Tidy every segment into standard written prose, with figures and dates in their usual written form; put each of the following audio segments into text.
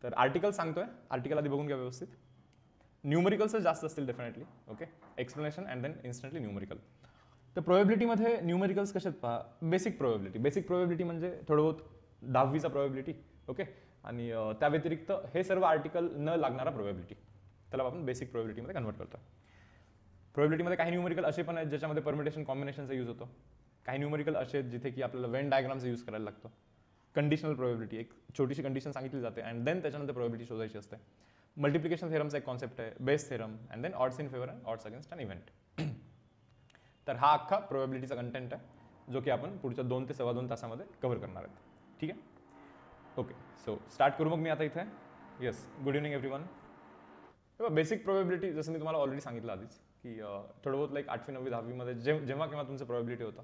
तर आर्टिकल सांगतोय, आर्टिकल आधी बघून घ्या व्यवस्थित. न्यूमरिकल्स जास्त असतील definitely. Okay, explanation and then instantly numerical. तर प्रोबेबिलिटीमध्ये न्यूमरिकल्स कशात पहा, बेसिक प्रोबेबिलिटी. बेसिक प्रोबेबिलिटी म्हणजे थोडं बहुत 10वीचा प्रोबेबिलिटी. ओके, आणि त्या व्यतिरिक्त हे सर्व आर्टिकल न लागणारा प्रोबेबिलिटी, त्याला आपण बेसिक प्रोबेबिलिटीमध्ये कन्वर्ट करतो. प्रोबेबिलिटीमध्ये काही न्यूमरिकल असे पण आहेत ज्याच्यामध्ये परमिटेशन कॉम्बिनेशनचा यूज होतो. काही न्यूमरिकल असे आहेत जिथे की आपल्याला वेन डायग्रामचा यूज करायला लागतो. कंडिशनल प्रोबेबिलिटी, एक छोटीशी कंडिशन सांगितली जाते अँड देन त्याच्यानंतर प्रोबेबिलिटी शोधायची असते. मल्टिप्लिकेशन थेरमचा एक कॉन्सेप्ट आहे, Bayes theorem and then odds in favour and odds against an event. तर हा अख्खा प्रोबेबिलिटीचा कंटेंट आहे जो की आपण पुढच्या 2 ते 2.25 तासामध्ये कव्हर करणार आहेत. ठीक आहे, ओके. सो स्टार्ट करू मग मी आता इथे. Yes, good evening everyone. Basic probability जसं मी तुम्हाला ऑलरेडी सांगितलं आधीच की थोडं बहुत लाईक 8वी 9वी 10वीमध्ये जेव्हा केव्हा तुमचं प्रोबेबिलिटी होतं.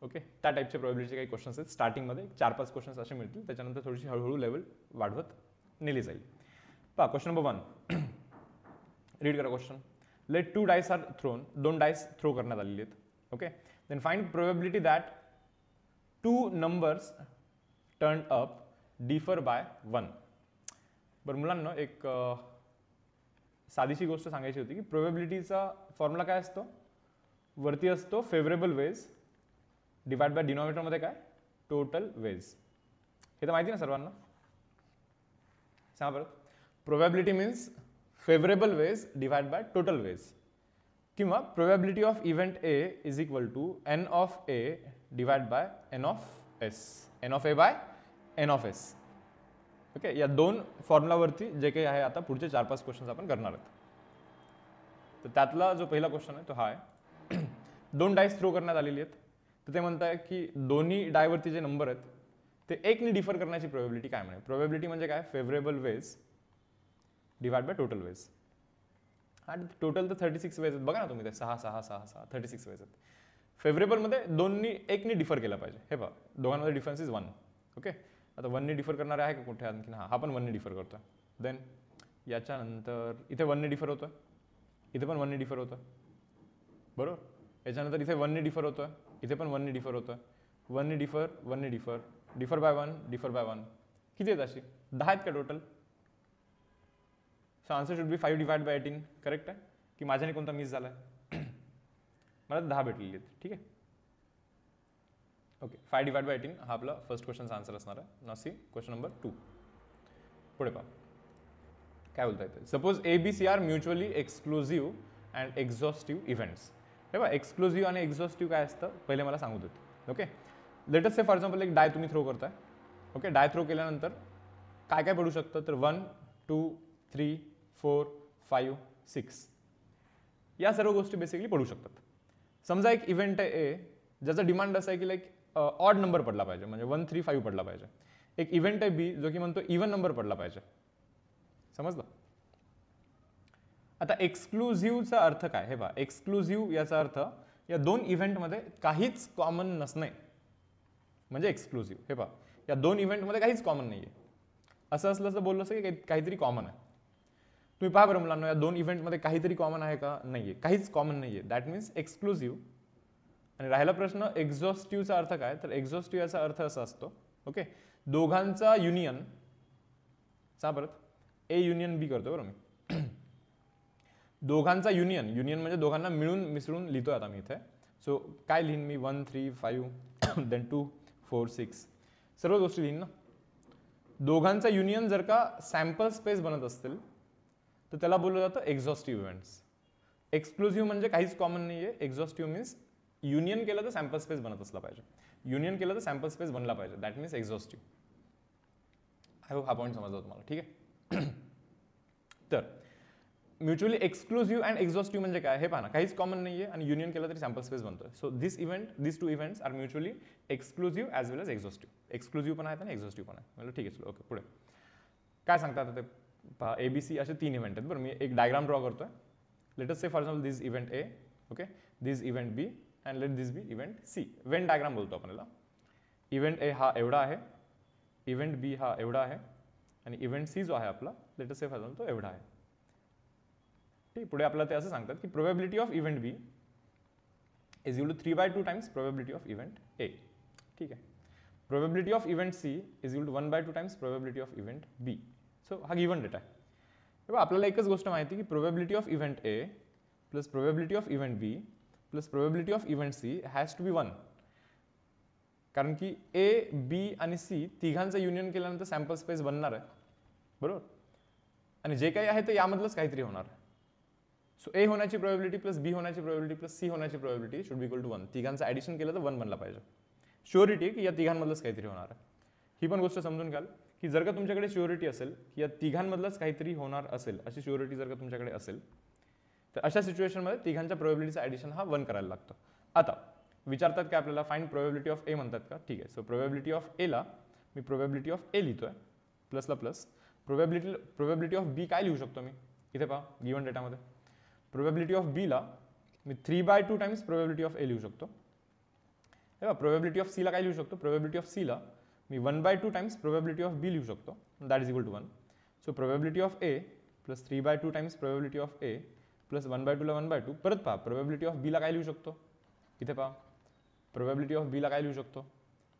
ओके, त्या टाईपचे प्रोबेबिलिटीचे काही क्वेश्चन्स आहेत. स्टार्टिंगमध्ये 4-5 क्वेश्चन्स असे मिळतील, त्याच्यानंतर थोडीशी हळूहळू लेवल वाढवत नेली जाईल. पहा क्वेश्चन नंबर 1, रीड करा question. Let 2 dice are thrown, 2 dice throw करण्यात आलेली आहेत. Okay, then find probability that 2 numbers turn up differ by 1. बरं मुलांना एक साधीशी गोष्ट सांगायची होती की प्रोबेबिलिटीचा फॉर्म्युला काय असतो, वरती असतो फेवरेबल वेज डिवाइड बाय डिनॉमिनेटरमध्ये काय, टोटल वेज. हे तर माहिती ना सर्वांना. सांगा परत. Probability means favourable ways divide by total ways, किंवा probability of event A is equal to n of A divide by n of S, n of A by n of S. Okay, या 2 फॉर्म्युलावरती जे काही आहे आता पुढचे 4-5 questions आपण करणार आहेत. तर त्यातला जो पहिला क्वेश्चन आहे तो हा आहे. 2 डाईस थ्रो करण्यात आलेली आहेत. तर ते म्हणत आहे की दोन्ही डायवरती जे नंबर आहेत ते 1ने डिफर करण्याची प्रोबेबिलिटी काय म्हणे. प्रोबेबिलिटी म्हणजे काय, favourable ways divide by total ways. हा टोटल तर 36 वेज आहेत बघा ना तुम्ही, ते 6 6 6 6 36 वेज आहेत. फेवरेबलमध्ये दोन्ही 1ने डिफर केला पाहिजे. हे पहा, दोघांमध्ये डिफरन्स इज 1. ओके, आता 1ने डिफर करणारे आहे का कुठे आणखी. हा पण 1ने डिफर करतोय. देन याच्यानंतर इथे 1ने डिफर होतोय, इथे पण 1ने डिफर होतोय, बरोबर. याच्यानंतर इथे 1ने डिफर होतोय, इथे पण 1ने डिफर होतोय. 1ने डिफर, 1ने differ, differ by 1, differ by 1. किती आहेत अशी, 10 आहेत का total. So answer should be 5 divide by 18. Correct आहे की माझ्याने कोणता मिस झाला आहे. मला 10 भेटलेली आहेत. ठीक आहे, ओके. 5 डिवाइड बाय 18 हा आपला फर्स्ट क्वेश्चनचा आन्सर असणार आहे. Now see question number 2. पुढे पहा काय बोलता येते. Suppose A B C are mutually exclusive and exhaustive events. हे बघा, एक्सक्लुझिव्ह आणि एक्झॉस्टिव्ह काय असतं पहिले मला सांगू देत. Okay, let's say for example एक डाय तुम्ही थ्रो करताय. ओके, डाय थ्रो केल्यानंतर काय काय पडू शकतं, तर 1 2 3 4 5 6 या सर्व गोष्टी बेसिकली पडू शकतात. समजा एक इव्हेंट आहे ए, ज्याचा डिमांड असा आहे की लाईक ऑड नंबर पडला पाहिजे, म्हणजे 1 3 5 पडला पाहिजे. एक इव्हेंट आहे बी जो की म्हणतो इव्हन नंबर पडला पाहिजे. समजलं. आता एक्सक्लुझिव्हचा अर्थ काय, हे पहा. एक्सक्लुझिव्ह याचा अर्थ या 2 इव्हेंटमध्ये काहीच कॉमन नसणे म्हणजे एक्सक्लुझिव्ह. हे पहा, या 2 इव्हेंटमध्ये काहीच कॉमन नाहीये. असं असलं तर बोललं असं की काहीतरी कॉमन आहे. तुम्ही पहा बरं मुलांना, या 2 इव्हेंटमध्ये काहीतरी कॉमन आहे का, नाहीये, काहीच कॉमन नाहीये. That means exclusive. आणि राहिला प्रश्न एक्झॉस्टिव्हचा अर्थ काय, तर एक्झॉस्टिव्ह याचा अर्थ असा असतो, ओके, दोघांचा युनियन. चा परत ए युनियन बी करतो बरं मी. दोघांचा युनियन, युनियन म्हणजे दोघांना मिळून मिसळून लिहितोय आता मी इथे. सो काय लिहीन मी, 1 3 5 देन 2 4 6 सर्व गोष्टी लिहीन ना. दोघांचा युनियन जर का सॅम्पल स्पेस बनत असतील तर त्याला बोललं जातं एक्झॉस्टिव्ह इव्हेंट्स. एक्सक्लुझिव्ह म्हणजे काहीच कॉमन नाहीये. एक्झॉस्टिव्ह मीन्स युनियन केलं तर सॅम्पल स्पेस बनत असला पाहिजे, युनियन केलं तर सॅम्पल स्पेस बनला पाहिजे. That means exhaustive. I hope हा पॉईंट समजला तुम्हाला. ठीक आहे. तर म्युच्युअली एक्सक्लुझिव्ह अँड एक्झॉस्टिव्ह म्हणजे काय हे पहा ना, काहीच कॉमन नाहीये आणि युनियन केलं तरी सॅम्पल स्पेस बनतोय. So this 2 events are mutually exclusive as well as exhaustive. Exclusive पण आहेत आणि एक्झॉस्टिव्ह पण आहे. म्हणजे ठीक आहे, ओके. पुढे काय सांगतात ते पहा. एबीसी असे 3 इव्हेंट आहेत बरं. मी एक डायग्राम ड्रॉ करतोय. Let us say for example this event A, okay, this event B and let this B event C. Venn diagram बोलतो आपण याला. इव्हेंट ए हा एवढा आहे, इव्हेंट बी हा एवढा आहे आणि इव्हेंट सी जो आहे आपला, late us say for example तो एवढा आहे. ठीक, पुढे आपल्याला ते असं सांगतात की probability of event B is equal to 3/2 times probability of event A. ठीक आहे. Probability of event C is equal to 1/2 times probability of event B. So हा गिवन डेटा आहे. तेव्हा आपल्याला एकच गोष्ट माहिती की probability of event A plus probability of event B plus probability of event C has to be 1. कारण की ए, बी आणि सी तिघांचं युनियन केल्यानंतर सॅम्पल स्पेस बनणार आहे, बरोबर. आणि जे काही आहे ते यामधलंच काहीतरी होणार आहे. सो ए होण्याची प्रोबॅबिलिटी प्लस बी होण्याची प्रोबॅबिलिटी प्लस सी होण्याची probability should be equal to 1. तिघांचं ॲडिशन केलं तर 1 बनला पाहिजे. श्युरिटी की या तिघांमधलंच काहीतरी होणार आहे. ही पण गोष्ट समजून घ्याल की जर का तुमच्याकडे श्युरिटी असेल की या तिघांमधलंच काहीतरी होणार असेल, अशी श्युरिटी जर का तुमच्याकडे असेल तर अशा सिच्युएशनमध्ये तिघांच्या प्रोबॅबिलिटीचा ॲडिशन हा 1 करायला लागतो. आता विचारतात की आपल्याला फाइंड प्रोबॅबिलिटी ऑफ ए म्हणतात का? ठीक आहे. सो प्रोबॅबिलिटी ऑफ एला मी प्रोबॅबिलिटी ऑफ ए लिहितोय प्लसला प्लस प्रोबॅबिलिटी ऑफ बी काय लिहू शकतो मी इथे पहा गिवन डेटामध्ये. प्रोबॅबिलिटी ऑफ बीला मी 3/2 टाइम्स प्रोबॅबिलिटी ऑफ ए लिहू शकतो. हे बघा प्रोबॅबिलिटी ऑफ सीला काय लिहू शकतो? प्रोबॅबिलिटी ऑफ सीला मी 1/2 टाइम्स प्रोबॅबिलिटी ऑफ बी लिहू शकतो. That is equal to 1. So probability of A plus 3/2 times probability of A plus 1/2 ला 1/2. परत पहा प्रोबॅबिलिटी ऑफ बीला काय लिहू शकतो? इथे पहा प्रोबॅबिलिटी ऑफ बीला काय लिहू शकतो?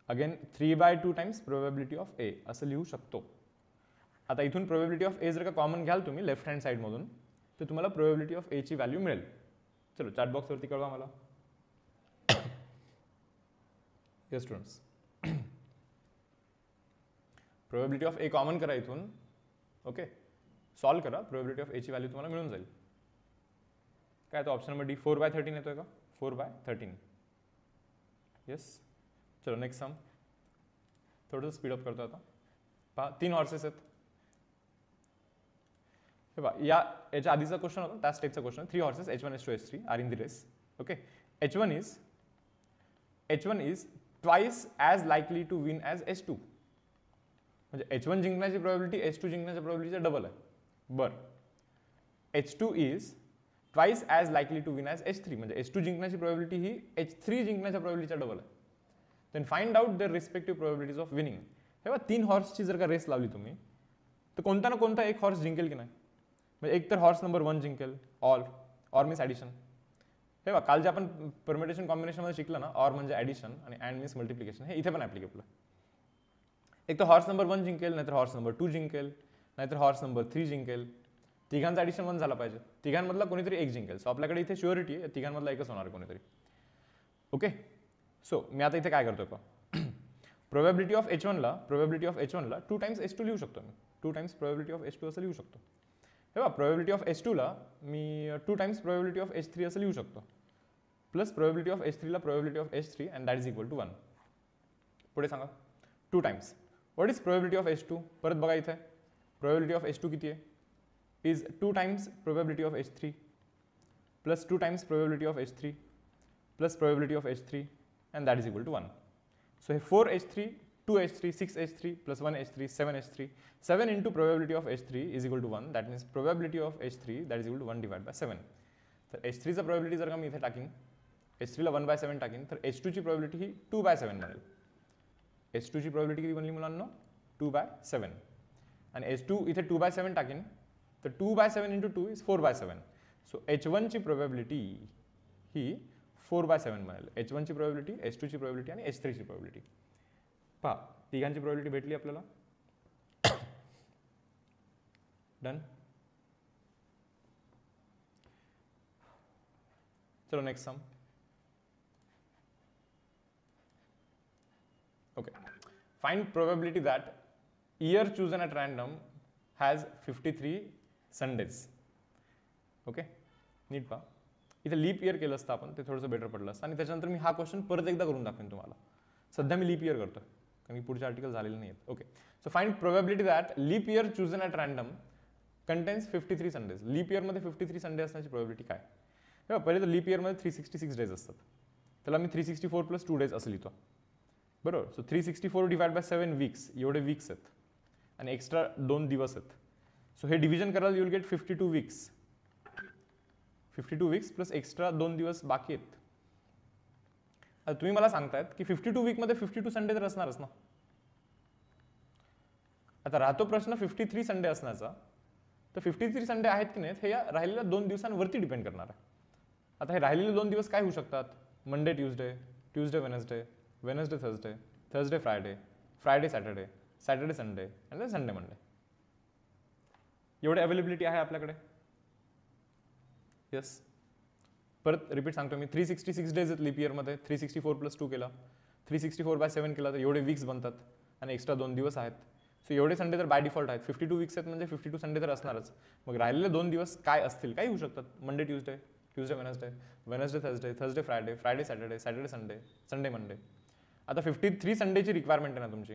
अगेन 3/2 टाइम्स प्रोबॅबिलिटी ऑफ ए असं लिहू शकतो. आता इथून प्रोबॅबिलिटी ऑफ ए जर का कॉमन घ्याल तुम्ही लेफ्ट हँड साईडमधून तर तुम्हाला प्रोबॅबिलिटी ऑफ ए ची व्हॅल्यू मिळेल. चलो चॅट बॉक्सवरती कळवा मला. Yes students, probability of A common करा इथून. ओके, सॉल्व करा, प्रोबॅबिलिटी ऑफ ए ची व्हॅल्यू तुम्हाला मिळून जाईल. काय तो ऑप्शन नंबर डी 4/13 येतोय का? 4/13. येस. चलो नेक्स्ट सम. थोडंसं स्पीडअप करतो आता. पहा 3 हॉर्सेस आहेत. हे पहा याच्या आधीचा क्वेश्चन होता त्याच टाईपचा question. 3 horses H1, H2, H3 are in the race. Okay, H1 is twice as likely to win as H2. म्हणजे H1 जिंकण्याची प्रोबॅबिलिटी H2 जिंकण्याच्या प्रोबॅबिलिटीचा डबल आहे. बरं, H2 is twice as likely to win as H3. म्हणजे H2 जिंकण्याची probability ही H3 जिंकण्याच्या प्रोबॅबिलिटीचा डबल आहे. Then find out their respective probabilities of winning. हे बघा 3 हॉर्सची जर का रेस लावली तुम्ही तर कोणता ना कोणता एक हॉर्स जिंकेल की नाही. म्हणजे एक तर हॉर्स नंबर 1 जिंकेल, ऑर मीन्स ॲडिशन. हे बघा काल जे आपण परमिटेशन कॉम्बिनेशनमध्ये शिकलं ना, ऑर म्हणजे ॲडिशन आणि अँड मीन्स मल्टिप्लिकेशन, हे इथे पण ॲप्लिकेबल आहे. एक तर हॉर्स नंबर 1 जिंकेल, नाहीतर हॉर्स नंबर 2 जिंकेल, नाहीतर हॉर्स नंबर 3 जिंकेल. तिघांचं ॲडिशन 1 झाला पाहिजे. तिघांमधला कोणीतरी एक जिंकेल. सो आपल्याकडे इथे श्युरिटी आहे तिघांमधला एकच होणार आहे कोणीतरी. ओके, सो मी आता इथे काय करतोय पहा, प्रोबॅबिलिटी ऑफ H1 ला 2 टाइम्स H2 लिहू शकतो मी. 2 टाइम्स प्रोबॅबिलिटी ऑफ H2 असं लिहू शकतो. हे बघा प्रोबॅबिलिटी ऑफ H2 ला मी 2 टाइम्स प्रोबॅबिलिटी ऑफ H3 असं लिहू शकतो. प्लस प्रोबॅबिलिटी ऑफ H3 ला probability of H3 and that is equal to 1. पुढे सांगा 2 times. What is probability of H2? परत बघा इथे प्रोबॅबिलिटी ऑफ H2 किती आहे? Is 2 times probability of H3 plus 2 times probability of H3 plus probability of H3 and that is equal to 1. So हे 4H3, 2H3, 6H3 plus 1H3, 7H3. 7 into probability of H3 is equal to 1. That means probability of H3 that is equal to 1 divided by 7. तर H3 चा probability जर का मी इथे टाकीन, H3 ला 1/7 टाकीन, तर H2 ची probability ही 2/7 बनेल. H2 ची probability किती बनली मुलांनो? 2/7. आणि H2 इथे 2/7 टाकीन, तर 2/7 into 2 is 4/7. So H1 ची probability ही 4/7 बनेल. H1 ची probability, H2 ची probability आणि H3 ची probability. पहा तिघांची प्रोबॅबिलिटी भेटली आपल्याला. डन. चलो next sum. Okay, find probability that year chosen at random has 53 Sundays. Okay, नीट पहा इथे लीप इयर केलं असतं आपण, ते थोडंसं बेटर पडलं असतं. आणि त्याच्यानंतर मी हा क्वेश्चन परत एकदा करून दाखवेन तुम्हाला. सध्या मी लीप इयर करतोय कारण की पुढचे आर्टिकल झालेले नाही आहेत. Okay, so find probability that leap year chosen at random contains 53 Sundays. Leap इयरमध्ये 53 संडे असण्याची प्रोबॅबिलिटी काय? हे पहिले तर लीप इयरमध्ये 366 डेज असतात. त्याला मी 364 प्लस 2 डेज असं लिहितो, बरोबर. सो 364 डिवाइड बाय 7 वीक्स, एवढे वीक्स आहेत आणि एक्स्ट्रा 2 दिवस आहेत. सो हे डिव्हिजन करायला you will get 52 weeks. 52 weeks plus extra 2 दिवस बाकी आहेत. आता तुम्ही मला सांगतायत की 52 वीकमध्ये 52 संडे तर असणारच ना. आता राहतो प्रश्न 53 संडे असण्याचा, तर 53 संडे आहेत की नाहीत हे या राहिलेल्या 2 दिवसांवरती डिपेंड करणार आहे. आता हे राहिलेले 2 दिवस काय होऊ शकतात? Monday Tuesday, Tuesday Wednesday, Wednesday Thursday, Thursday Friday, Friday Saturday, Saturday Sunday आणि संडे मंडे. एवढे अवेलेबिलिटी आहे आपल्याकडे. येस, परत रिपीट सांगतो मी, 366 डेज आहेत लीप इयरमध्ये. 364+2 केला, 364/7 केला तर एवढे वीक्स बनतात आणि एक्स्ट्रा 2 दिवस आहेत. सो एवढे संडे तर बाय डिफॉल्ट आहेत. 52 वीक्स आहेत म्हणजे 52 संडे तर असणारच. मग राहिलेले 2 दिवस काय असतील, काही होऊ शकतात. Monday Tuesday, Tuesday Wednesday, Wednesday Thursday, Thursday Friday, Friday Saturday, Saturday Sunday, Sunday Monday. आता 53 संडेची रिक्वायरमेंट आहे ना तुमची.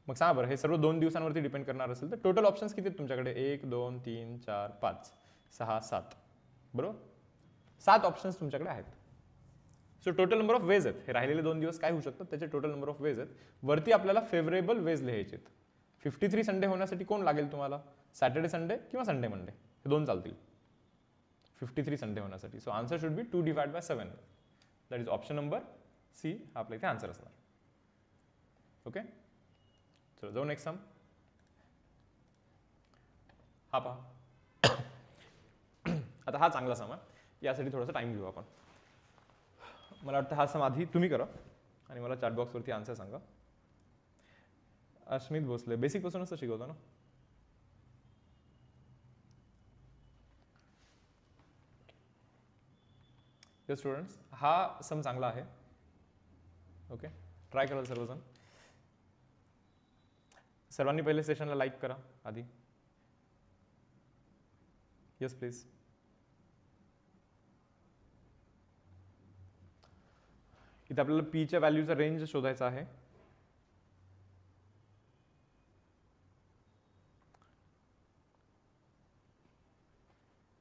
मग सांगा बरं, हे सर्व 2 दिवसांवरती डिपेंड करणार असेल तर टोटल ऑप्शन्स किती आहेत तुमच्याकडे? 1 2 3 4 5 6 7, बरोबर? 7 ऑप्शन्स तुमच्याकडे आहेत. So total number of veg आहेत. हे राहिलेले 2 दिवस काय होऊ शकतात त्याचे टोटल नंबर ऑफ वेज आहेत. वरती आपल्याला फेवरेबल वेज लिहायचे आहेत. 53 संडे होण्यासाठी कोण लागेल तुम्हाला? सॅटर्डे संडे किंवा संडे मंडे, हे 2 चालतील 53 संडे होण्यासाठी. So answer should be 2/7. That is option number C, हा आपल्या इथे आन्सर असणार. ओके, चलो जाऊ नेक्स्ट सम. हा पहा. आता हा चांगला सम आहे, यासाठी थोडासा टाइम घेऊ आपण. मला वाटतं हा सम आधी तुम्ही करा आणि मला चॅट बॉक्सवरती आन्सर सांगा. अश्मित भोसले, बेसिक पासूनच तर शिकवतो ना. येस स्टुडंट्स, हा सम चांगला आहे. ओके, ट्राय कराल सर्वजण. सर्वांनी पहिले सेशनला लाईक करा आधी. Yes please. इथे आपल्याला पीच्या व्हॅल्यूचा रेंज शोधायचा आहे.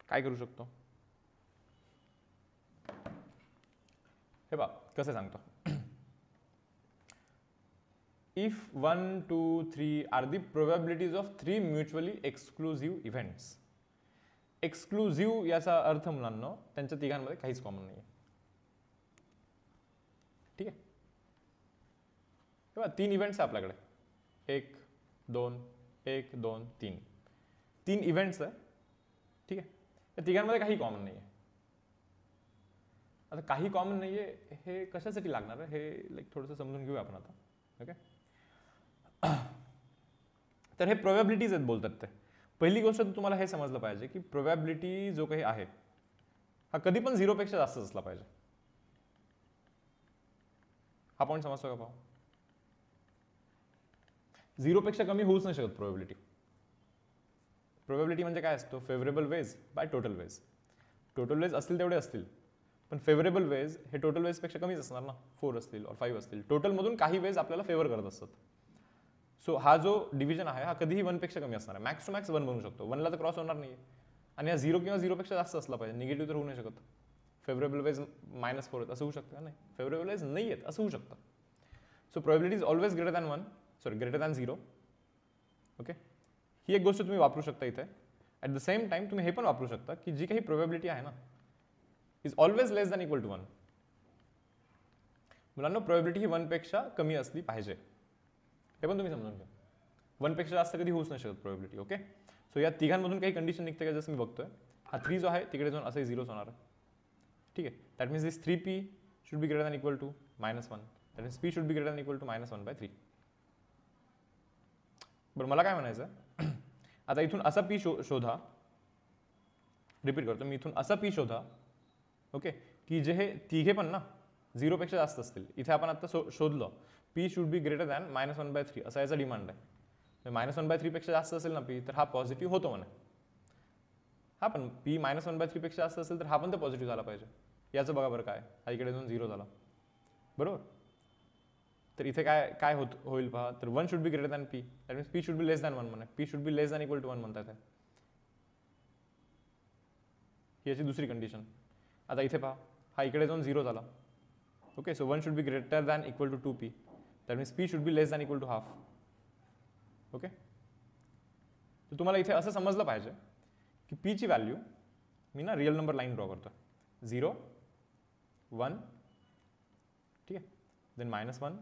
काय करू शकतो? हे बा कसं सांगतो. If 1, 2, 3 are the probabilities of 3 mutually exclusive events. Exclusive याचा अर्थ मुलांना त्यांच्या तिघांमध्ये काहीच कॉमन नाही आहे. ठीक आहे, तेव्हा 3 इव्हेंट्स आहे आपल्याकडे. 1 2 1 2 3, 3 इव्हेंट्स आहे. ठीक आहे, त्या तिघांमध्ये काही कॉमन नाही आहे. आता काही कॉमन नाही आहे हे कशासाठी लागणार आहे हे थोडंसं समजून घेऊया आपण आता. ओके, तर हे प्रोबॅबिलिटीज आहेत बोलतात ते. पहिली गोष्ट तुम्हाला हे समजलं पाहिजे की प्रोबॅबिलिटी जो काही आहे हा कधी पण 0 पेक्षा जास्त असला पाहिजे. हा पॉईंट समजतो का? पाहू, 0 पेक्षा कमी होऊच नाही शकत प्रोबॅबिलिटी. प्रोबॅबिलिटी म्हणजे काय असतो? Favourable ways by total ways. Total ways असतील तेवढे असतील, पण फेवरेबल वेज हे टोटल वेज पेक्षा कमीच असणार ना. 4 असतील और 5 असतील. टोटलमधून काही वेज आपल्याला फेवर करत असतात. सो हा जो डिव्हिजन आहे हा कधीही 1 पेक्षा कमी असणार आहे. मॅक्स टू मॅक्स 1 बनू शकतो. 1ला तर क्रॉस होणार नाही. आणि हा 0 किंवा 0 पेक्षा जास्त असला पाहिजे. निगेटिव्ह तर होऊ नाही शकत. फेवरेबल वेज -4 आहेत असं होऊ शकतं का? नाही. फेवरेबल वेज नाही आहेत असं होऊ शकतं. So probability is always greater than 1, sorry greater than 0. Okay, ही एक गोष्ट तुम्ही वापरू शकता इथे. ॲट द सेम टाइम तुम्ही हे पण वापरू शकता की जी काही प्रोबॅबिलिटी आहे ना is always less than equal to 1. मुलांना प्रोबॅबिलिटी ही 1 पेक्षा कमी असली पाहिजे, हे पण तुम्ही समजून घ्या. 1 पेक्षा जास्त कधी होऊच नाही शकत प्रोबॅबिलिटी. ओके, सो या तिघांमधून काही कंडिशन निघते का? जसं मी बघतोय हा 3 जो आहे तिकडे जाऊन असंही 0 होणार आहे. ठीक आहे, that means this 3p should be greater than equal to -1. That means p should be greater than equal to -1/3. बरं, मला काय म्हणायचं आता इथून असा पी शोधा. रिपीट करतो मी, इथून असा पी शोधा. ओके, की जे हे तिघे पण ना 0 पेक्षा जास्त असतील. इथे आपण आता शोधलं P should be greater than -1/3 असा याचा डिमांड आहे. -1/3 पेक्षा जास्त असेल ना पी तर हा पॉझिटिव्ह होतो म्हणे. हा पण पी -1/3 पेक्षा जास्त असेल तर हा पण तर पॉझिटिव्ह झाला पाहिजे. याचं बघा बरं काय, हा इकडे जाऊन 0 झाला. बरोबर, तर इथे काय काय होईल पहा. तर 1 should be greater than P. That means P should be less than 1 म्हणे. P should be less than equal to 1 म्हणतात. ही याची दुसरी कंडिशन. आता इथे पहा हा इकडे जाऊन 0 झाला. Okay, so 1 should be greater than equal to 2p. That means p should be less than equal to half. Okay, तर तुम्हाला इथे असं समजलं पाहिजे की p ची व्हॅल्यू मी ना रिअल नंबर लाईन ड्रॉ करतो. 0 1, ठीक आहे, देन -1.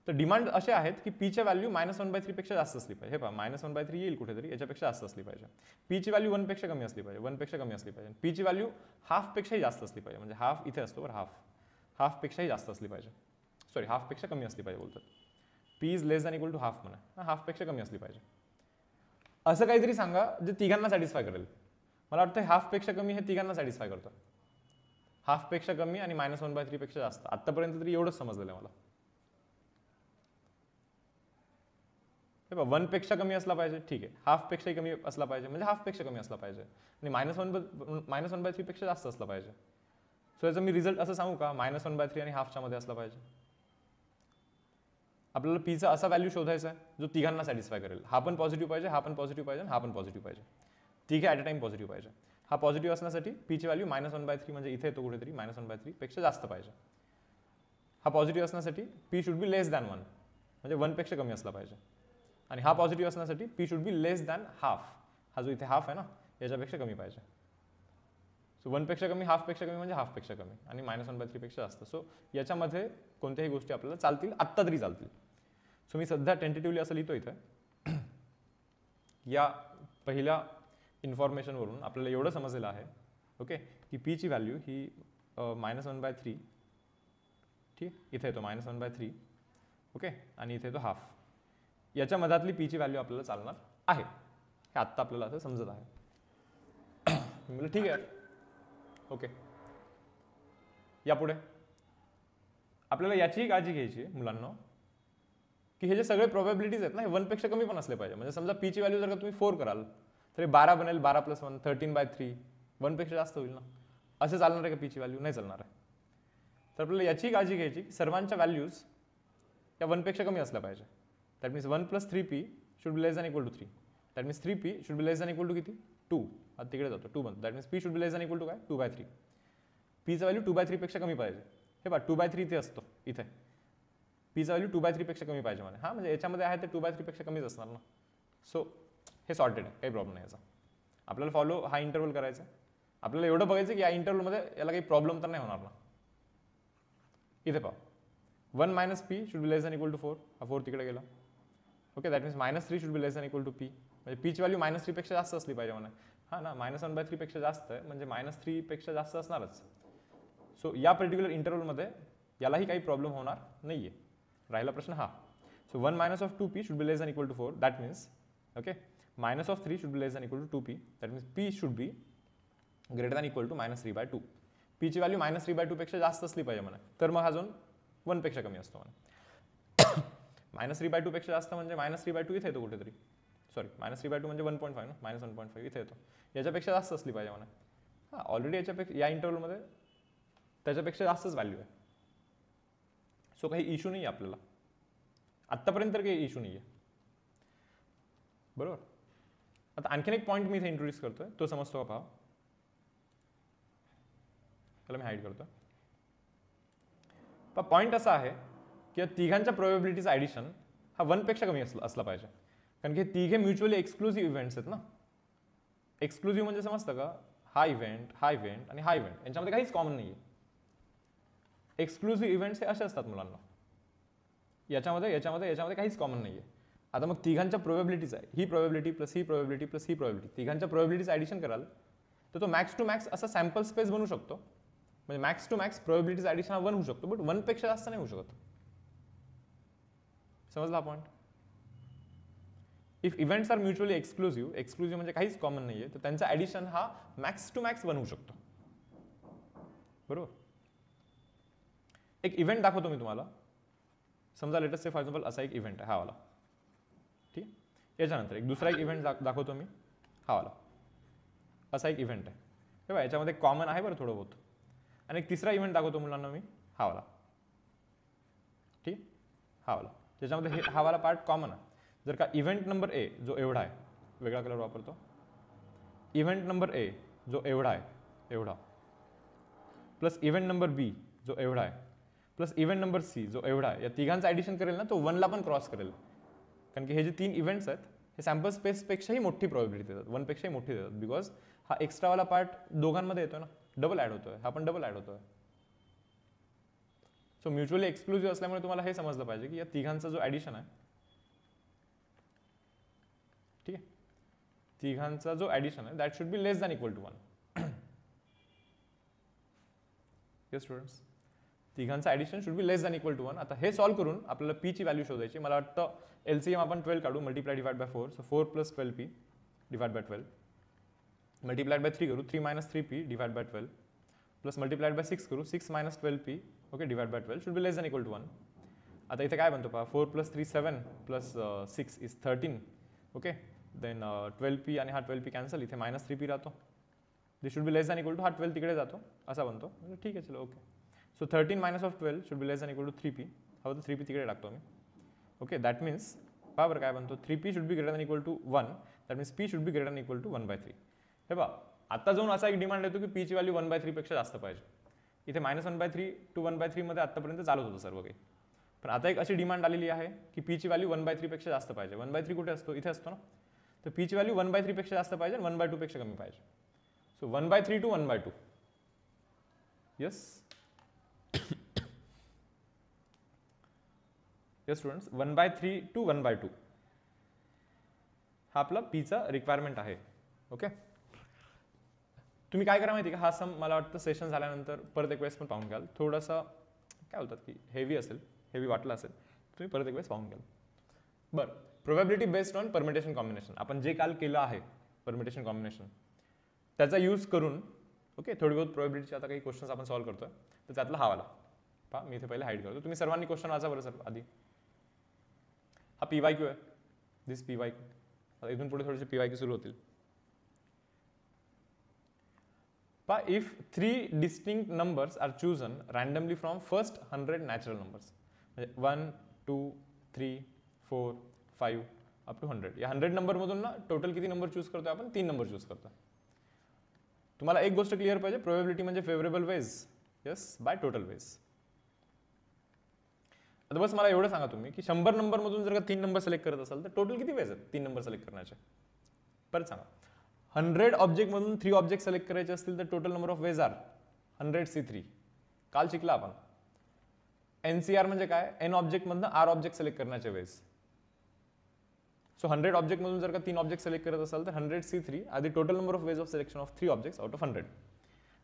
तर डिमांड असे आहेत की पीच्या व्हॅल्यू -1/3 पेक्षा जास्त असली पाहिजे. हे पहा -1/3 येईल कुठेतरी, याच्यापेक्षा जास्त असली पाहिजे. पीची व्हॅल्यू 1 पेक्षा कमी असली पाहिजे. 1 पेक्षा कमी असली पाहिजे. पीची व्हॅल्यू हाफ पेक्षाही जास्त असली पाहिजे. म्हणजे हाफ इथे असतो बरं, हाफ पेक्षाही जास्त असली पाहिजे. सॉरी, हाफ पेक्षा कमी असली पाहिजे बोलतात. P is less than equal to half म्हणा. हाफ पेक्षा कमी असली पाहिजे. असं काहीतरी सांगा जे तिघांना सॅटिस्फाय करेल. मला वाटतं हाफपेक्षा कमी हे तिघांना सॅटिस्फाय करतं. हाफपेक्षा कमी आणि -1/3 पेक्षा जास्त. आत्तापर्यंत तरी एवढंच समजलेलं आहे मला. 1 पेक्षा कमी असला पाहिजे, ठीक आहे. हाफपेक्षाही कमी असला पाहिजे म्हणजे हाफपेक्षा कमी असला पाहिजे आणि -1/3 पेक्षा जास्त असला पाहिजे. सो याचा मी रिझल्ट असं सांगू का, -1/3 आणि हाफच्या मध्ये असला पाहिजे. आपल्याला पीचा असा व्हॅल्यू शोधायचा आहे जो तिघांना सॅटिस्फाय करेल. हा पण पॉझिटिव्ह पाहिजे, हा पण पॉझिटिव्ह पाहिजे, हा पण पॉझिटिव्ह पाहिजे. तिघे ॲट अ टाइम पॉझिटिव्ह पाहिजे. हा पॉझिटिव्ह असण्यासाठी पीची व्हॅल्यू -1/3 म्हणजे इथे येतो कुठेतरी -1/3 पेक्षा जास्त पाहिजे. हा पॉझिटिव्ह असण्यासाठी P should be less than 1 म्हणजे 1 पेक्षा कमी असला पाहिजे. आणि हा पॉझिटिव्ह असण्यासाठी P should be less than half. हा जो इथे हाफ आहे ना याच्यापेक्षा कमी पाहिजे. सो 1 पेक्षा कमी, हाफपेक्षा कमी म्हणजे हाफपेक्षा कमी आणि -1/3 पेक्षा जास्त. सो याच्यामध्ये कोणत्याही गोष्टी आपल्याला चालतील, आत्ता तरी चालतील. सो मी सध्या टेंटेटिव्हली असं लिहितो इथे. या पहिल्या इन्फॉर्मेशनवरून आपल्याला एवढं समजलेलं आहे ओके की पीची व्हॅल्यू ही -1/3, ठीक, इथे येतो -1/3 ओके आणि इथे येतो हाफ. याच्या मधातली पीची व्हॅल्यू आपल्याला चालणार आहे. हे आत्ता आपल्याला असं समजत आहे. म्हणजे ठीक आहे ओके. यापुढे आपल्याला याचीही काळजी घ्यायची आहे मुलांना की हे जे सगळे प्रोबॅबिलिटीज आहेत ना हे 1 पेक्षा कमी पण असले पाहिजे. म्हणजे समजा पीची व्हॅल्यू जर का तुम्ही 4 कराल तर 12 बनेल, 12 + 1 13/3, 1 पेक्षा जास्त होईल ना. असं चालणार आहे का पीची व्हॅल्यू? नाही चालणार आहे. तर आपल्याला याची काळजी घ्यायची की सर्वांच्या व्हॅल्यूज या 1 पेक्षा कमी असल्या पाहिजे. That means 1 + 3p should be less than equal to 3. That means 3p should be less than equal to किती? 2. आता तिकडे जातो 2 बनतो. That means p should be less than equal to काय? 2/3. पीचा व्हॅल्यू 2/3 पेक्षा कमी पाहिजे. हे बघा 2/3 इथे असतो इथे. पीचा व्हॅल्यू 2/3 पेक्षा कमी पाहिजे म्हणे. हा म्हणजे याच्यामध्ये आहे ते 2/3 पेक्षा कमीच असणार ना. सो हे सॉर्टेड आहे, काही प्रॉब्लेम नाही याचा. आपल्याला फॉलो हा इंटरव्हल करायचा. आपल्याला एवढं बघायचं की या इंटरव्हलमध्ये याला काही प्रॉब्लेम तर नाही होणार ना. इथे पहा 1 - p should be less than equal to 4. हा 4 तिकडे गेला okay. That means -3 should be less than equal to p. म्हणजे पीची व्हॅल्यू -3 पेक्षा जास्त असली पाहिजे म्हणा. हा ना, -1/3 पेक्षा जास्त आहे म्हणजे -3 पेक्षा जास्त असणारच. सो या पर्टिक्युलर इंटरव्हलमध्ये यालाही काही प्रॉब्लेम होणार नाहीये. राहिला प्रश्न हा. So 1 - 2p should be less than equal to 4. That means okay -3 should be less than equal to 2p. That means p should be greater than equal to -3/2. पीची व्हॅल्यू -3/2 पेक्षा जास्त असली पाहिजे म्हणा. तर मग हा झोन 1 पेक्षा कमी असतो म्हणा. -3/2 पेक्षा जास्त म्हणजे -3/2 इथे येतो कुठेतरी. सॉरी -3/2 म्हणजे 1.5 ना, -1.5 इथे येतो. याच्यापेक्षा जास्त असली पाहिजे म्हणा. हा ऑलरेडी याच्यापेक्षा या इंटरव्हलमध्ये त्याच्यापेक्षा जास्तच व्हॅल्यू आहे. सो काही इश्यू नाही आहे आपल्याला. आत्तापर्यंत तर काही इश्यू नाही आहे. बरोबर. आता आणखीन एक पॉईंट मी इथे इंट्रोड्यूस करतोय, तो समजतो का पहा. त्याला मी हाईड करतो. पण पॉईंट असा आहे की या तिघांच्या प्रोबॅबिलिटीचा ॲडिशन हा 1 पेक्षा कमी असला पाहिजे. कारण की हे तिघे म्युच्युअली एक्सक्लुझिव्ह इव्हेंट्स आहेत ना. एक्सक्लुझिव्ह म्हणजे समजतं का, हा इव्हेंट, हा इव्हेंट आणि हा इव्हेंट यांच्यामध्ये काहीच कॉमन नाही आहे. एक्सक्लुझिव्ह इव्हेंट्स हे असे असतात मुलांना. याच्यामध्ये काहीच कॉमन नाही आहे. आता मग तिघांच्या प्रोबॅबिलिटीज आहे, ही प्रोबॅबिलिटी प्लस ही प्रोबॅबिलिटी प्लस ही प्रोबॅबिलिटी, तिघांच्या प्रोबॅबिलिटीज ॲडिशन कराल तर तो मॅक्स टू मॅक्स असा सॅम्पल स्पेस बनू शकतो. म्हणजे मॅक्स टू मॅक्स प्रोबॅबिलिटीज ॲडिशन हा 1 होऊ शकतो, बट 1 पेक्षा जास्त नाही होऊ शकत. समजला point. If events are mutually exclusive म्हणजे काहीच कॉमन नाही आहे, तर त्यांचा ॲडिशन हा मॅक्स टू मॅक्स 1 होऊ शकतो. बरोबर. एक इव्हेंट दाखवतो मी तुम्हाला. समजा लेटेस्ट से फॉर एक्झाम्पल असा एक इव्हेंट आहे हा वाला, ठीक. याच्यानंतर एक दुसरा एक इव्हेंट दाखवतो मी हा वाला. असा एक इव्हेंट आहे तेव्हा याच्यामध्ये कॉमन आहे बरं थोडं बहुत. आणि एक तिसरा इव्हेंट दाखवतो मुलांना मी हा वाला, ठीक. हा वाला त्याच्यामध्ये हा वाला पार्ट कॉमन आहे. जर का इव्हेंट नंबर ए जो एवढा आहे, वेगळा कलर वापरतो. इव्हेंट नंबर ए जो एवढा आहे, एवढा, प्लस इव्हेंट नंबर बी जो एवढा आहे, प्लस इव्हेंट नंबर सी जो एवढा आहे, या तिघांचं ॲडिशन करेल ना तो 1ला पण क्रॉस करेल. कारण की हे जे 3 इव्हेंट्स आहेत हे सॅम्पल स्पेसपेक्षाही मोठी प्रोबॅबिलिटी देतात, 1 पेक्षाही मोठी देतात. बिकॉज हा एक्स्ट्रावाला पार्ट दोघांमध्ये येतोय ना, डबल ॲड होतोय, हा पण डबल ॲड होतोय. सो म्युच्युअली एक्सक्लुझिव्ह असल्यामुळे तुम्हाला हे समजलं पाहिजे की या तिघांचा जो ॲडिशन आहे, ठीक आहे, तिघांचा जो ॲडिशन आहे that should be less than equal to 1. Yes students, तिघांचा addition should be less than equal to 1. आता हे सॉल्व्ह करून आपल्याला पीची व्हॅल्यू शोधायची. मला वाटतं LCM आपण 12 काढू, multiply divide by 4. So 4 + 12p divide by 12 multiplied by 3 करू 3 minus 3p divide by 12 plus multiplied by 6 करू 6 minus 12p okay divide by 12 should be less than equal to 1. आता इथे काय बनतो पहा 4 plus 3 7 plus 6 is 13 okay then 12p आणि हा 12p cancel इथे मायनस 3p राहतो. This should be less than equal to हा 12 तिकडे जातो असा बनतो. ठीक आहे चलो okay. So 13 minus of 12 should be less than equal to 3p. हवं तर 3p तिकडे टाकतो मी. ओके दॅट मीन्स पहा बरं काय बनतो 3p should be greater than equal to 1 that means p should be greater than equal to 1/3. हे बघा आता जाऊन असा एक डिमांड येतो की p ची व्हॅल्यू 1/3 पेक्षा जास्त पाहिजे. इथे -1/3 टू 1/3 मध्ये आतापर्यंत चालत होतं सर्व काही. पण आता एक अशी डिमांड आलेली आहे की p ची व्हॅल्यू 1/3 पेक्षा जास्त पाहिजे. 1/3 कुठे असतो इथे असतो ना. तर p ची व्हॅल्यू 1/3 पेक्षा जास्त पाहिजे 1/2 पेक्षा कमी पाहिजे. So 1/3 to 1/2 yes yes students 1/3 to 1/2 हा आपला पीचा रिक्वायरमेंट आहे. ओके तुम्ही काय करा माहिती का हा सम मला वाटतं सेशन झाल्यानंतर परत एक वेळेस पण पाहून घ्याल. थोडंसं काय बोलतात की हेवी असेल हेवी वाटलं असेल तुम्ही परत एक वेळेस पाहून घ्याल. बरं probability based on permutation combination आपण जे काल केलं आहे परमिटेशन कॉम्बिनेशन त्याचा यूज करून ओके थोडी बहुत प्रोबॅबिलिटीचे आता काही क्वेश्चन्स आपण सॉल्व्ह करतोय तर त्यातला हा वाला पहा मी इथे पहिले हाईड करतो. तुम्ही सर्वांनी क्वेश्चन वाचा बरं सर आधी. हा PYQ आहे दिस PYQ. आता इथून पुढे थोडेसे PYQ सुरू होतील. पहा if 3 distinct numbers are chosen randomly from first 100 natural numbers म्हणजे 1 2 3 4 5 अप टू 100 या 100 नंबरमधून ना टोटल किती नंबर चूज करतोय आपण 3 नंबर चूज करतोय. तुम्हाला एक गोष्ट क्लिअर पाहिजे प्रोबॅबिलिटी म्हणजे favourable ways yes by total ways. आता बस मला एवढं सांगा तुम्ही की 100 नंबरमधून जर का 3 नंबर सिलेक्ट करत असाल तर टोटल किती वेज आहेत 3 नंबर सिलेक्ट करण्याचे परत सांगा. 100 ऑब्जेक्टमधून 3 ऑब्जेक्ट सिलेक्ट करायचे असतील तर total number of ways are 100C3. काल शिकला आपण. NCR म्हणजे काय N ऑब्जेक्टमधून R ऑब्जेक्ट सिलेक्ट करण्याचे वेज. सो 100 ऑब्जेक्टमधून जर का 3 ऑब्जेक्ट सिलेक्ट करत असाल तर 100C3 are the total number of ways of selection of 3 objects out of 100.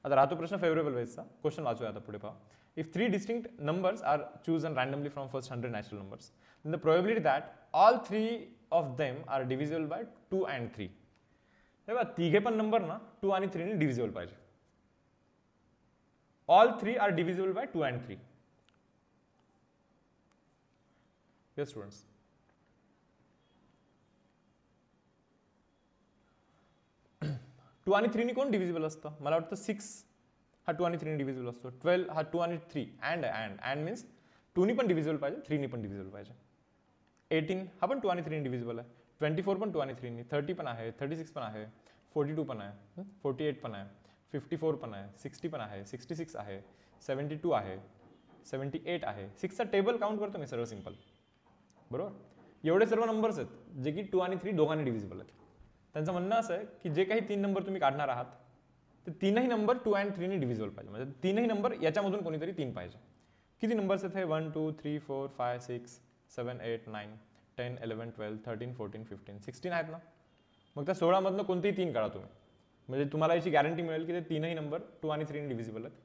आता राहतो प्रश्न फेवरेबल वेजचा. क्वेश्चन वाचूया आता पुढे पहा. If 3 distinct numbers are chosen randomly from first 100 natural numbers, then the probability that all 3 of them are divisible by 2 and 3. हे बघा तिघे पण नंबर ना 2 आणि 3 ने डिव्हिजिबल पाहिजे. All 3 are divisible by 2 and 3. Yes students. To आणि 3 ने कोण डिव्हिजिबल असतं मला वाटतं 6 हा 2 आणि 3 ने डिव्हिजिबल असतो. 12 हा 2 आणि 3 अँड मीन्स 2 नी पण डिव्हिजिबल पाहिजे 3 नी पण डिव्हिजिबल पाहिजे. 18 हा पण 2 आणि 3 ने डिव्हिजिबल आहे. 24 पण 2 आणि 3 ने. 30 पण आहे 36 पण आहे 42 पण आहे 48 पण आहे 54 पण आहे 60 पण आहे 66 आहे 72 आहे 78 आहे. 6चा टेबल काउंट करतो मी सर्व सिंपल बरोबर. एवढे सर्व नंबर्स आहेत जे की 2 आणि 3 दोघांनी डिव्हिजिबल आहेत. त्यांचं म्हणणं असं आहे की जे काही 3 नंबर तुम्ही काढणार आहात ते तीनही नंबर 2 आणि 3 ने डिव्हिजिबल पाहिजे. म्हणजे तीनही नंबर याच्यामधून कोणीतरी 3 पाहिजे. किती नंबर्स आहेत हे 1 2 3 4 5 6 7 8 9 10 11 12 13 14 15 16 आहेत ना. मग त्या 16 मधनं कोणतेही 3 काढा तुम्ही म्हणजे तुम्हाला याची गॅरंटी मिळेल की ते तीनही नंबर 2 आणि 3 ने डिव्हिजिबल आहेत.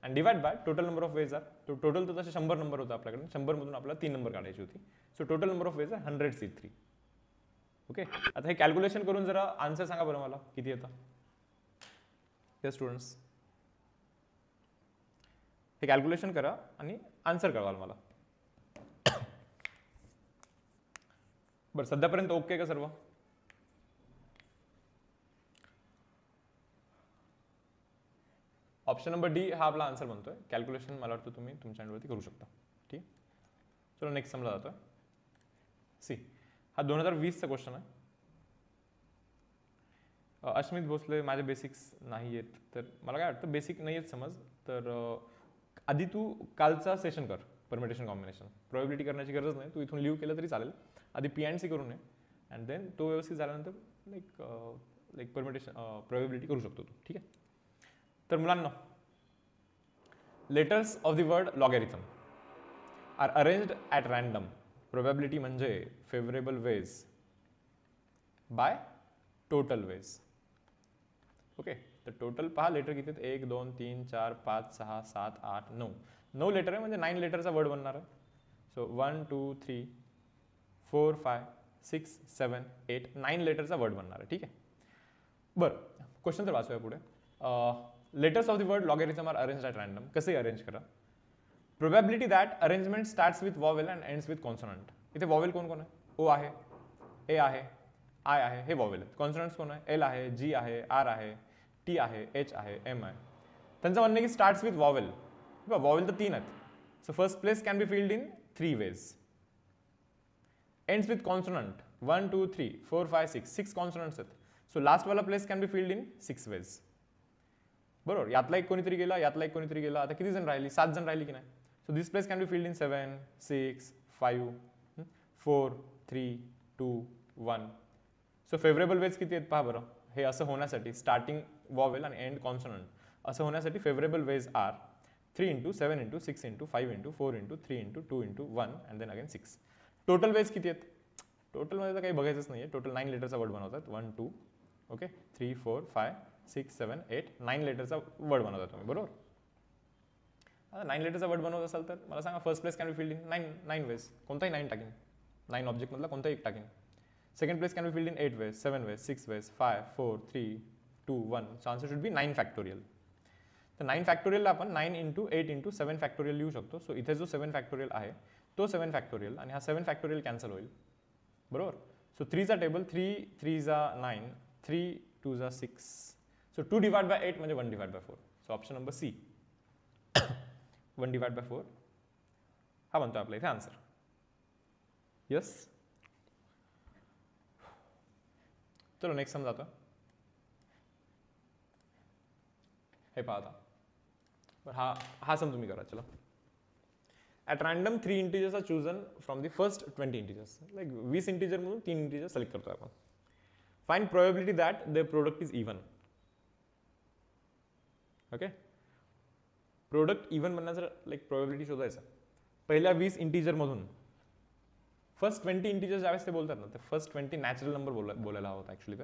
And divide by total number of ways R. Total तर तसे 100 नंबर होता आपल्याकडे 100 मधून आपल्याला 3 नंबर काढायची होती. So total number of ways are 100C3. Okay आता हे कॅल्क्युलेशन करून जरा आन्सर सांगा बरं मला किती येतं. येस स्टुडंट्स हे कॅल्क्युलेशन करा आणि आन्सर कळवाल मला. बरं सध्यापर्यंत ओके का सर्व. ऑप्शन नंबर डी हा आपला आन्सर बनतोय. कॅल्क्युलेशन मला वाटतं तुम्ही तुमच्या एंडवरती करू शकता. ठीक चलो नेक्स्ट समजा जातोय. सी हा 2020चा क्वेश्चन आहे. अश्मित भोसले माझे बेसिक्स नाही आहेत तर मला काय वाटतं बेसिक नाही आहेत समज तर आधी तू कालचा सेशन कर परमिटेशन कॉम्बिनेशन. प्रोबॅबिलिटी करण्याची गरज नाही तू इथून लिव्ह केलं तरी चालेल. आधी P&C करून ये अँड देन तो व्यवस्थित झाल्यानंतर लाईक परमिटेशन प्रोबॅबिलिटी करू शकतो तू. ठीक आहे. तर मुलांना letters of the word logarithm are arranged at random. Probability म्हणजे favourable ways by total ways. Okay तर टोटल पहा लेटर किती आहेत 1 2 3 4 5 6 7 8 9 9 लेटर आहे म्हणजे 9 लेटरचा वर्ड बनणार आहे. सो 1 2 3 4 5 6 7 8 9 लेटरचा वर्ड बनणार आहे. ठीक आहे. बरं, क्वेश्चन तर वाचूया पुढे. Letters of the word logarithm are arranged at random. कसे अरेंज करा? Probability that arrangement starts with vowel and ends with consonant. इथे वॉवेल कोण कोण आहे? ओ आहे, ए आहे, आय आहे, हे वॉवेल आहेत. कॉन्सोनंट्स कोण आहे? एल आहे, जी आहे, आर आहे, टी आहे, एच आहे, एम आहे. त्यांचं म्हणणं की स्टार्ट्स विथ वॉवेल. वॉवेल तर 3 आहेत. So first place can be filled in 3 ways. Ends with consonant 1 2 3 4 5 6 consonants आहेत. सो लास्ट वाला place can be filled in 6 ways. बरोबर, यातला एक कोणीतरी गेला, यातला एक कोणीतरी गेला. आता किती जण राहिली? 7 जण राहिली की नाही? So this place can be filled in 7 6 5 4 3 2 1. So favourable ways किती आहेत पहा बरं. हे असं होण्यासाठी स्टार्टिंग वॉवेल आणि एंड कॉन्सोनंट असं होण्यासाठी favourable ways are 3 into 7 into 6 into 5 into 4 into 3 into 2 into 1 and then again 6. Total ways किती आहेत? टोटलमध्ये तर काही बघायचंच नाही आहे. टोटल 9 लेटरचा वर्ड बनवतात. 1 2 ओके 3 4 5 6 7 8 9 लेटरचा वर्ड बनवता तुम्ही. बरोबर. आता 9 लेटरचा वर्ड बनवत असाल तर मला सांगा first place can be filled in 9 ways. कोणताही 9 टाकीन. 9 ऑब्जेक्टमधला कोणताही एक टाकीन. Second place can be filled in 8 ways, 7 ways, 6 ways, 5 4 3 2 1. So answer should be 9 factorial. तर 9 फॅक्टोरियलला आपण 9 इंटू 8 इंटू 7 फॅक्टोरियल लिहू शकतो. सो इथे जो 7 फॅक्टोरियल आहे तो 7 फॅक्टोरियल आणि हा 7 फॅक्टोरियल कॅन्सल होईल. बरोबर. सो 3चा टेबल 3 3 9 3 2 6. सो 2 डिवाइड बाय 8 म्हणजे 1 divide by 4. So option number C 1 divide by 4 हा बनतो आपला इथे आन्सर. यस. चलो नेक्स्ट सम जातो. हे पाहता हा सम तुम्ही करा. चलो. At random 3 integers are chosen from the first 20 integers. Like 20 integer म्हणून 3 इंटीजर सिलेक्ट करतो आपण. Find probability that their product is even. Okay. Product even बनण्याचं लाईक प्रोबॅबिलिटी शोधायचं. पहिल्या 20 इंटीजर मधून फर्स्ट 20 इंटीजर ज्यावेळेस ते बोलतात ना, ते फर्स्ट 20 नॅचरल नंबर बोलायला हवं ॲक्च्युली.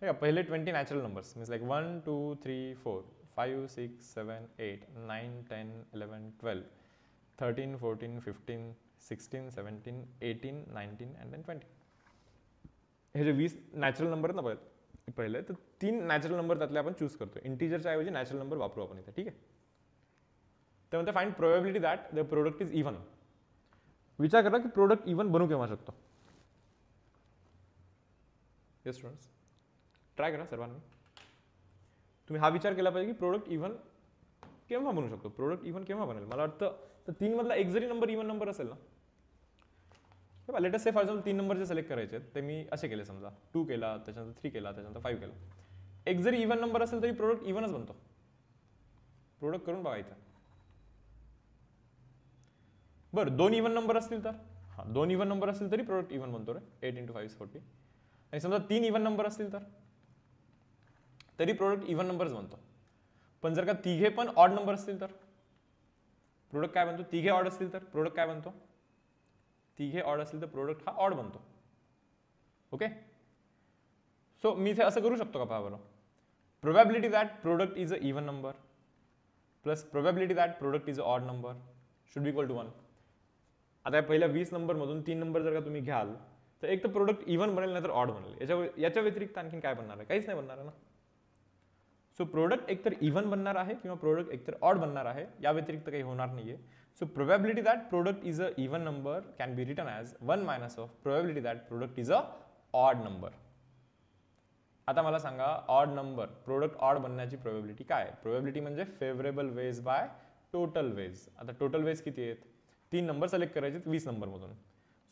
ते पहिले 20 natural numbers means like 1 2 3 4 5 6 7 8 9 10 11 12 13 14 15 16 17 18 19 and then 20. हे जे 20 नॅचरल नंबर आहेत ना पहिले, तर 3 नॅचरल नंबर त्यातले आपण चूज करतो. इंटीजरच्या ऐवजी नॅचरल नंबर वापरू आपण इथे. ठीक आहे. त्यामध्ये find probability that the product is even. विचार करा की प्रोडक्ट इव्हन बनू केव्हा शकतो. येस स्टुडंट्स, ट्राय करा सर्वांनी. तुम्ही हा विचार केला पाहिजे की प्रोडक्ट इव्हन केव्हा बनू शकतो. प्रोडक्ट इव्हन केव्हा बनेल. मला वाटतं तर 3 मधला एक जरी नंबर इव्हन नंबर असेल ना, latest say for example 3 number जे सिलेक्ट करायचे आहेत ते मी असे केले. समजा 2 केला, त्याच्यानंतर 3 केला, त्याच्यानंतर 5 केला. एक जरी इव्हन नंबर असेल तरी प्रोडक्ट इव्हनच बनतो. प्रोडक्ट करून बघायचं. बरं, 2 इव्हन नंबर असतील तर 2 इव्हन नंबर असतील तरी प्रोडक्ट इव्हन बनतो रे. 8 इंटू 5 40. आणि समजा 3 इव्हन नंबर असतील तर तरी प्रोडक्ट इव्हन नंबरच बनतो. पण जर का तिघे पण ऑड नंबर असतील तर प्रोडक्ट काय बनतो? तिघे ऑड असतील तर प्रोडक्ट काय बनतो? तिघे ऑड असतील तर प्रोडक्ट हा ऑड बनतो. ओके. सो मी इथे असं करू शकतो का पहा बरं. Probability that product is a even number plus probability that product is a odd number should be equal to 1. आता पहिल्या 20 नंबरमधून 3 नंबर जर का तुम्ही घ्याल तर एक तर प्रोडक्ट इव्हन बनेल नाही तर ऑड बनेल. याच्या व्यतिरिक्त आणखी काय बनणार आहे? काहीच नाही बनणार आहे ना. सो प्रोडक्ट एकतर इव्हन बनणार आहे किंवा प्रोडक्ट एकतर ऑड बनणार आहे. या व्यतिरिक्त काही होणार नाहीये. So probability that product is a even number can be written as 1 minus of probability that product is a odd number. आता मला सांगा ऑड नंबर प्रोडक्ट ऑड बनण्याची प्रोबॅबिलिटी काय? प्रोबॅबिलिटी म्हणजे favourable ways by total ways. आता total ways किती आहेत? 3 number select करायचे 20 नंबरमधून.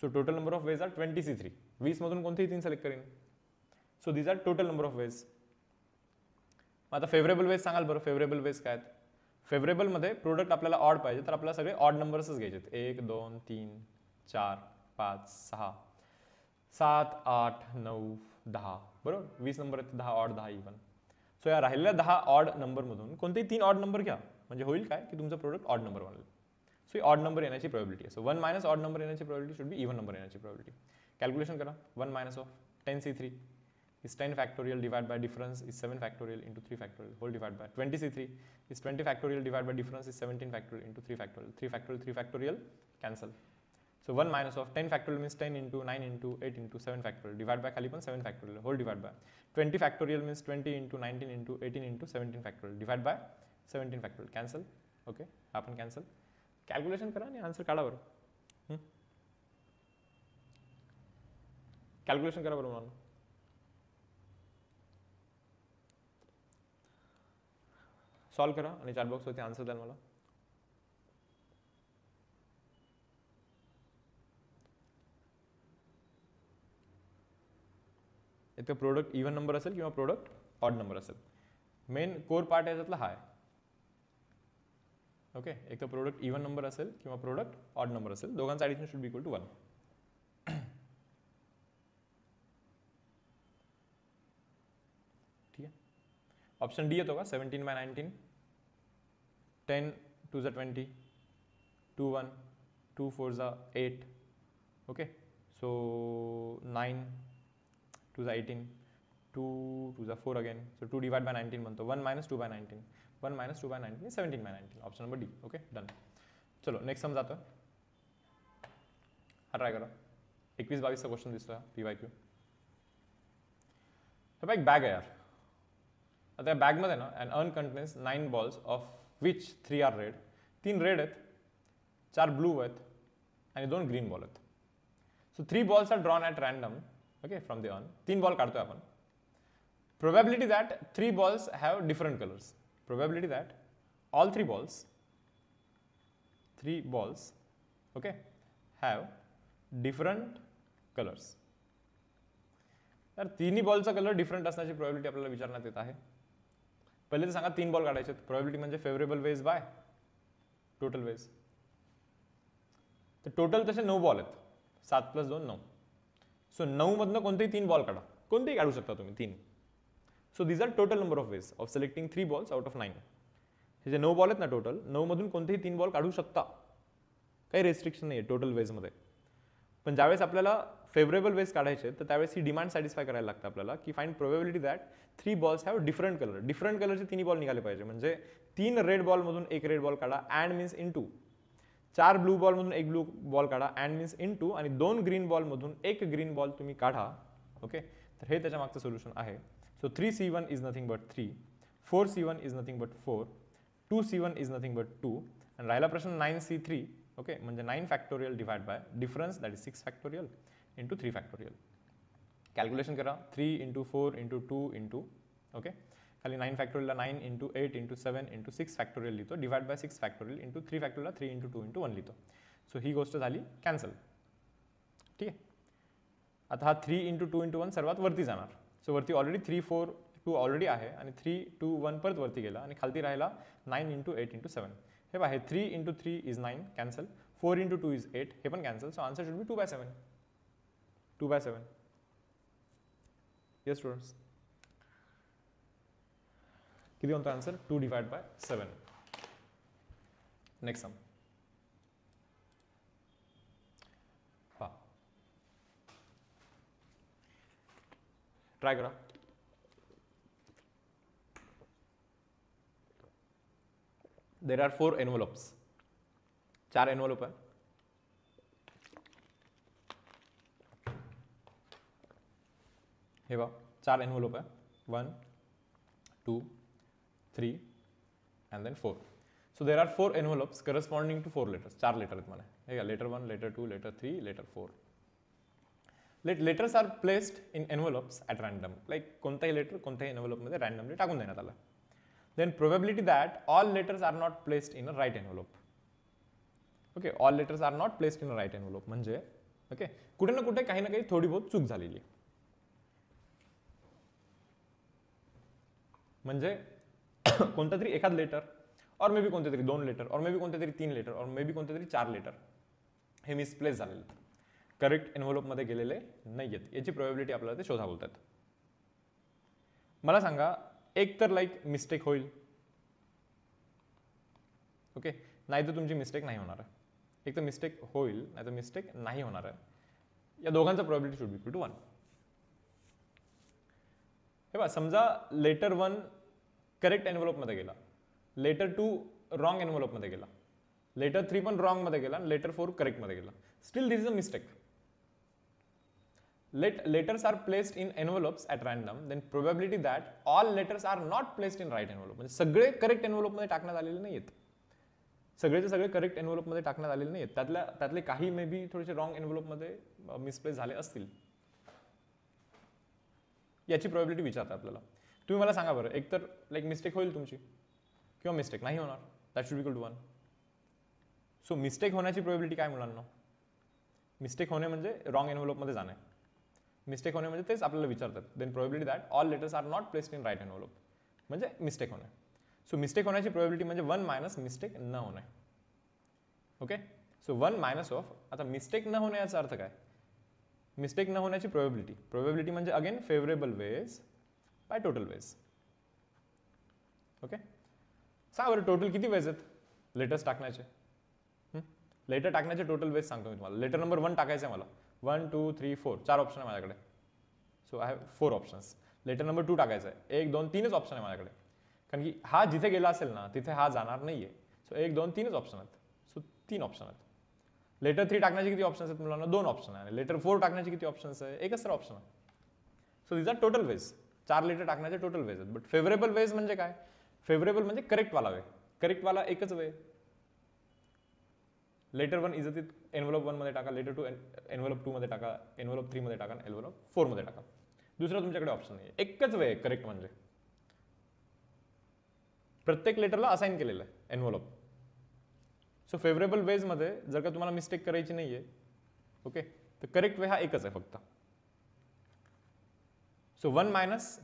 So total number of ways are 23. 20 मधून कोणतेही 3 सिलेक्ट करेन. So these are total number of veg. आता फेवरेबल वेज सांगाल बरं. फेवरेबल वेज काय आहेत? फेवरेबलमध्ये प्रोडक्ट आपल्याला ऑड पाहिजे तर आपल्याला सगळे ऑड नंबर्सच घ्यायचे. 1 2 3 4 5 6 7 8 9 10. बरोबर. 20 नंबर आहेत, 10 ऑड 10 इव्हन. सो या राहिलेल्या 10 ऑड नंबरमधून कोणतेही 3 ऑड नंबर घ्या म्हणजे होईल काय की तुमचं प्रोडक्ट ऑड नंबर बनेल. सो ही ऑड नंबर येण्याची प्रोबॅबिलिटी आहे. सो 1 मायनस ऑड नंबर येण्याची probability should B even number येण्याची प्रोबॅबिलिटी. कॅल्क्युलेशन करा. 1 minus of 10c3 is 10 factorial divided by difference is 7 factorial into 3 factorial whole divided by 20c3 is 20 factorial divided by difference is 17 factorial into 3 factorial. 3 factorial 3 factorial cancel. So 1 minus of 10 factorial means 10 into 9 into 8 into 7 factorial divide by खाली पण 7 factorial whole divide by 20 factorial means 20 into 19 into 18 into 17 factorial divide by 17 factorial cancel. Okay आपण cancel calculation करा आणि answer काढा बरं. Calculation करा बरं म्हणून. सॉल्व करा आणि चॅट बॉक्सवरती आन्सर द्याल मला. एक तर प्रोडक्ट इव्हन नंबर असेल किंवा प्रोडक्ट ऑड नंबर असेल. मेन कोर पार्ट याच्यातला हा आहे. ओके एक तर प्रोडक्ट इव्हन नंबर असेल किंवा प्रोडक्ट ऑड नंबर असेल, दोघांचा addition should be equal to 1. ठीक आहे. ऑप्शन डी येतो का 17 बाय 19, 10 2 जा 20, 2 1 2 4 जा 8. ओके सो 9 2 जा 18, 2 2 जा 4 अगेन, सो 2 डिवाइड बाय 19 बनतो 1 मायनस 2 बाय 19, 1 मायनस 2 by 19 17 by 19. Option number D. Okay done. चलो नेक्स्ट सम जातो. हा ट्राय करा. 21-22चा क्वेश्चन दिसतोय PYQ. हे एक बॅग आहे यार. आता या बॅगमध्ये ना and urn contains 9 balls of which 3 are red. 3 red आहेत, 4 ब्लू आहेत आणि 2 ग्रीन बॉल आहेत. So 3 balls are drawn at random. Okay from the urn 3 ball काढतोय आपण. Probability that 3 balls have different colors. Probability that all 3 balls, okay, have different colors. तर तिन्ही बॉलचा colour different असण्याची प्रोबॅबिलिटी आपल्याला विचारण्यात येत आहे. पहिले तर सांगा 3 बॉल काढायचे. प्रोबॅबिलिटी म्हणजे favourable ways by total ways. तर टोटल तसे 9 बॉल आहेत. 7 + 2 9. सो 9 मधनं कोणतेही 3 बॉल काढा. कोणतेही काढू शकता तुम्ही 3. So these are total number of ways of selecting 3 balls out of 9. हे जे 9 बॉल आहेत ना टोटल, 9 मधून कोणतेही 3 बॉल काढू शकता. काही रेस्ट्रिक्शन नाही आहे टोटल वेजमध्ये. पण ज्यावेळेस आपल्याला फेवरेबल वेज काढायचे तर त्यावेळेस ही डिमांड सॅटिस्फाय करायला लागतं आपल्याला की find probability that 3 balls have different colour. Different कलरचे 3 बॉल निघाले पाहिजे. म्हणजे 3 रेड बॉलमधून 1 रेड बॉल काढा अँड मीन्स इंटू 4 ब्लू बॉलमधून 1 ब्लू बॉल काढा अँड मीन्स इंटू आणि 2 ग्रीन बॉलमधून 1 ग्रीन बॉल तुम्ही काढा. ओके तर हे त्याच्या मागचं सोल्युशन आहे. So 3C1 is nothing but 3, 4C1 is nothing but 4, 2C1 is nothing but 2 and राहिला प्रश्न 9C3. ओके म्हणजे 9 factorial divide bye difference that is 6 factorial into 3 factorial. Calculation करा. 3 इंटू 4 इंटू 2 इंटू ओके खाली 9 फॅक्टोरियलला 9 into 8 into 7 into 6 factorial लिहितो divide by 6 factorial into 3 फॅक्टोरियलला 3 into 2 into 1 लिहितो. So ही गोष्ट झाली cancel. ठीक आहे. आता हा 3 इंटू 2 इंटू 1 सर्वात वरती जाणार. सो वरती ऑलरेडी 3 4 2 ऑलरेडी आहे आणि 3 2 1 परत वरती गेला आणि खालती राहिला 9 इंटू 8 इंटू 7. हे पहा 3 into 3 is 9 cancel, 4 into 2 is 8 हे पण cancel. So answer should be 2/7. 2/7. Yes students किती होतो answer 2 divide bye 7. Next sum पहा ट्राय करा. There are 4 envelopes. 4 envelope है. हे बघा 4 envelope है. 1 2 3 and then 4. So there are 4 envelopes corresponding to 4 letters. 4 letter आहेत मला. हे का letter 1, letter 2, letter 3, letter 4. Letters are placed in envelopes at random. Like कोणताही letter कोणत्याही envelope मध्ये randomly टाकून देण्यात आला. Then probability that all letters are not placed in a right envelope. Okay, all letters are not placed in a right envelope. म्हणजे okay कुठे ना कुठे काही ना काही थोडी बहुत चूक झालेली. म्हणजे कोणता तरी एखाद लेटर और मे बी कोणते तरी 2 लेटर और मे बी कोणते तरी 3 लेटर और मे बी कोणते तरी 4 लेटर हे मिसप्लेस झालेले, करेक्ट एनव्हलप मध्ये गेलेले नाही आहेत. याची प्रोबॅबिलिटी आपल्याला ते शोधा बोलतात. मला सांगा एक तर लाईक मिस्टेक होईल. ओके नाही तर तुमची मिस्टेक नाही होणार आहे. एक तर मिस्टेक होईल नाही तर मिस्टेक नाही होणार आहे. या दोघांचा probability should be equal to 1. हे बघा समजा लेटर 1 करेक्ट एनव्हलप मध्ये गेला, लेटर 2 रॉंग एनव्हलप मध्ये गेला, लेटर 3 पण रॉंग मध्ये गेला आणि लेटर 4 करेक्ट मध्ये गेला. Still this is a mistake. Let letters are placed in envelopes at random, then probability that all letters are not placed in right envelope. म्हणजे सगळे करेक्ट एनव्हलप मध्ये टाकण्यात आलेले नाहीत. सगळेचे सगळे करेक्ट एनव्हलप मध्ये टाकण्यात आलेले नाहीत. त्यातले काही मे बी थोडेसे रॉंग एनव्हलप मध्ये मिसप्लेस झाले असतील. याची प्रोबॅबिलिटी विचारता आपल्याला. तुम्ही मला सांगा बरं, एकतर लाईक मिस्टेक होईल तुमची किंवा मिस्टेक नाही होणार. That should equal to 1. So mistake होण्याची प्रोबॅबिलिटी काय मुलांना? मिस्टेक होणे म्हणजे रॉंग एनव्हलप मध्ये जाणे. मिस्टेक होणे म्हणजे तेच आपल्याला विचारतात. Then probability that all letters are not placed in right envelope म्हणजे मिस्टेक होणे. सो मिस्टेक होण्याची प्रोबॅबिलिटी म्हणजे 1 मायनस मिस्टेक न होणे. ओके, सो 1 मायनस ऑफ, आता मिस्टेक न होणे याचा अर्थ काय? मिस्टेक न होण्याची प्रोबॅबिलिटी. प्रोबॅबिलिटी म्हणजे again favourable ways by total ways. Okay, सांगा बरं टोटल किती वेज आहेत लेटर्स टाकण्याचे? लेटर टाकण्याचे टोटल वेज सांगतो मी तुम्हाला. लेटर नंबर 1 टाकायचं आहे मला. 1 2 3 4 4 ऑप्शन आहे माझ्याकडे. So I have 4 options. Letter number 2 टाकायचं आहे. 1 2 3च ऑप्शन आहे माझ्याकडे. कारण की हा जिथे गेला असेल ना तिथे हा जाणार नाहीये. सो 1 2 3च ऑप्शन आहेत. सो 3 ऑप्शन आहेत. लेटर 3 टाकण्याचे किती ऑप्शन्स आहेत मुलांना? 2 ऑप्शन आहे. लेटर 4 टाकण्याचे किती ऑप्शन्स आहे? एकच तर ऑप्शन आहे. So this are total ways. 4 letter टाकण्याचे टोटल वेज आहेत. बट फेवरेबल वेज म्हणजे काय? फेवरेबल म्हणजे करेक्ट वाला वे. करेक्ट वाला एकच वे. लेटर 1 इज इट एनव्हलप 1 मध्ये टाका, लेटर 2 एनव्हलप 2 मध्ये टाका, एनव्हलप 3 मध्ये टाका, एनव्हलप 4 मध्ये टाका. दुसरा तुमच्याकडे ऑप्शन नाही. एकच वे करेक्ट म्हणजे प्रत्येक लेटरला असाइन केलेलं आहे एनव्हलप. सो फेवरेबल वेज मध्ये जर का तुम्हाला मिस्टेक करायची नाहीये, ओके, तर करेक्ट वे हा एकच आहे फक्त. सो 1 मायनस,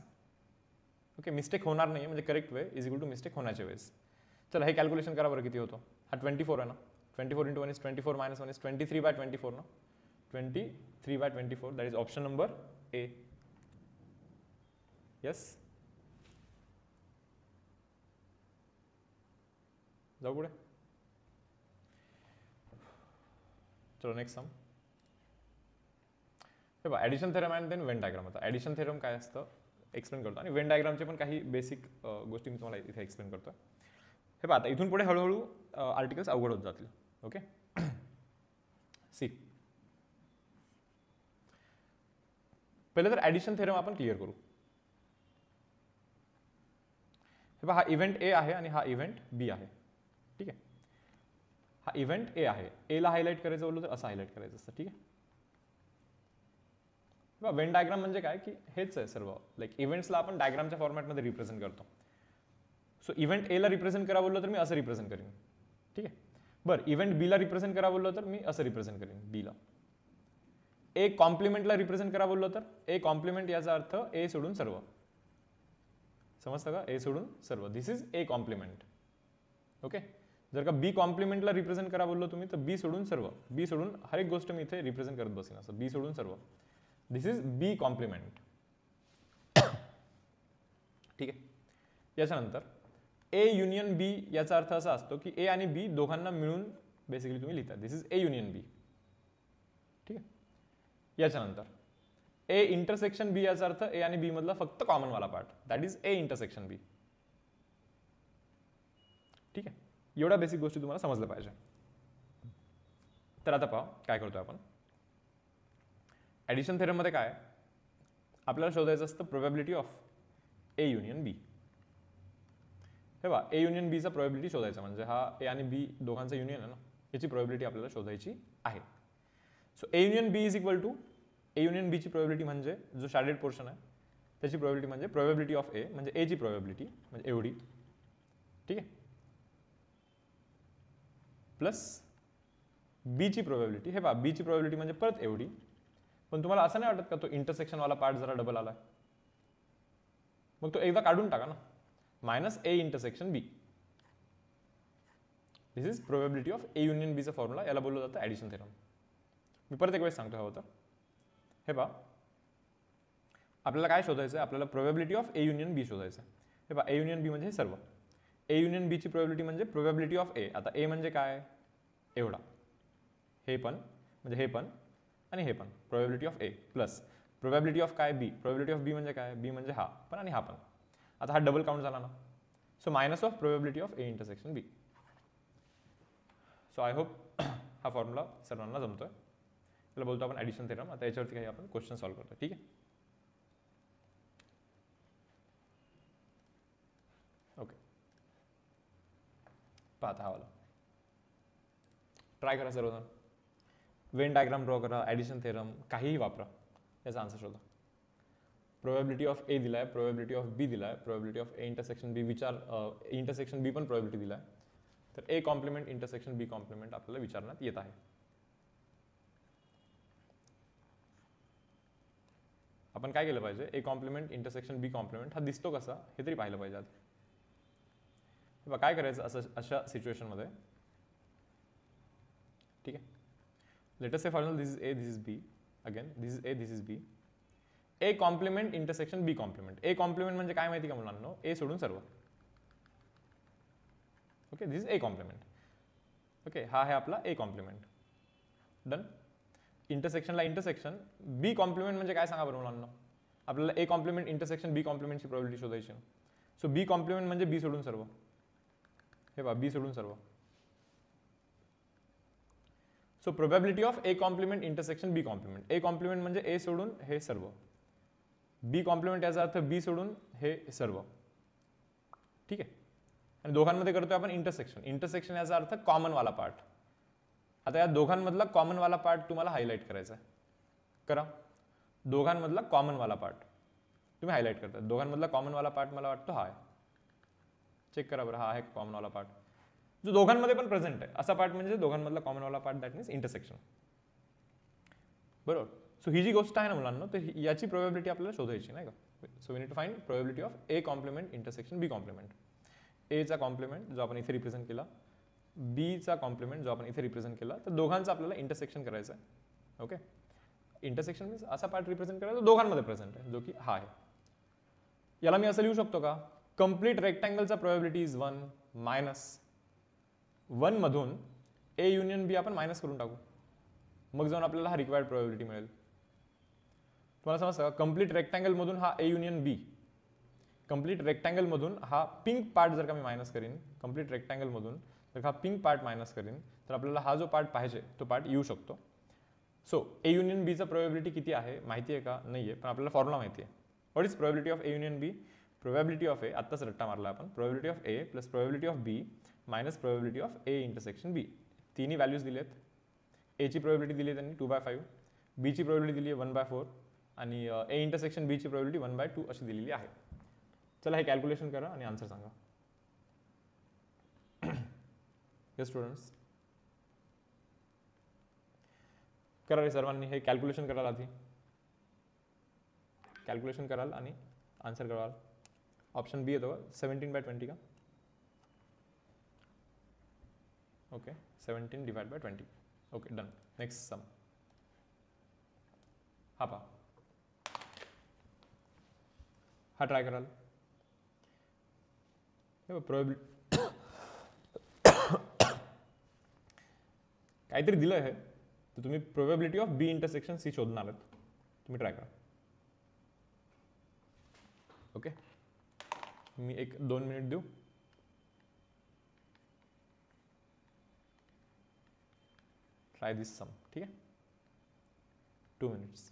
ओके, मिस्टेक होणार नाही म्हणजे correct way is equal to mistake होण्याचे वेज. चला हे कॅल्क्युलेशन करा बरं किती होतो. हा 24 आहे ना. 24 into 1 is 24 minus 1 is 23/24 ना. 23/24 that is option number A. Yes. जाऊ पुढे. चलो नेक्स्ट सम. हे बघा addition theorem and then Venn diagram होता. ॲडिशन थेरम काय असतं एक्सप्लेन करतो आणि वेन डायग्रामचे पण काही बेसिक गोष्टी मी तुम्हाला इथे एक्सप्लेन करतो. हे बघा आता इथून पुढे हळूहळू आर्टिकल्स अवघड होत जातील. ओके, सी पहिले तर ॲडिशन थेरम आपण क्लिअर करू. हे बघा हा इव्हेंट ए आहे आणि हा इव्हेंट बी आहे. ठीक आहे, हा इव्हेंट ए आहे. एला हायलाईट करायचं बोललो तर असं हायलाईट करायचं असतं. ठीक आहे, वेन डायग्राम म्हणजे काय की हेच आहे सर्व. लाईक इव्हेंट्सला आपण डायग्रामच्या फॉर्मॅटमध्ये रिप्रेझेंट करतो. सो इव्हेंट एला रिप्रेझेंट करा बोललो तर मी असं रिप्रेझेंट करेन. ठीक आहे, बरं इव्हेंट बीला रिप्रेझेंट करा बोललो तर मी असं रिप्रेझेंट करेन बीला. ए कॉम्प्लिमेंटला रिप्रेझेंट करा बोललो तर ए कॉम्प्लिमेंट याचा अर्थ ए सोडून सर्व. समजतं का? ए सोडून सर्व. दिस इज ए कॉम्प्लिमेंट. ओके, जर का बी कॉम्प्लिमेंटला रिप्रेझेंट करा बोललो तुम्ही तर बी सोडून सर्व. बी सोडून हर एक गोष्ट मी इथे रिप्रेझेंट करत बसेन असं. बी सोडून सर्व. दिस इज बी कॉम्प्लिमेंट. ठीक आहे, याच्यानंतर ए युनियन बी याचा अर्थ असा असतो की ए आणि बी दोघांना मिळून बेसिकली तुम्ही लिहिता. दिस इज ए युनियन बी. ठीक आहे, याच्यानंतर ए इंटरसेक्शन बी याचा अर्थ ए आणि बी मधला फक्त कॉमन वाला part. That is A intersection B. ठीक आहे, एवढ्या बेसिक गोष्टी तुम्हाला समजल्या पाहिजे. तर आता पहा काय करतोय आपण. ॲडिशन थेरममध्ये काय आपल्याला शोधायचं असतं प्रोबॅबिलिटी ऑफ ए युनियन बी. हे बघा ए युनियन बीचा प्रोबॅबिलिटी शोधायचा म्हणजे हा ए आणि बी दोघांचा युनियन आहे ना, याची प्रोबॅबिलिटी आपल्याला शोधायची आहे. So A union B is equal to A union बीची प्रोबॅबिलिटी म्हणजे जो शॅडेड पोर्शन आहे त्याची प्रोबॅबिलिटी म्हणजे प्रोबॅबिलिटी ऑफ ए म्हणजे एची प्रोबॅबिलिटी म्हणजे एवढी. ठीक आहे, प्लस बीची प्रोबॅबिलिटी. हे पहा बीची प्रोबॅबिलिटी म्हणजे परत एवढी. पण तुम्हाला असं नाही वाटत का तो इंटरसेक्शनवाला पार्ट जरा डबल आला? मग तो एकदा काढून टाका ना. Minus A intersection B. This is probability of A union बीचा फॉर्म्युला. याला बोललं जातं ॲडिशन थेरम. मी परत एक वेळेस सांगतो हवं तर. हे पहा आपल्याला काय शोधायचं आहे? आपल्याला प्रोबॅबिलिटी ऑफ ए युनियन बी शोधायचं आहे. हे पहा ए युनियन बी म्हणजे हे सर्व. ए युनियन बीची प्रोबॅबिलिटी म्हणजे प्रोबॅबिलिटी ऑफ ए. आता ए म्हणजे काय? एवढा. हे पण म्हणजे हे पण आणि हे पण. Probability of A plus probability of काय? बी. प्रोबॅबिलिटी ऑफ बी म्हणजे काय? बी म्हणजे हा पण आणि हा पण. आता हा डबल काउंट झाला ना. So minus of probability of A intersection B. So I hope हा फॉर्म्युला सर्वांना जमतोय. त्याला बोलतो आपण ॲडिशन थेरम. आता याच्यावरती काही आपण क्वेश्चन सॉल्व्ह करतो. ठीक आहे, ओके. पाहता हवाला ट्राय करा सर्वजण. वेन डायग्राम ड्रॉ करा, ॲडिशन थेरम काहीही वापरा, याचा आन्सर शोधा. प्रोबॅबिलिटी ऑफ ए दिला आहे, प्रोबॅबिलिटी ऑफ बी दिला आहे, probability of A intersection B intersection B पण प्रोबॅबिलिटी दिला आहे. तर A complement intersection B complement आपल्याला विचारण्यात येत आहे. आपण काय केलं पाहिजे, A complement intersection B complement हा दिसतो कसा हे तरी पाहिलं पाहिजे आधी. काय करायचं असं अशा सिच्युएशनमध्ये, ठीक आहे. Let us say for example this is A, this is B, again this is A, this is B. A complement intersection B complement. A complement म्हणजे काय माहिती का मुलांनो, ए सोडून सर्व. Okay, this is A complement. Okay, हा आहे आपला ए कॉम्प्लिमेंट. डन. इंटरसेक्शनला इंटरसेक्शन. बी कॉम्प्लिमेंट म्हणजे काय सांगा बरं मुलांना. आपल्याला ए कॉम्प्लिमेंट इंटरसेक्शन बी कॉम्प्लिमेंटची प्रोबॅबिलिटी शोधायची. सो बी कॉम्प्लिमेंट म्हणजे बी सोडून सर्व. हे पहा, बी सोडून सर्व. So probability of A complement intersection B complement. A complement म्हणजे ए सोडून हे सर्व. बी कॉम्प्लिमेंट याचा अर्थ बी सोडून हे सर्व. ठीक आहे. आणि दोघांमध्ये करतोय आपण इंटरसेक्शन. इंटरसेक्शन याचा अर्थ कॉमन वाला पार्ट. आता या दोघांमधला कॉमन वाला पार्ट तुम्हाला हायलाइट करायचा आहे. करा. दोघांमधला कॉमन वाला पार्ट तुम्ही हायलाइट करता. दोघांमधला कॉमन वाला पार्ट मला वाटतं हा आहे. चेक करा बरं, हा आहे कॉमन वाला पार्ट जो दोघांमध्ये पण प्रेझेंट आहे. असा पार्ट म्हणजे दोघांमधला कॉमन वाला पार्ट, दॅट मीन्स इंटरसेक्शन. बरोबर. सो ही जी गोष्ट आहे ना मुलांना, तर याची प्रोबॅबिलिटी आपल्याला शोधायची नाही का. So we need to find probability of A complement intersection B complement. एचा कॉम्प्लिमेंट जो आपण इथे रिप्रेझेंट केला, बीचा कॉम्प्लिमेंट जो आपण इथे रिप्रेझेंट केला, तर दोघांचं आपल्याला इंटरसेक्शन करायचं आहे. ओके, इंटरसेक्शन मीन्स असा पार्ट रिप्रेझेंट करायचा जो दोघांमध्ये प्रेझेंट आहे, जो की हा आहे. याला मी असं लिहू शकतो का, कंप्लीट रेक्टँगलचा प्रोबॅबिलिटी इज 1 मायनस 1 मधून ए युनियन बी आपण मायनस करून टाकू, मग जाऊन आपल्याला हा रिक्वायर्ड प्रोबॅबिलिटी मिळेल. तुम्हाला समजतं का, कंप्लीट रेक्टँगल मधून हा A union B, complete rectangle मधून हा पिंक पार्ट जर का मी मायनस करीन, कंप्लीट रेक्टँगल मधून जर का हा पिंक पार्ट मायनस करीन, तर आपल्याला हा जो पार्ट पाहिजे तो पार्ट येऊ शकतो. सो ए युनियन बीचा प्रोबॅबिलिटी किती आहे माहिती आहे का, नाही आहे, पण आपल्याला फॉर्म्युला माहिती आहे. What is probability of A union B, probability of A, आत्ताच रट्टा मारला आपण, probability of A plus probability of B minus probability of A intersection B. तिन्ही व्हॅल्यूज दिलेत. एची प्रोबॅबिलिटी दिली आहे त्यांनी 2/5, बीची प्रोबॅबिलिटी दिली आहे 1/4 आणि ए इंटरसेक्शन बीची प्रोबॅबिलिटी 1/2 अशी दिलेली आहे. चला हे कॅल्क्युलेशन करा आणि आन्सर सांगा. येस स्टुडंट्स, करा रे सर्वांनी, हे कॅल्क्युलेशन कराल आधी. कॅल्क्युलेशन कराल आणि आन्सर कराल. ऑप्शन बी येतो का 17/20 का. Okay, 17/20. Okay, done. Next sum. हा पहा, हा ट्राय कराल. प्रोबॅबिलिटी काहीतरी दिलं आहे, तर तुम्ही probability of B intersection C शोधणार आहेत. तुम्ही ट्राय करा. ओके, मी 1-2 मिनिट देऊ. Try this sum. ठीक आहे, 2 मिनिट्स.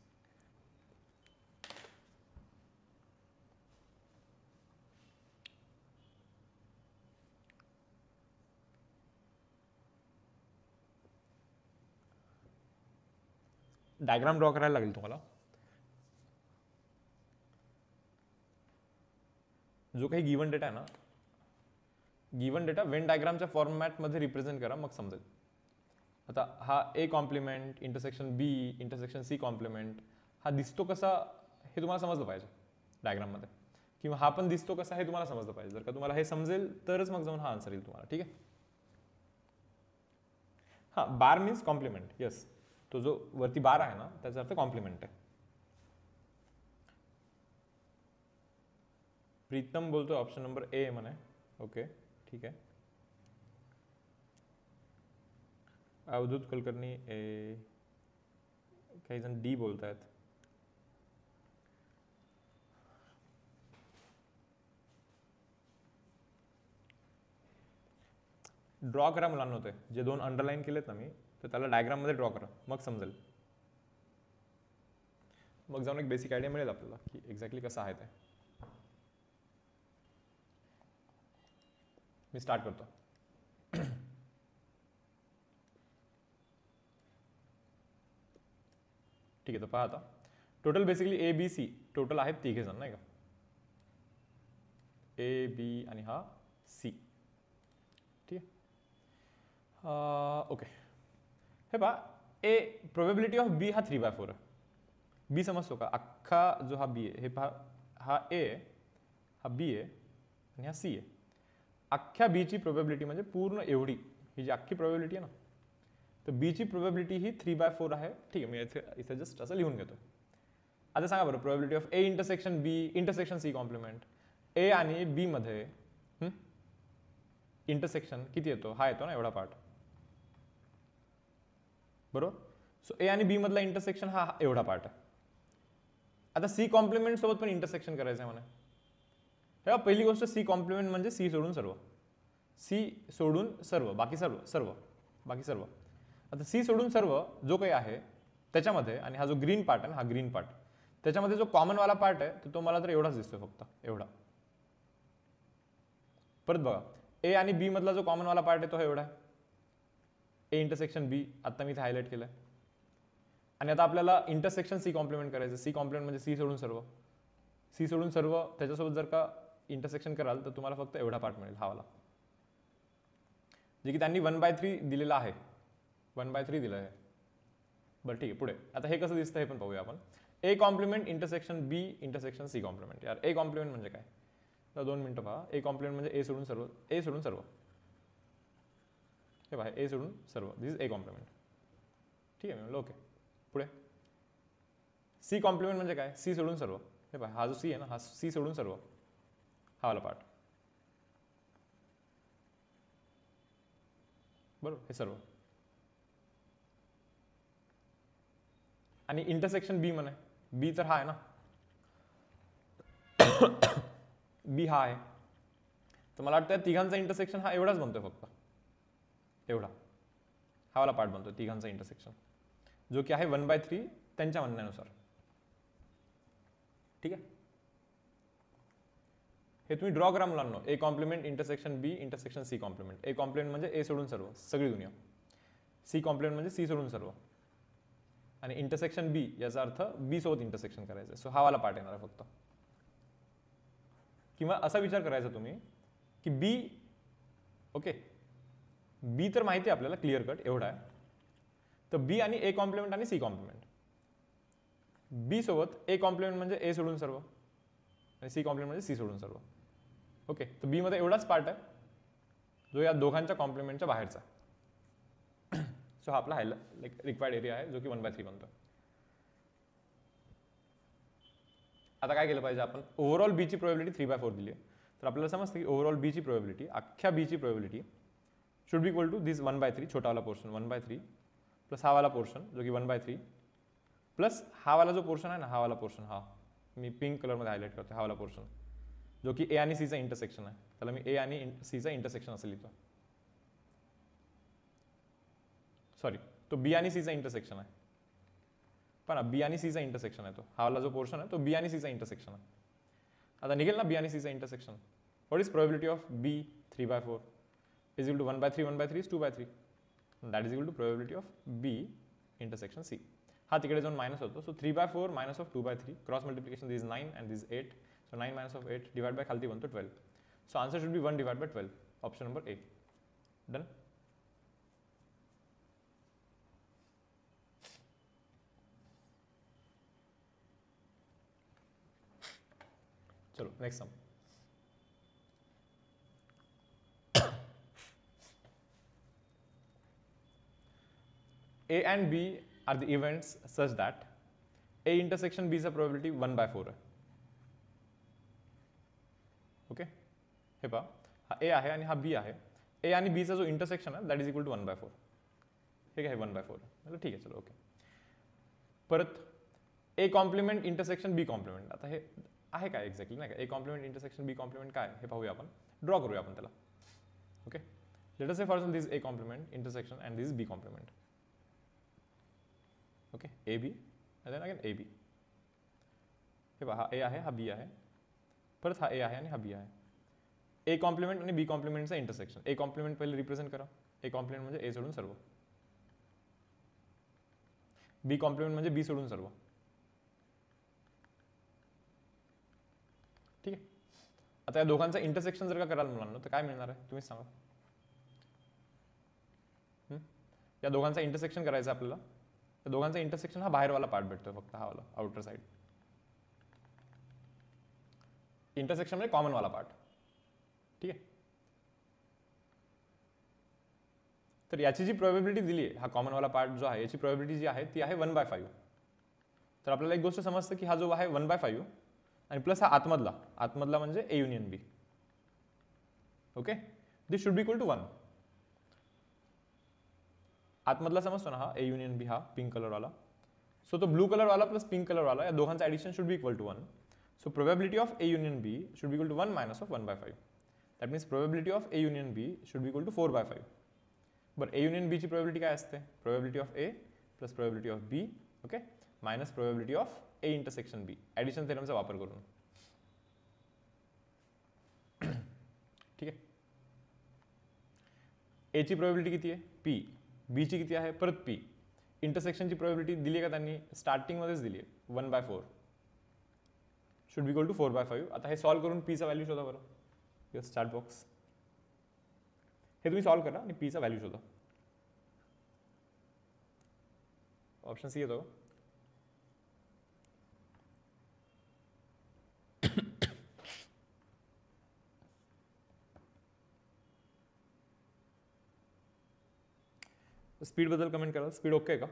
डायग्राम ड्रॉ करायला लागेल तुम्हाला. जो काही गिवन डेटा आहे ना, गिवन डेटा वेन डायग्रामच्या फॉर्मॅटमध्ये रिप्रेझेंट करा, मग समजेल. आता हा A complement intersection B intersection C complement हा दिसतो कसा हे तुम्हाला समजलं पाहिजे डायग्राममध्ये, किंवा हा पण दिसतो कसा हे तुम्हाला समजलं पाहिजे. जर का तुम्हाला हे समजेल तरच मग जाऊन हा आन्सर येईल तुम्हाला. ठीक आहे. हा बार मीन्स कॉम्प्लिमेंट. येस, तो जो वरती बार आहे ना त्याचा अर्थ कॉम्प्लिमेंट आहे. प्रीतम बोलतोय ऑप्शन नंबर ए म्हणे. ओके, ठीक आहे. अवधूत कुलकर्णी ए, काही जण डी बोलत आहेत. ड्रॉ करा मुलांना होते, जे 2 अंडरलाईन केलेत ना मी, तर त्याला डायग्राममध्ये ड्रॉ करा, मग समजेल. मग जाऊन एक बेसिक आयडिया मिळेल आपल्याला की एक्झॅक्टली कसं आहे ते. मी स्टार्ट करतो. ठीक आहे, तर पहा आता total basically A B C total आहेत तिघे जण नाही का, ए बी आणि हा सी. ठीक आहे, ओके. हे पहा, ए प्रोबेबिलिटी ऑफ बी हा 3/4 आहे. बी समजतो का, अख्खा जो हा बी आहे, हे पहा, हा ए आहे, हा बी आहे आणि हा सी आहे. अख्ख्या बीची प्रोबेबिलिटी म्हणजे पूर्ण एवढी ही जी अख्खी प्रोबेबिलिटी आहे ना, तर बीची प्रोबेबिलिटी ही 3/4 आहे. ठीक आहे, मी इथे जस्ट असं लिहून घेतो. आता सांगा बरं, probability of A intersection B intersection C complement. A आणि बी मध्ये इंटरसेक्शन किती येतो, हा येतो ना एवढा पार्ट, बरोबर. सो ए आणि बी मधला इंटरसेक्शन हा एवढा पार्ट आहे. आता सी कॉम्प्लिमेंट सोबत पण इंटरसेक्शन करायचं आहे म्हणे. तेव्हा पहिली गोष्ट, सी कॉम्प्लिमेंट म्हणजे सी सोडून सर्व, सी सोडून सर्व, बाकी सर्व सर्व बाकी सर्व. आता सी सोडून सर्व जो काही आहे त्याच्यामध्ये, आणि हा जो ग्रीन पार्ट आहे ना, हा ग्रीन पार्ट, त्याच्यामध्ये जो कॉमनवाला पार्ट आहे तो मला तर एवढाच दिसतोय फक्त, एवढा. परत बघा, ए आणि बी मधला जो कॉमनवाला पार्ट आहे तो एवढा आहे, ए इंटरसेक्शन बी, आता मी इथे हायलाइट केलंय. आणि आता आपल्याला इंटरसेक्शन सी कॉम्प्लिमेंट करायचं. सी कॉम्प्लिमेंट म्हणजे सी सोडून सर्व, सी सोडून सर्व, त्याच्यासोबत जर का इंटरसेक्शन कराल तर तुम्हाला फक्त एवढा पार्ट मिळेल, हा वाला, जे की त्यांनी 1/3 दिलेला आहे, 1/3 दिलं आहे. बरं ठीक आहे, पुढे आता हे कसं दिसतं हे पण पाहूया आपण. A complement intersection B intersection C complement. यार ए कॉम्प्लिमेंट म्हणजे काय, तर 2 मिनिटं पहा. ए कॉम्प्लिमेंट म्हणजे ए सोडून सर्व, ए सोडून सर्व, हे पहा, ए सोडून सर्व, दिस इज ए कॉम्प्लिमेंट. ठीक आहे, मी म्हणलं ओके. पुढे सी कॉम्प्लिमेंट म्हणजे काय, सी सोडून सर्व, हे पहा, हा जो सी आहे ना, हा सी सोडून सर्व, हा वाला पार्ट, बरोबर, हे सर्व. आणि इंटरसेक्शन बी म्हणे, बी तर हा आहे ना, बी हा आहे, तर मला वाटतं तिघांचा इंटरसेक्शन हा एवढाच बनतोय फक्त, एवढा, हा वाला पार्ट बनतोय तिघांचा इंटरसेक्शन, जो की आहे 1/3 त्यांच्या म्हणण्यानुसार. ठीक आहे, हे तुम्ही ड्रॉ करा मुलांना. A complement intersection B intersection C complement. A complement म्हणजे ए सोडून सर्व, सगळी दुनिया. सी कॉम्प्लिमेंट म्हणजे सी सोडून सर्व, आणि इंटरसेक्शन बी याचा अर्थ बी सोबत इंटरसेक्शन करायचं. सो हा वाला पार्ट येणार आहे फक्त. किंवा असा विचार करायचा तुम्ही की बी, ओके, बी तर माहिती आहे आपल्याला क्लिअर कट एवढा आहे, तर बी आणि ए कॉम्प्लिमेंट आणि सी कॉम्प्लिमेंट. बी सोबत ए कॉम्प्लिमेंट म्हणजे ए सोडून सर्व, आणि सी कॉम्प्लिमेंट म्हणजे सी सोडून सर्व. ओके, तर बी मध्ये एवढाच पार्ट आहे जो या दोघांच्या कॉम्प्लिमेंटच्या बाहेरचा आहे. सो हा आपला लाईक रिक्वायर्ड एरिया आहे, जो की 1/3 बनतो. आता काय केलं पाहिजे आपण, ओव्हरऑल बीची प्रोबेबिलिटी 3/4 दिली आहे, तर आपल्याला समजतं की ओव्हरऑल बीची प्रोबेबिलिटी, अख्ख्या बीची probability should be equal to this 1/3, छोटावाला पोर्शन 1/3 प्लस हा वाला पोर्शन जो की 1/3 प्लस हा वाला जो पोर्शन आहे ना, हा वाला पोर्शन, हा मी पिंक कलरमध्ये हायलाइट करतो, हा वाला पोर्शन जो की ए आणि सीचा इंटरसेक्शन आहे, त्याला मी ए आणि सीचा इंटरसेक्शन असं लिहितो. सॉरी, तो बी आणि सीचा इंटरसेक्शन आहे, पण बी आणि सीचा इंटरसेक्शन आहे तो, हा वाला जो पोर्शन आहे तो बी आणि सीचा इंटरसेक्शन आहे. आता निघेल ना बी आणि सीचा intersection. What is probability of B 3/4 is equal to 1/3 1/3 is 2/3, that is equal to probability of B intersection C. हा तिकडे जाऊन मायनस होतो, so 3/4 minus of 2/3, cross multiplication this 9 and this 8, so 9 minus of 8 divide by खालती बनतो 12. So answer should be 1 divide by 12, option number A. Done. चलो next sum. A and B are the events such that A intersection B चा probability 1/4 आहे. Okay, हे पहा, हा A आहे आणि हा B आहे. A आणि B चा जो इंटरसेक्शन आहे दॅट इज इक्वल टू 1/4. हे काय 1/4 मतलब ठीक आहे, चलो ओके. परत A complement intersection B complement. आता हे आहे काय एक्झॅक्टली नाही का, A complement intersection B complement काय हे पाहूया आपण, ड्रॉ करूया आपण त्याला. Okay, let us say for example this A complement intersection and this B complement. Okay, AB and then again AB. हे पहा, हा ए आहे, हा बी आहे, परत हा ए आहे आणि हा बी आहे. ए कॉम्प्लिमेंट आणि बी कॉम्प्लिमेंटचं इंटरसेक्शन. ए कॉम्प्लिमेंट पहिले रिप्रेझेंट करा. ए कॉम्प्लिमेंट म्हणजे ए सोडून सर्व, बी कॉम्प्लिमेंट म्हणजे बी सोडून सर्व. ठीक आहे. आता या दोघांचं इंटरसेक्शन जर का कराल मुलांना तर काय मिळणार आहे तुम्हीच सांगा. या दोघांचा इंटरसेक्शन करायचं आपल्याला. या दोघांचा इंटरसेक्शन हा बाहेरवाला पार्ट भेटतोय फक्त, हा वाला आउटर साइड. इंटरसेक्शन म्हणजे कॉमन वाला पार्ट. ठीक आहे. तर याची जी प्रोबॅबिलिटी दिली आहे, हा कॉमन वाला पार्ट जो आहे, याची प्रोबॅबिलिटी जी आहे ती आहे 1/5. तर आपल्याला एक गोष्ट समजतं की हा जो आहे 1/5 आणि प्लस हा आतमधला म्हणजे A union B. Okay, this should be equal to 1. आतमधला समजतो ना, हा ए युनियन बी, हा पिंक कलर वाला. सो तो ब्लू कलर वाला प्लस पिंक कलर वाला या दोघांचा addition should be equal to 1. So probability of A union B should be equal to 1 minus of 1/5. That means probability of A union B should be equal to 4/5. बरं, ए union बीची probability काय असते? Probability of A plus probability of B, okay, minus probability of A intersection B, addition थेरमचा वापर करून. ठीक आहे. ए ची प्रोबॅबिलिटी किती आहे? पी. बी ची किती आहे? परत पी. इंटरसेक्शनची प्रोबॅबिलिटी दिली आहे का त्यांनी? स्टार्टिंगमध्येच दिली आहे 1/4. Should be equal to 4/5. आता हे सॉल्व्ह करून पीचा व्हॅल्यू शोधा बरं. Your start box. हे तुम्ही सॉल्व्ह करा आणि पीचा व्हॅल्यू शोधा. ऑप्शन सी येतो. स्पीड बद्दल कमेंट करा. स्पीड ओके आहे का?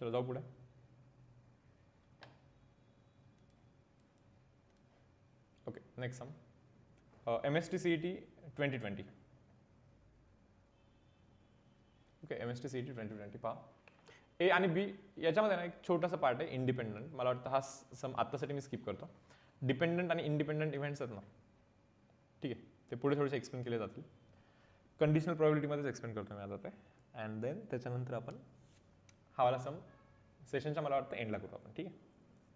चलो जाऊ पुढे. Okay, next sum. MST CET 2020. Okay, MST CET 2020 पहा. ए आणि बी याच्यामध्ये ना एक छोटासा पार्ट आहे इंडिपेंडंट. मला वाटतं हा सम आत्तासाठी मी स्किप करतो. डिपेंडंट आणि इंडिपेंडंट इव्हेंट्स आहेत ना, ठीक आहे, ते पुढे थोडेसे एक्सप्लेन केले जातील. कंडिशनल प्रोबॅबिलिटीमध्येच एक्सप्लेन करतो मी आता ते. अँड देन त्याच्यानंतर आपण हा वाला सम सेशनच्या मला वाटतं एंडला करू आपण. ठीक आहे,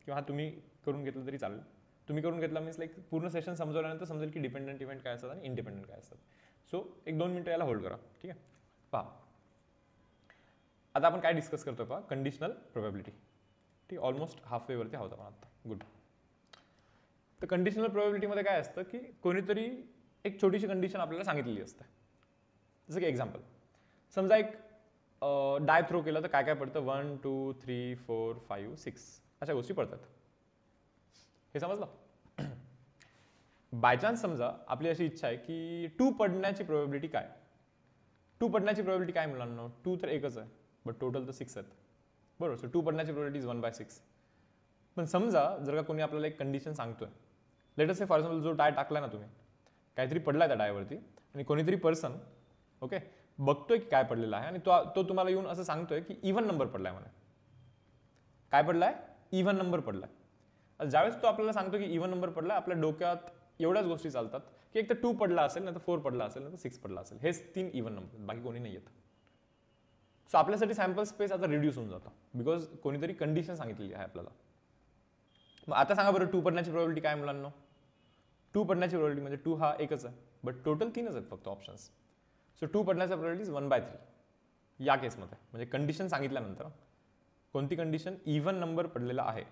किंवा हा तुम्ही करून घेतलं तरी चालेल. तुम्ही करून घेतला मीन्स लाईक पूर्ण सेशन समजवल्यानंतर समजेल की डिपेंडंट इव्हेंट काय असतात आणि इंडिपेंडंट काय असतात. सो 1-2 मिनिटं याला होल्ड करा. ठीक आहे. पहा, आता आपण काय डिस्कस करतोय पहा, कंडिशनल प्रोबॅबिलिटी. ठीक, ऑलमोस्ट हाफ वेवरती आहोत आपण आता. गुड. तर कंडिशनल प्रोबॅबिलिटीमध्ये काय असतं की कोणीतरी एक छोटीशी कंडिशन आपल्याला सांगितलेली असते. जसं की एक्झाम्पल, समजा एक डाय थ्रो केलं तर काय काय पडतं? 1 2 3 4 5 6 अशा गोष्टी पडतात. हे समजलं? बाय चान्स समजा आपली अशी इच्छा आहे की 2 पडण्याची प्रोबॅबिलिटी काय? 2 पडण्याची प्रोबॅबिलिटी काय मुलांना? 2 तर एकच आहे, बट टोटल तर 6 आहेत. बरोबर. सो 2 पडण्याची प्रोबॅबिलिटी इज 1/6. पण समजा जर का कोणी आपल्याला एक कंडिशन सांगतोय, late us say for example जो डाय टाकलाय ना तुम्ही, काहीतरी पडलाय त्या डायवरती आणि कोणीतरी पर्सन, ओके, बघतोय की काय पडलेला आहे आणि तो तुम्हाला येऊन असं सांगतोय की इव्हन नंबर पडलाय म्हणे. काय पडलाय? इव्हन नंबर पडलाय. ज्यावेळेस तो आपल्याला सांगतो की इव्हन नंबर पडलाय, आपल्या डोक्यात एवढ्याच गोष्टी चालतात की एक तर 2 पडला असेल, नाही तर 4 पडला असेल, नाही तर 6 पडला असेल. हेच 3 इव्हन नंबर, बाकी कोणी नाही येत. सो आपल्यासाठी सॅम्पल स्पेस आता रिड्यूस होऊन जातं बिकॉज कोणीतरी कंडिशन सांगितलेली आहे आपल्याला. मग आता सांगा बरं 2 पडण्याची प्रोबॅबिलिटी काय मुलांना? 2 पडण्याची प्रोबॅबिलिटी म्हणजे 2 हा एकच आहे, बट टोटल 3च आहेत फक्त ऑप्शन्स. सो 2 पडण्याचा प्रोबॅबिलिटी 1/3 या केसमध्ये. म्हणजे कंडिशन सांगितल्यानंतर कोणती कंडिशन? इव्हन नंबर पडलेला आहे.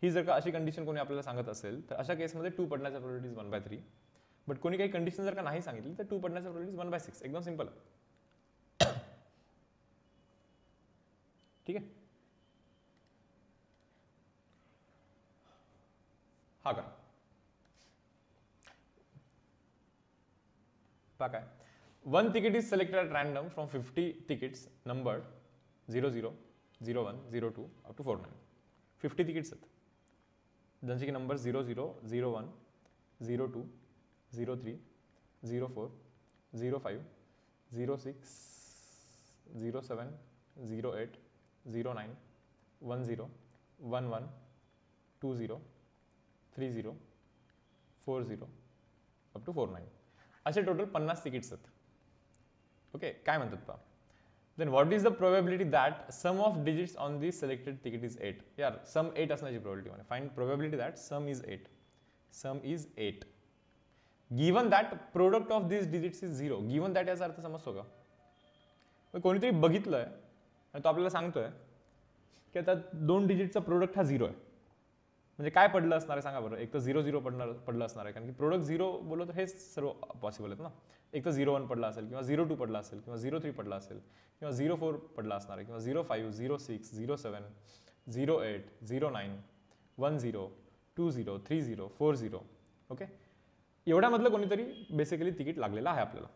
ही जर का अशी कंडिशन कोणी आपल्याला सांगत असेल तर अशा केसमध्ये 2 पडण्याचा प्रोबॅबिलिटी 1/3. बट कोणी काही कंडिशन जर का नाही सांगितली तर 2 पडण्याचा प्रोबॅबिलिटी 1/6. एकदम सिंपल आहे. ठीक आहे. हा का पहा काय, 1 ticket is selected at random from 50 tickets numbered 00, 01, 02 up to 49. 50 tickets आहेत ज्यांचे की नंबर 00, 01, 02, 03, 04, 05, 06, 07, 08, 09, 10, 11, 20, 30, 40 अप टू 49 असे टोटल 50 तिकीट्स आहेत. ओके, काय म्हणतात पहा, then what is the probability that sum of digits on the selected ticket is 8. यार sum 8 असण्याची प्रोबॅबिलिटी म्हणजे find probability that sum is 8. Sum is 8 given that product of this digits is 0. Given that याचा अर्थ समजतो का? कोणीतरी बघितलंय आणि तो आपल्याला सांगतोय की आता 2 डिजिटचा प्रोडक्ट हा 0 आहे. म्हणजे काय पडलं असणार आहे सांगा बरं. एक तर 0 पडलं असणार आहे, कारण की प्रोडक्ट 0 बोललो तर हेच सर्व पॉसिबल आहेत ना. एक तर 0 1 पडला असेल, किंवा 0 2 पडला असेल, किंवा 0 3 पडला असेल, किंवा 0 4 पडला असणार आहे, किंवा 0 5 0 6 0 7 0 8 0 9 1 0 2 0 3 0 4 0. ओके, एवढ्यामधलं कोणीतरी बेसिकली तिकीट लागलेलं आहे आपल्याला.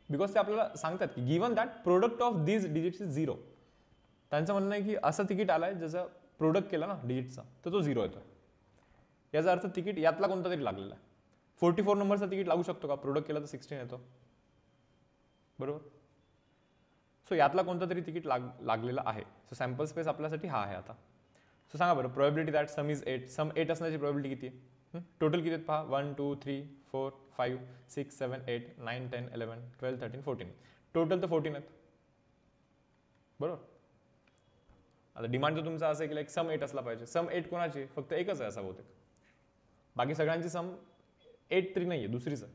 बिकॉज ते आपल्याला सांगतात की given that product of these digits is 0. त्यांचं म्हणणं आहे की असं तिकीट आलंय ज्याचा प्रोडक्ट केला ना डिजिटचा तर तो 0 येतो. याचा अर्थ तिकीट यातला कोणता तरी लागलेला आहे. 44 नंबरचा तिकीट लागू शकतो का? प्रोडक्ट केला तर 16 येतो, बरोबर. सो यातला कोणता तरी तिकीट लागलेला आहे. सो सॅम्पल स्पेस आपल्यासाठी हा आहे आता. सो सांगा बरं प्रोबॅबिलिटी दॅट सम इज 8. सम 8 असण्याची प्रोबॅबिलिटी किती आहे? टोटल किती आहेत पहा. 1 2 3 4 5 6 7 8 9 10 11 12 13 14. टोटल तर 14 आहेत, बरोबर. आता डिमांड तर तुमचा असं आहे की लाईक सम 8 असला पाहिजे. सम 8 कोणाची? फक्त एकच आहे असा बहुतेक. बाकी सगळ्यांची सम 8 तरी नाहीये, दुसरीच आहे.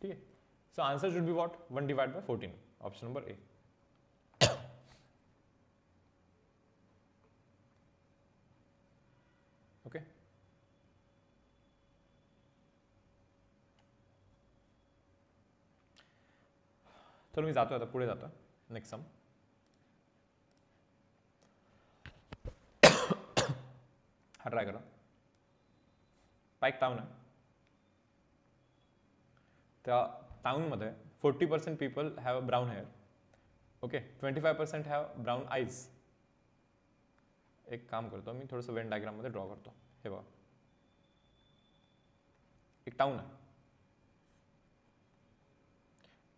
ठीक आहे. So answer should be what? 1 divide bye 14. Option number A. Okay, चलो मी जातोय आता, पुढे जातोय. Next sum. हा ट्राय करा. पाईक टाउन आहे. त्या टाउनमध्ये 40% people have brown hair. Okay, 25% have brown eyes. एक काम करतो मी, थोडंसं वेन डायग्राममध्ये ड्रॉ करतो. हे बघा, एक टाउन आहे.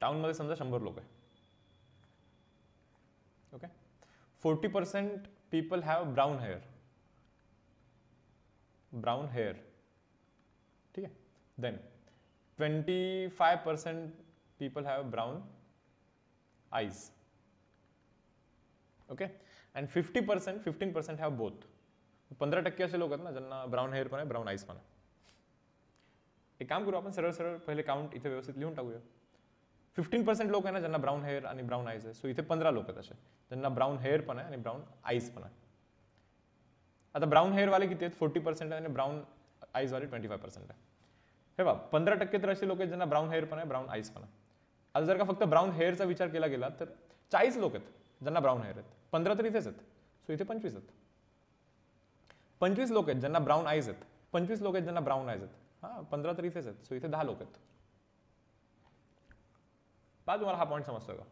टाउनमध्ये समजा 100 लोक आहे. Okay, 40% people have brown hair. Brown hair, ठीक आहे. Then 25% people have brown eyes. Okay, and 15% have both. 15% असे लोक आहेत ना ज्यांना ब्राऊन हेअर पण आहे, ब्राऊन आईज पण आहे. एक काम करू आपण, सरळ सरळ पहिले काउंट इथे व्यवस्थित लिहून टाकूया. 15% लोक आहे ना ज्यांना ब्राऊन हेअर आणि ब्राऊन आईज आहे. सो इथे 15 लोक आहेत असे ज्यांना ब्राऊन हेअर पण आहे आणि ब्राऊन आईज पण आहे. आता ब्राऊन हेअरवाले किती आहेत? 40% आहे आणि ब्राऊन आईजवाले 25% आहे. हे बघा, 15% तर असे लोक आहेत ज्यांना ब्राऊन हेअर पण आहे, ब्राऊन आईज पण आहे. आता जर का फक्त ब्राऊन हेअरचा विचार केला गेला तर 40 लोक आहेत ज्यांना ब्राऊन हेअर आहेत. 15 तर इथेच आहेत. सो इथे 25 आहेत. 25 लोक आहेत ज्यांना ब्राऊन आईज आहेत. 25 लोक आहेत ज्यांना ब्राऊन आईज आहेत. हा, 15 तर इथेच आहेत. सो इथे 10 लोक आहेत. पहा, तुम्हाला हा पॉईंट समजतोय का?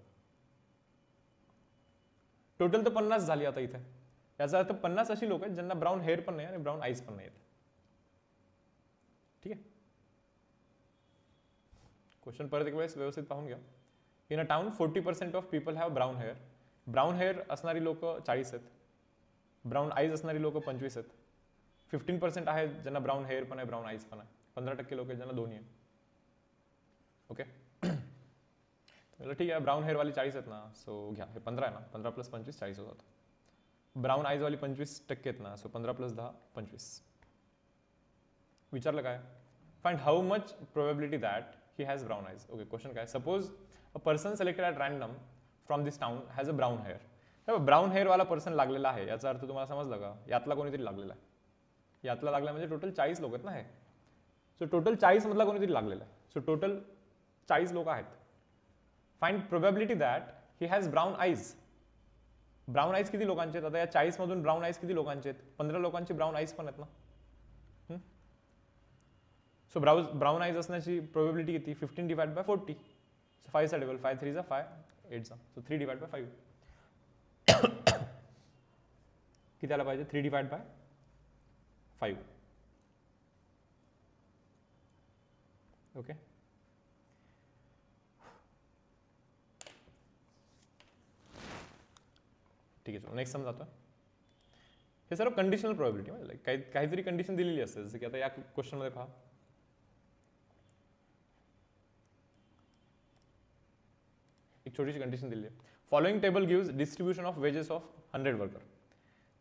टोटल तर 50 झाली आता इथे. याचा अर्थ 50 अशी लोक आहेत ज्यांना ब्राऊन हेअर पण नाही आणि ब्राऊन आईज पण नाही आहेत. ठीक आहे. क्वेश्चन परत एक वेळेस व्यवस्थित पाहून घ्या. In a town 40% of people have brown hair. Brown hair असणारी लोक 40 आहेत. ब्राऊन आईज असणारी लोक 25 आहेत. 15% आहेत ज्यांना ब्राऊन हेअर पण आहे, ब्राऊन आईज पण आहे. 15% लोक आहेत ज्यांना दोन्ही आहे. ओके, ठीक आहे. ब्राऊन हेअरवाली 40 आहेत ना, सो घ्या, हे 15 आहे ना, 15 + 25 40 होतात. ब्राऊन आईजवाली 25% आहेत ना, सो 15 + 10 25. विचारलं काय? Find how much probability that he has brown eyes. Okay, question काय? Suppose a person selected at random from this town has a brown hair. Brown हेअरवाला पर्सन लागलेला आहे, याचा अर्थ तुम्हाला समजलं का? यातला कोणीतरी लागलेला आहे. यातला लागला म्हणजे टोटल 40 लोक आहेत ना हे. सो टोटल 40 मधला कोणीतरी लागलेला आहे. सो टोटल 40 लोक आहेत. Find probability that he has brown eyes. Brown eyes किती लोकांचे आहेत? आता या 40 मधून ब्राऊन आईज किती लोकांचे आहेत? 15 लोकांची ब्राऊन आईज पण आहेत ना. सो ब्राऊन आईज असण्याची प्रोबॅबिलिटी किती? 15 डिवाइड बाय 40. सो 5 चा टेबल, 5 3 जा 5 8 जा. So 3 divide by 5. किती आला पाहिजे? 3 डिवाइड बाय 5. ओके, ठीक आहे. चलो नेक्स्ट सम जातो. हे सर्व कंडिशनल प्रोबॅबिलिटी म्हणजे काहीतरी कंडिशन दिलेली असते. जसं की आता या क्वेश्चनमध्ये पहा, छोटीशी कंडिशन दिली आहे. Following table gives distribution of wedges of 100 worker.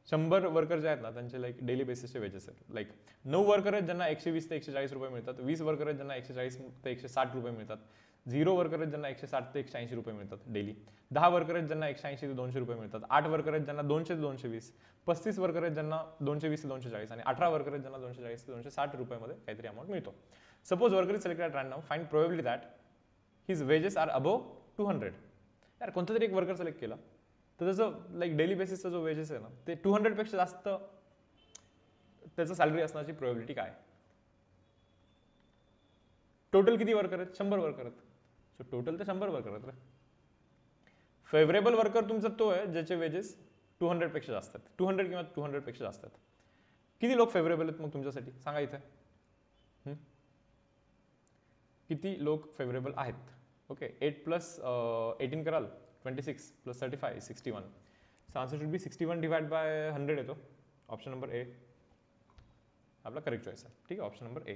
100 worker जे आहेत ना त्यांचे लाईक डेली बेसिसचे वेजेस आहेत. लाईक 9 वर्कर आहेत ज्यांना 120 ते 140 रुपये मिळतात, 20 वर्कर आहेत ज्यांना 140 ते 160 रुपये मिळतात, 0 वर्कर आहेत ज्यांना 160 ते 180 रुपये मिळतात डेली, 10 वर्कर आहेत ज्यांना 180 ते 200 रुपये मिळतात, 8 वर्कर आहेत ज्यांना 200 ते 220, 35 वर्कर आहेत ज्यांना 220 ते 240 आणि 18 वर्कर आहेत ज्यांना 240 ते 260 रुपयामध्ये काहीतरी अमाऊंट मिळतो. Suppose worker is selected at random, find probability that his wages are above 200. यार कोणता तरी एक वर्कर सिलेक्ट केला तर त्याचं लाईक डेली बेसिसचा जो वेजेस आहे ना ते 200 पेक्षा जास्त त्याचं सॅलरी असण्याची प्रोबेबिलिटी काय? टोटल किती वर्कर आहेत? 100 वर्कर आहेत. सो टोटल तर 100 वर्कर आहेत रे. फेवरेबल वर्कर तुमचा तो आहे ज्याचे वेजेस 200 पेक्षा जास्त आहेत, 200 किंवा 200 पेक्षा जास्त आहेत. किती लोक फेवरेबल आहेत मग तुमच्यासाठी सांगा इथे. किती लोक फेवरेबल आहेत? ओके, 8 प्लस 18 कराल 26 plus 35 61. So answer should B 61 divide by 100 येतो. ऑप्शन नंबर ए आपला करेक्ट चॉईस आहे. ठीक आहे, ऑप्शन नंबर ए.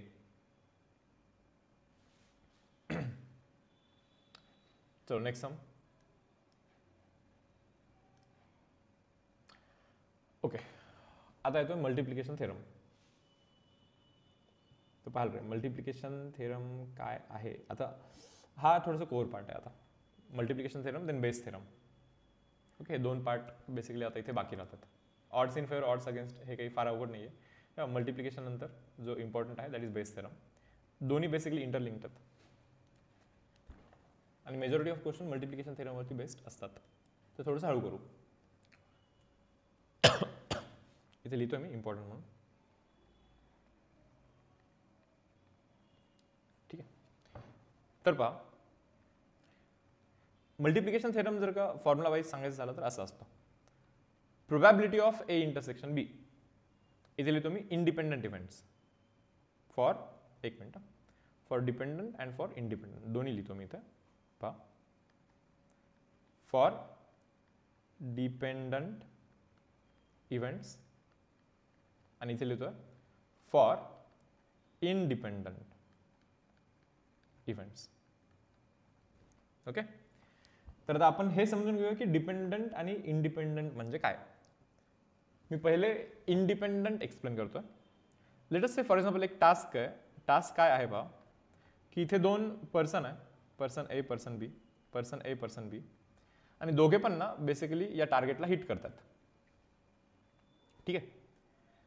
चलो नेक्स्ट सम. ओके, आता येतो मल्टिप्लिकेशन थेरम. तो पाहाल रे मल्टिप्लिकेशन थेरम काय आहे. आता हा थोडासा कोर पार्ट आहे. आता multiplication theorem then Bayes theorem. Okay, 2 part basically आता इथे बाकी राहतात. Odds in favour odds against हे काही फार अवघड नाही आहे. मल्टिप्लिकेशन नंतर जो इम्पॉर्टंट आहे दॅट इज बेस थेरम. दोन्ही बेसिकली इंटरलिंक्ड आहेत आणि मेजॉरिटी ऑफ क्वेश्चन मल्टिप्लिकेशन थेरमवरती बेस्ड असतात. तर थोडंसं हळू करू. इथे लिहितोय मी इम्पॉर्टंट म्हणून. ठीक आहे, तर पहा मल्टिप्लिकेशन थेरम जर का फॉर्म्युला वाईज सांगायचं झालं तर असं असतं. प्रोबॅबिलिटी ऑफ ए इंटरसेक्शन बी. इथे लिहितो मी इंडिपेंडंट इव्हेंट्स फॉर, एक minute, for dependent and for independent दोन्ही लिहितो मी इथे. पहा, फॉर डिपेंडंट इव्हेंट्स आणि इथे लिहितोय फॉर इंडिपेंडंट इव्हेंट्स. ओके, तर आता आपण हे समजून घेऊया की डिपेंडंट आणि इंडिपेंडंट म्हणजे काय. मी पहिले इंडिपेंडंट एक्सप्लेन करतोय. Let us say for example एक टास्क आहे. टास्क काय आहे पहा की इथे 2 पर्सन आहे, person A person B, person A person B आणि दोघे पण ना बेसिकली या टार्गेटला हिट करतात. ठीक आहे,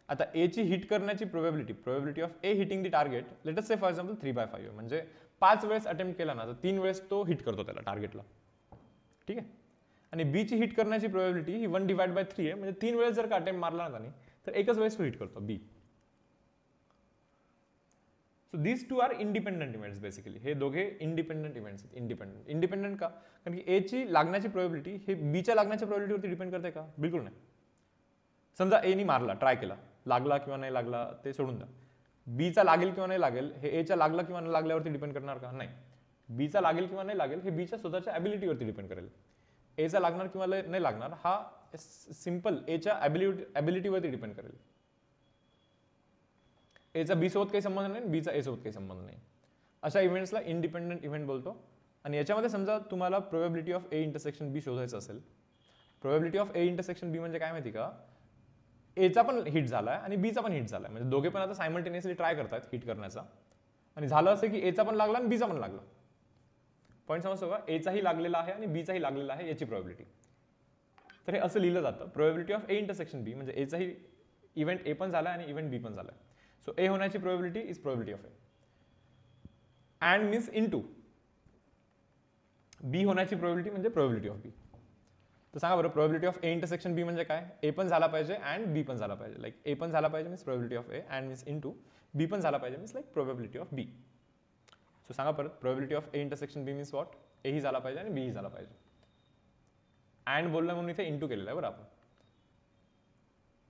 आता ए ची हिट करण्याची probability of A hitting the target let us say for example 3/5 म्हणजे 5 वेळेस अटेम्प्ट केला ना तर 3 वेळेस तो हिट करतो त्याला टार्गेटला. ठीक आहे, आणि बी ची हिट करण्याची प्रोबॅबिलिटी ही 1/3 आहे म्हणजे 3 वेळेस जर का अटेम्प्ट मारला ना त्याने तर एकच वेळेस तो हिट करतो B. So these two are independent events basically. हे दोघे इंडिपेंडंट इव्हेंट्स आहेत. इंडिपेंडंट का? कारण की ए ची लागण्याची प्रोबॅबिलिटी हे बीच्या लागण्याच्या प्रोबॅबिलिटीवरती डिपेंड करते का? बिलकुल नाही. समजा एनी मारला, ट्राय केला, लागला किंवा नाही लागला ते सोडून द्या. बीचा लागेल किंवा नाही लागेल हे एच्या लागला किंवा नाही लागल्यावरती डिपेंड करणार का? नाही. बीचा लागेल किंवा नाही लागेल हे बीच्या स्वतःच्या ॲबिलिटीवरती डिपेंड करेल. एचा लागणार किंवा नाही लागणार हा सिंपल एच्या ॲबिलिटीवरती डिपेंड करेल. एचा बी सोबत काही संबंध नाही, बीचा ए सोबत काही संबंध नाही. अशा इव्हेंट्सला इंडिपेंडंट इव्हेंट बोलतो. आणि याच्यामध्ये समजा तुम्हाला प्रोबॅबिलिटी ऑफ ए इंटरसेक्शन बी शोधायचं असेल. Probability of A intersection B म्हणजे काय माहिती का? एचा पण हिट झालाय आणि बीचा पण हिट झालाय म्हणजे दोघे पण आता सायमल्टेनियसली ट्राय करतात हिट करण्याचा. आणि झालं असं की एचा पण लागला आणि बीचा पण लागला. पॉईंट समजतो का? एचाही लागलेला आहे आणि बीचाही लागलेला आहे याची प्रोबॅबिलिटी. तर हे असं लिहिलं जातं probability of A intersection B म्हणजे एचाही इव्हेंट ए पण झालाय आणि इव्हेंट बी पण झालाय. सो ए होण्याची probability is probability of A and means into B होण्याची प्रोबॅबिलिटी म्हणजे प्रोबॅबिलिटी ऑफ बी. तर सांगा बरं probability of A intersection B म्हणजे काय? ए पण झाला पाहिजे अँड बी पण झाला पाहिजे. लाईक ए पण झाला पाहिजे means probability of A and means into B पण झाला पाहिजे means like probability of B. So सांगा परत probability of A intersection B means what? A ही झाला पाहिजे आणि बी ही झाला पाहिजे. अँड बोललं म्हणून इथे इंटू केलेलं आहे बरं आपण.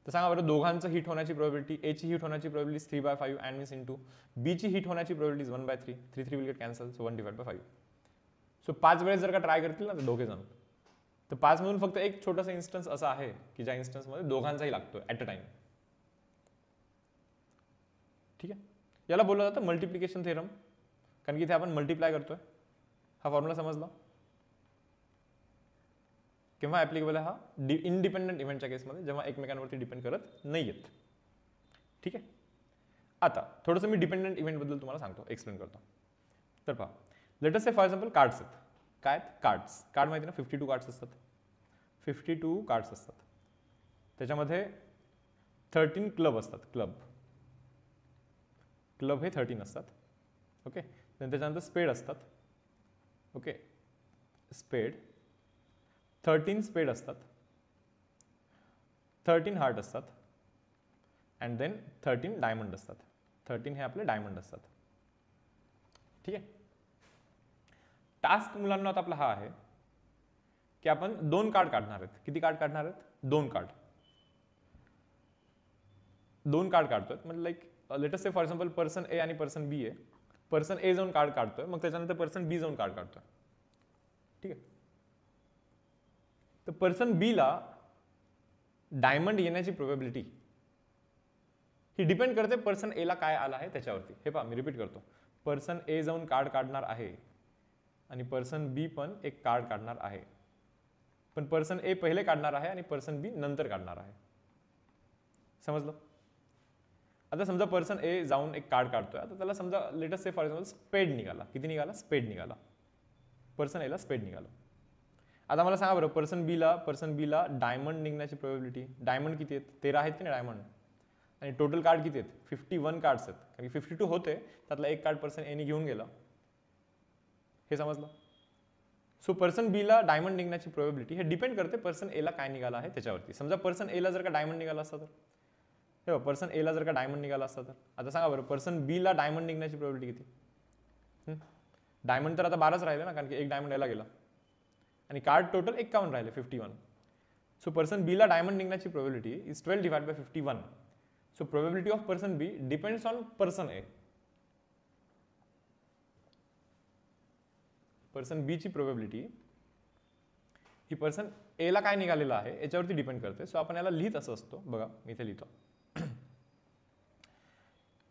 तर सांगा बरं दोघांचं हिट होण्याची प्रोबॅबिलिटी एची हिट होण्याची प्रोबॅबिलिटी 3/5 अँड मीन्स इनटू बीची हिट होण्याची probability 1/3. 3 will get cancel so 1/5. So 5 वेळेस जर का ट्राय करतील ना तर दोघे जण तर 5 मधून फक्त एक छोटासा इन्स्टन्स असा आहे की ज्या इन्स्टन्समध्ये दोघांचाही लागतोय ॲट अ टाइम. ठीक आहे, याला बोललं जातं मल्टिप्लिकेशन थेरम कारण की इथे आपण मल्टिप्लाय करतोय. हा फॉर्म्युला समजला? केव्हा ॲप्लिकेबल आहे हा इंडिपेंडंट इव्हेंटच्या केसमध्ये, जेव्हा एकमेकांवरती डिपेंड करत नाही आहेत. ठीक आहे. आता थोडंसं मी डिपेंडंट इव्हेंटबद्दल तुम्हाला सांगतो, एक्सप्लेन करतो. तर पहा, late us say for example cards आहेत. काय आहेत? कार्ड्स. कार्ड माहिती ना, 52 कार्ड्स असतात. 52 कार्ड्स असतात. त्याच्यामध्ये 13 क्लब असतात. क्लब हे 13 असतात. ओके. त्याच्यानंतर स्पेड असतात. ओके. स्पेड 13 स्पेड असतात. 13 हार्ट असतात. अँड देन 13 डायमंड असतात. 13 हे आपले डायमंड असतात. ठीक आहे. टास्क मुलांना आता आपला हा आहे की आपण 2 कार्ड काढणार आहेत. किती कार्ड काढणार आहेत? 2 कार्ड. 2 कार्ड काढतोय म्हणजे like let us say for example person A आणि पर्सन बी आहे. पर्सन ए जाऊन कार्ड काढतोय, मग त्याच्यानंतर पर्सन बी जाऊन कार्ड काढतोय. ठीक आहे. तर पर्सन बी ला डायमंड येण्याची प्रोबॅबिलिटी ही डिपेंड करते पर्सन ए ला काय आला आहे त्याच्यावरती. हे पहा, मी रिपीट करतो. पर्सन ए जाऊन कार्ड काढणार आहे आणि पर्सन बी पण एक कार्ड काढणार आहे. पण पर्सन ए पहिले काढणार आहे आणि पर्सन बी नंतर काढणार आहे. समजलं? आता समजा पर्सन ए जाऊन एक कार्ड काढतोय. आता त्याला समजा late us say for example स्पेड निघाला. किती निघाला? स्पेड निघाला. पर्सन एला स्पेड निघाला. आता मला सांगा बरं, पर्सन बी ला डायमंड निघण्याची प्रोबॅबिलिटी, डायमंड किती आहेत? 13 आहेत की नाही डायमंड? आणि टोटल कार्ड किती आहेत? 51 कार्ड्स आहेत. कारण की 52 होते, त्यातला एक कार्ड पर्सन एने घेऊन गेला. हे समजलं? सो पर्सन बी ला डायमंड निघण्याची प्रोबॅबिलिटी हे डिपेंड करते पर्सन ए ला काय निघाला आहे त्याच्यावरती. समजा पर्सन ए ला जर का डायमंड निघाला असता तर, हे पर्सन ए ला जर का डायमंड निघाला असता तर, आता सांगा बरं, पर्सन बी ला डायमंड निघण्याची प्रोबॅबिलिटी किती? डायमंड तर आता 12च राहिले ना, कारण की एक डायमंड याला गेला आणि कार्ड टोटल 51 राहिले, 51. सो पर्सन बी ला डायमंड निघण्याची probability is 12 divide by 51. So probability of person B depends on person A. Person B ची प्रोबॅबिलिटी ही पर्सन ए ला काय निघालेलं आहे याच्यावरती डिपेंड करते. सो आपण याला लिहित असं असतो, बघा मी इथे लिहितो,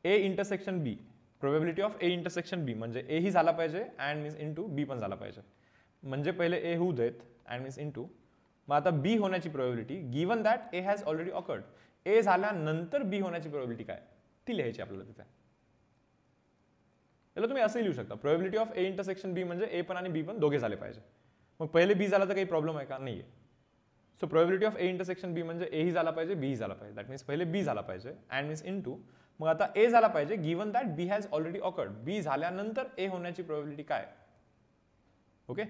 A intersection B, probability of A intersection B म्हणजे ए ही झाला पाहिजे अँड मीन्स इंटू बी पण झाला पाहिजे. म्हणजे पहिले ए होऊ देत अँड मीन्स इंटू, मग आता बी होण्याची probability given that A has already occurred. A झाल्यानंतर बी होण्याची प्रोबॅबिलिटी काय ती लिहायची आपल्याला तिथे. याला तुम्ही असंही लिहू शकता, probability of A intersection B म्हणजे ए पण आणि बी पण दोघे झाले पाहिजे. मग पहिले बी झाला तर काही प्रॉब्लेम आहे का? नाहीये. So probability of A intersection B म्हणजे ए ही झाला पाहिजे, बी ही झाला पाहिजे. दॅट मीन्स पहिले बी झाला पाहिजे अँड मीन्स इंटू, मग आता ए झाला पाहिजे given that B has already occurred. बी झाल्यानंतर ए होण्याची प्रोबॅबिलिटी काय. ओके.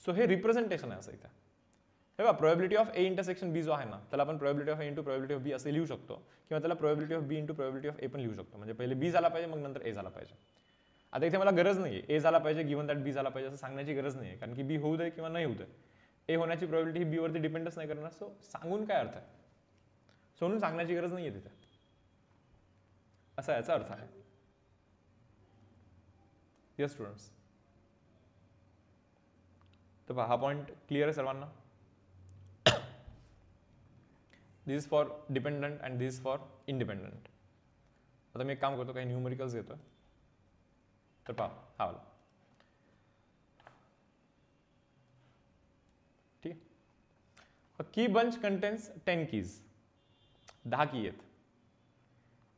सो हे रिप्रेझेंटेशन आहे असं इथे. हे बघा, probability of A intersection B जो आहे ना, त्याला आपण probability of A into probability of B असे लिहू शकतो, किंवा त्याला probability of B into probability of A पण लिहू शकतो. म्हणजे पहिले बी झाला पाहिजे, मग नंतर ए झाला पाहिजे. आता इथे मला गरज नाहीये ए झाला पाहिजे गिवन दॅट बी झाला पाहिजे असं सांगण्याची गरज नाहीये, कारण की बी होऊ दे किंवा नाही होऊ दे, ए होण्याची प्रोबॅबिलिटी ही बी वरती डिपेंडच नाही करणार. सो सांगून काय अर्थ आहे? म्हणून सांगण्याची गरज नाहीये तिथे, असा याचा अर्थ आहे. येस स्टुडंट्स, तर पहा हा पॉईंट क्लिअर आहे सर्वांना. This is for dependent and this is for independent. आता मी एक काम करतो, काही न्यूमेरिकल्स घेतो. तर पहा हा वाला. ठीक आहे. अ की बंच कंटेन्स 10 keys. 10 की आहेत,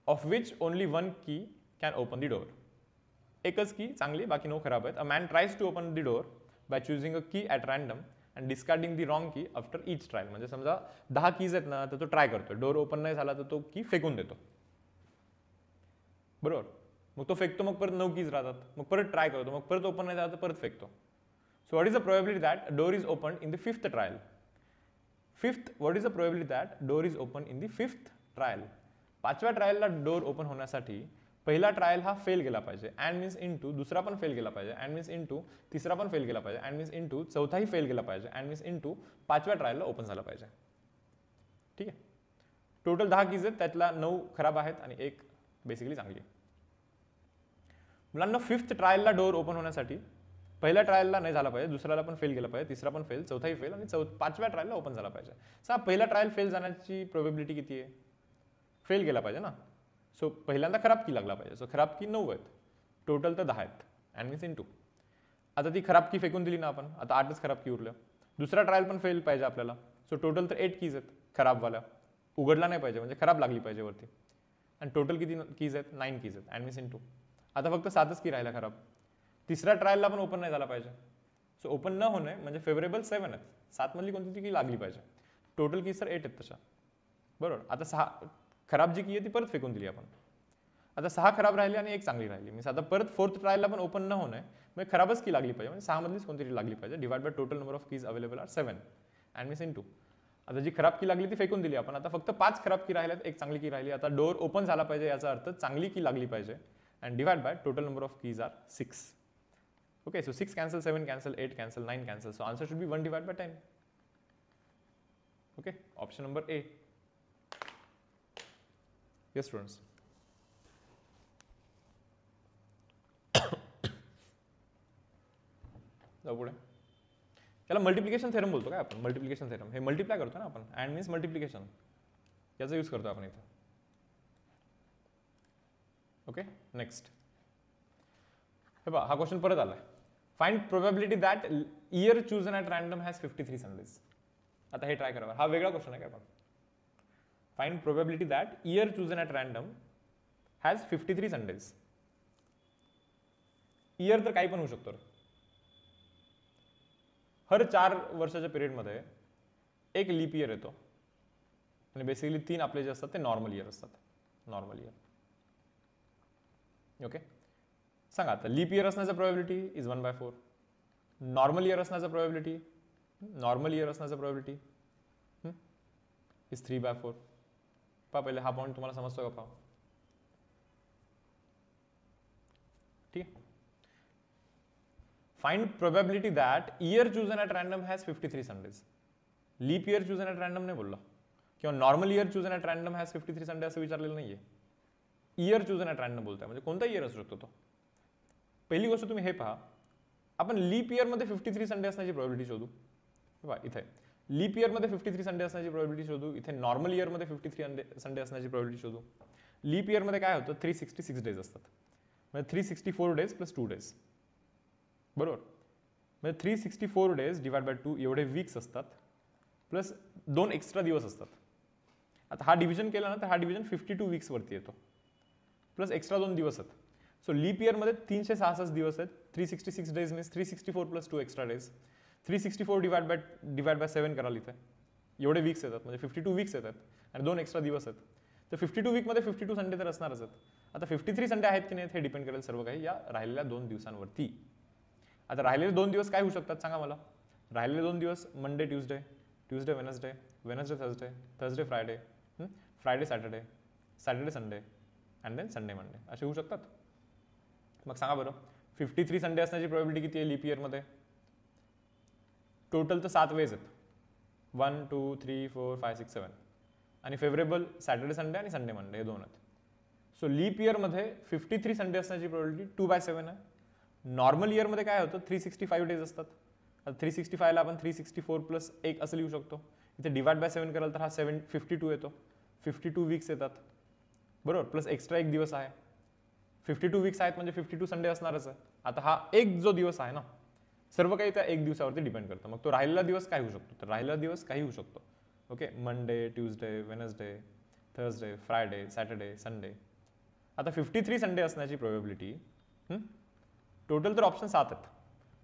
ऑफ विच ओनली 1 की कॅन ओपन द डोअर. एकच की चांगली, बाकी 9 खराब आहेत. A man tries to open the door by choosing a key at random and discarding the wrong key after each trial. म्हणजे समजा 10 कीज आहेत ना, तर तो ट्राय करतो, डोअर ओपन नाही झाला तर तो की फेकून देतो, बरोबर. मग तो फेकतो, मग परत 9 कीज राहतात, मग परत ट्राय करतो, मग परत ओपन नाही झाला तर परत फेकतो. So what is the probability that door is open in the 5th trial? What is the probability that door is open in the 5th trial? 5व्या ट्रायलला डोअर ओपन होण्यासाठी पहिला ट्रायल हा फेल गेला पाहिजे अँड मीन्स इंटू, दुसरा पण fail गेला पाहिजे अँड मीन्स इंटू, तिसरा पण फेल गेला पाहिजे अँड मीन्स इंटू, चौथाही फेल गेला पाहिजे अँड मीन्स इंटू, 5व्या ट्रायलला ओपन झाला पाहिजे. ठीक आहे. टोटल 10 कीज आहेत, त्यातला 9 खराब आहेत आणि एक बेसिकली चांगली आहे. मुलांना 5th ट्रायलला डोअर ओपन होण्यासाठी पहिल्या ट्रायलला नाही झाला पाहिजे, दुसऱ्याला पण फेल गेला पाहिजे, तिसरा पण फेल, चौथाही फेल आणि 5व्या ट्रायलला ओपन झाला पाहिजे. पहिला ट्रायल फेल जाण्याची प्रोबॅबिलिटी किती आहे? फेल गेला पाहिजे ना. सो पहिल्यांदा खराब की लागला पाहिजे. सो खराब की 9 आहेत, टोटल तर 10 आहेत अँड मीन्स इंटू. आता ती खराब की फेकून दिली ना आपण, आता 8च खराब की उरलं. दुसरा ट्रायल पण फेल पाहिजे आपल्याला. सो टोटल तर 8 कीज आहेत खराबवाल्या, उघडला नाही पाहिजे म्हणजे खराब लागली पाहिजे वरती. आणि टोटल किती कीज आहेत? 9 कीज आहेत. And miss in 2. आता फक्त 7च की राहिला खराब. तिसऱ्या ट्रायलला पण ओपन नाही झाला पाहिजे. सो ओपन न होणे म्हणजे फेवरेबल 7 आहेत. 7 मधली कोणती की लागली पाहिजे. टोटल कीज तर 8 आहेत तशा, बरोबर. आता 6 खराब जी की आहे ती परत फेकून दिली आपण. आता 6 खराब राहिली आणि 1 चांगली राहिली. म्हणजे आता परत 4th ट्रायलला पण ओपन न होणे म्हणजे खराबच की लागली पाहिजे, म्हणजे 6 मधलीच कोणतरी लागली पाहिजे. Divide by total number of keys available are 7 and miss in 2. आता जी खराब की लागली ती फेकून दिली आपण. आता फक्त 5 खराब की राहिल्यात, 1 चांगली की राहिली. आता डोअर ओपन झाला पाहिजे याचा अर्थ चांगली की लागली पाहिजे. And divide by total number of keys are 6. Okay, so 6 cancel, 7 cancel, 8 cancel, 9 cancel. So answer should be 1 divided by 10. Okay, option number A. Yes, students. जाऊ पुढे. त्याला मल्टिप्लिकेशन थेरम बोलतो काय आपण? मल्टिप्लिकेशन थेरम हे multiply करतो ना आपण. अँड मीन्स मल्टिप्लिकेशन याचा यूज करतो आपण इथे. Okay, next. हे पहा, हा क्वेश्चन परत आलाय. Find probability that year chosen at random has 53 Sundays. आता हे ट्राय करावं. हा वेगळा क्वेश्चन आहे काय पण. Find probability that year chosen at random has 53 Sundays. Year तर काही पण होऊ शकतो. हर 4 वर्षाच्या पिरियडमध्ये एक लीप इयर येतो आणि बेसिकली 3 आपले जे असतात ते नॉर्मल इयर असतात. Normal year. ओके, सांगा आता लीप इयर असण्याचा प्रोबॅबिलिटी इज 1/4. नॉर्मल इयर असण्याचा प्रोबॅबिलिटी इज 3/4. पहा पहिले हा पॉईंट तुम्हाला समजतो का? पहा, ठीक आहे. Find probability that year chosen at random has 53 Sundays. Leap year chosen at random नाही बोलला किंवा normal year chosen at random has 53 Sunday असं विचारलेलं नाहीये. इयर चूजन ॲट रँडम बोलताय म्हणजे कोणता इयर असू शकतो तो. पहिली गोष्ट तुम्ही हे पहा, आपण लीप इयरमध्ये 53 संडे असण्याची प्रोबॅबिलिटी शोधू. पहा इथे लीप इयरमध्ये 53 संडे असण्याची प्रोबॅबिलिटी शोधू. इथे नॉर्मल इयरमध्ये 53 संडे असण्याची प्रोबॅबिलिटी शोधू. लीप इयरमध्ये काय होतं? 366 डेज असतात, म्हणजे 364 डेज प्लस 2 डेज, बरोबर. म्हणजे 364 डेज डिवाइड बाय 2 एवढे वीक्स असतात, प्लस 2 एक्स्ट्रा दिवस असतात. आता हा डिव्हिजन केला ना तर हा डिव्हिजन 52 वीक्स वरती येतो, प्लस एक्स्ट्रा 2 दिवस आहेत. सो लीप इयरमध्ये 366 दिवस आहेत. 366 days means 364 plus 2 extra days. 364 divide by 7 कराल इथे, एवढे वीक्स येतात म्हणजे 52 वीक्स येतात आणि 2 एक्स्ट्रा दिवस आहेत. तर 52 वीकमध्ये 52 संडे तर असणारच आहेत. आता 53 संडे आहेत की नाही हे डिपेंड करेल सर्व काही या राहिलेल्या 2 दिवसांवरती. आता राहिलेले 2 दिवस काय होऊ शकतात सांगा मला. राहिलेले 2 दिवस Monday Tuesday, Tuesday Wednesday, Wednesday Thursday, Thursday Friday, Friday Saturday, Saturday Sunday and then Sunday Monday असे होऊ शकतात. मग सांगा बरं 53 संडे असण्याची प्रोबॅबिलिटी किती आहे लीप इयरमध्ये? टोटल तर 7 वेज आहेत. 1, 2, 3, 4, 5, 6, 7 आणि फेवरेबल सॅटर्डे संडे आणि संडे मंडे हे 2 आहेत. सो लीप इयरमध्ये 53 संडे असण्याची प्रोबॅबिलिटी 2/7 आहे. नॉर्मल इयरमध्ये काय होतं? 365 डेज असतात. आता 365ला आपण 364 प्लस 1 असं लिहू शकतो. इथे डिवाइड बाय 7 कराल तर हा 52 येतो. 52 वीक्स येतात, बरोबर, प्लस एक्स्ट्रा 1 दिवस आहे. 52 वीक्स आहेत म्हणजे 52 संडे असणारच आहे. आता हा एक जो दिवस आहे ना, सर्व काही त्या 1 दिवसावरती डिपेंड करतं. मग तो राहिलेला दिवस काय होऊ शकतो? तर राहिलेला दिवस काही होऊ शकतो. Okay, Monday, Tuesday, Wednesday, Thursday, Friday, Saturday, Sunday. आता 53 संडे असण्याची प्रोबॅबिलिटी टोटल तर ऑप्शन 7 आहेत,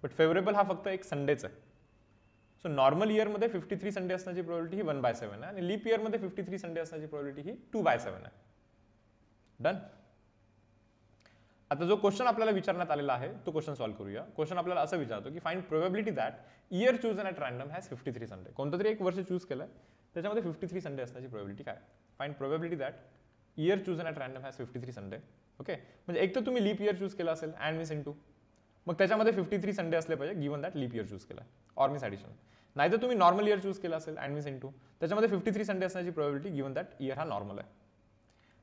बट फेवरेबल हा फक्त एक संडेच आहे. सो नॉर्मल इयरमध्ये 53 संडे असण्याची प्रोबॅबिलिटी ही 1/7 आहे आणि लीप इयरमध्ये 53 संडे असण्याची प्रोबॅबिलिटी ही 2/7 आहे. डन. आता जो क्वेश्चन आपल्याला विचारण्यात आलेला आहे तो क्वेश्चन सॉल्व्ह करूया. क्वेश्चन आपल्याला असं विचारतो की find probability that year chosen at random has 53 Sunday. कोणतं तरी एक वर्ष चूज केलं त्याच्यामध्ये 53 संडे असण्याची प्रोबॅबिलिटी काय? Find probability that year chosen at random has 53 Sunday. Okay, म्हणजे एक तर तुम्ही लीप इयर चूज केला असेल अँड मिस इन 2, मग त्याच्यामध्ये 53 संडे असले पाहिजे given that leap year choose केला ऑर मिस ॲडिशन. नाही तर तुम्ही नॉर्मल इयर चूज केला असेल अँड मिस इन 2, त्याच्यामध्ये 53 संडे असण्याची प्रोबॅबिलिटी गिवन दॅट इयर हा नॉर्मल आहे.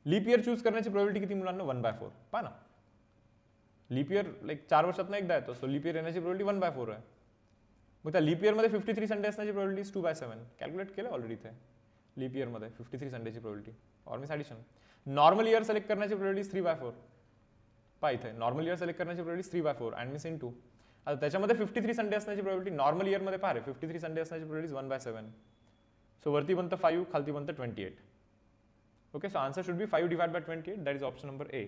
लीप इयर चूज करण्याची प्रोबॅबिलिटी किती मुलांना? 1/4. पहा ना, लीप इयर लाईक 4 वर्षातून एकदा येतो. सो लीप इयर येण्याची प्रोबॅबिलिटी 1/4 आहे. मग त्या लीप इयरमध्ये 53 संडे असण्याची प्रोबॅबिलिटी 2/7. कॅल्क्युलेट केलं ऑलरेडी इथे. लीप इयरमध्ये 53 संडेची probability or miss addition. Normal year select करण्याची प्रोबॅबिलिटी 3/4. पहा इथे नॉर्मल इयर सिलेक्ट करण्याची प्रोबॅबिलिटी 3/4 अँड मिस इन 2. आता त्याच्यामध्ये 53 संडे असण्याची प्रोबॅबिलिटी नॉर्मल इयरमध्ये पहा रे 53 संडे असण्याची प्रोबॅबिलिटी 1/7. सो वरती बनतं 5, खालती बनतं 28. Okay, so answer should be 5 divide by 28. That is option number A.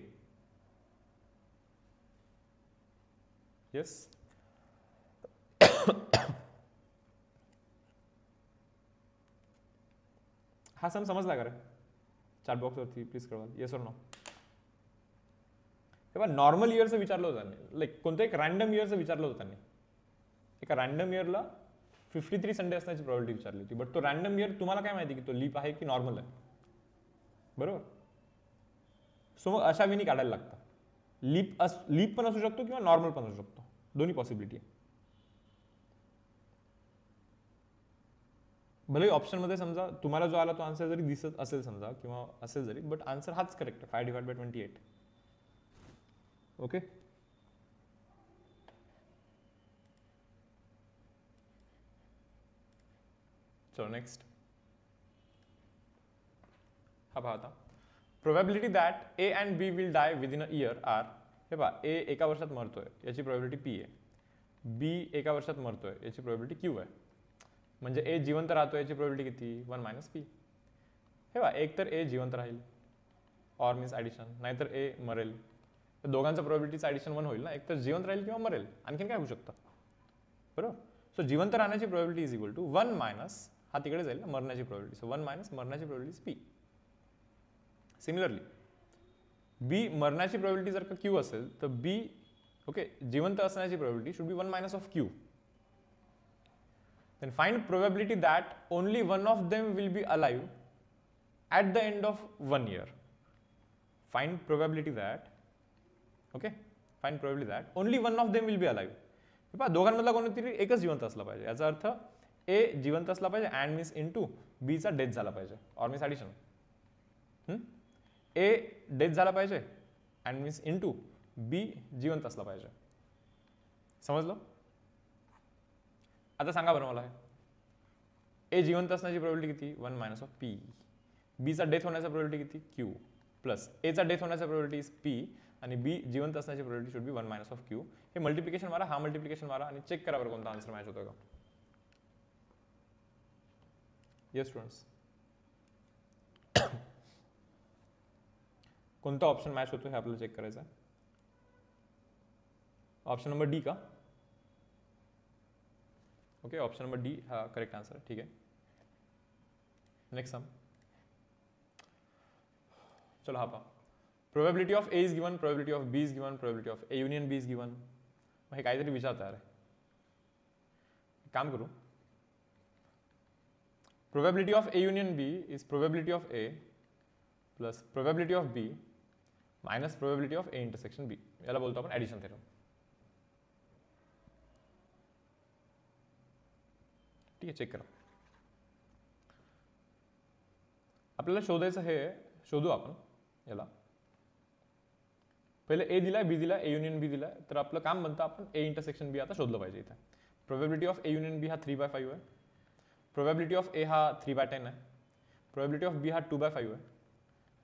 Yes. हा सम समजला का रे? चॅट बॉक्सवरती प्लीज कळवा, येस और नो. तेव्हा नॉर्मल इयरचं विचारलं होतं त्यांनी, लाईक कोणतं एक रॅन्डम इयरचं विचारलं होतं त्यांनी. एका रॅन्डम इयरला 53 संडे असण्याची प्रॉबिलिटी विचारली होती. बट तो रॅन्डम इयर तुम्हाला काय माहिती की तो लीप आहे की नॉर्मल आहे, बरोबर. सो मग अशा वेळी काढायला लागतं. लीप पण असू शकतो किंवा नॉर्मल पण असू शकतो, दोन्ही पॉसिबिलिटी आहे. भले ऑप्शनमध्ये समजा तुम्हाला जो आला तो आन्सर जरी दिसत असेल समजा किंवा असेल जरी, बट आन्सर हाच करेक्ट आहे, 5 डिवाइड बाय 28. ओके. चलो नेक्स्ट. हा पहा आता. Probability that A and B will die within a year are. हे पहा, ए एका वर्षात मरतोय याची प्रोबॅबिलिटी पी आहे. बी एका वर्षात मरतोय याची प्रोबॅबिलिटी क्यू आहे. म्हणजे ए जिवंत राहतोय याची प्रोबॅबिलिटी किती? 1 मायनस पी. हे पहा, एक तर ए जिवंत राहील ऑर मीन्स ॲडिशन, नाहीतर ए मरेल. तर दोघांचं प्रोबॅबिलिटीचं ॲडिशन 1 होईल ना. एक तर जिवंत राहील किंवा मरेल, आणखीन काय होऊ शकतं, बरोबर. सो जिवंत राहण्याची probability is equal to 1 minus, हा तिकडे जाईल ना, मरण्याची प्रोबॅबिलिटी. सो 1 मायनस मरण्याची प्रोबॅबिलिटी पी. सिमिलरली बी मरण्याची प्रोबॅबिलिटी जर का क्यू असेल तर बी ओके जिवंत असण्याची probability should be 1 minus of Q. Then find probability that only one of them will be alive at the end of 1 year. Find probability that only one of them will be alive. पहा, दोघांमधला कोणतरी एकच जिवंत असला पाहिजे. याचा अर्थ ए जिवंत असला पाहिजे अँड मीन्स इनटू बी चा डेथ झाला पाहिजे or means addition. A death झाला पाहिजे अँड मीन्स इनटू बी जिवंत असला पाहिजे. समजलं? आता सांगा बरं मला, ए जिवंत असण्याची प्रोबॅबिलिटी किती? 1 मायनस ऑफ पी. बीचा डेथ होण्याचा प्रोबॅबिलिटी किती? क्यू. प्लस एचा डेथ होण्याचा प्रोबॅबिलिटी इज पी आणि बी जिवंत असण्याची probability should be 1 minus of Q. हे मल्टिप्लिकेशन मारा, हा मल्टिप्लिकेशन मारा आणि चेक करा बरं कोणता आन्सर मॅच होतो का. येस स्टुडंट्स, कोणता ऑप्शन मॅच होतो हे आपल्याला चेक करायचं आहे. ऑप्शन नंबर डी का? ओके, ऑप्शन नंबर डी हा करेक्ट आन्सर आहे. ठीक आहे, नेक्स्ट सम. चलो हा पहा. Probability of A is given, probability of B is given, probability of A union B is given. हे काहीतरी विचारत आहे. काम करू. Probability of A union B is probability of A plus probability of B minus probability of A intersection B. याला बोलतो आपण addition theorem. ठीक आहे, चेक करा. आपल्याला शोधायचं हे शोधू आपण. याला पहिले ए दिलाय, बी दिलाय, ए युनियन बी दिलाय, तर आपलं काम बनतं आपण ए इंटरसेक्शन बी आता शोधलं पाहिजे. इथे probability of A union B हा 3/5 आहे. प्रोबॅबिलिटी ऑफ ए हा 3/10 आहे. प्रोबॅबिलिटी ऑफ बी हा 2/5 आहे.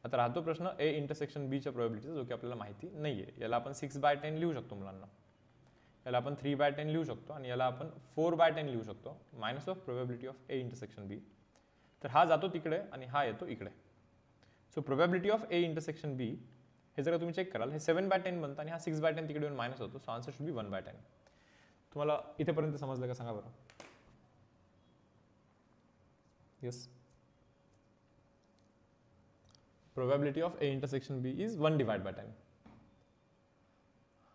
आता राहतो प्रश्न ए इंटरसेक्शन बीच्या प्रोबॅबिलिटीचा, जो की आपल्याला माहिती नाही आहे. याला आपण 6/10 लिहू शकतो मुलांना, याला आपण 3/10 लिहू शकतो आणि याला आपण 4/10 लिहू शकतो. Minus of probability of A intersection B. तर हा जातो तिकडे आणि हा येतो इकडे. So probability of A intersection B हे जर तुम्ही चेक कराल, हे 7/10 बनतं आणि हा 6/10 तिकडे येऊन मायनस होतो. So answer should be 1/10. तुम्हाला इथेपर्यंत समजलं का सांगा बरं. Yes, probability of A intersection B is 1/10.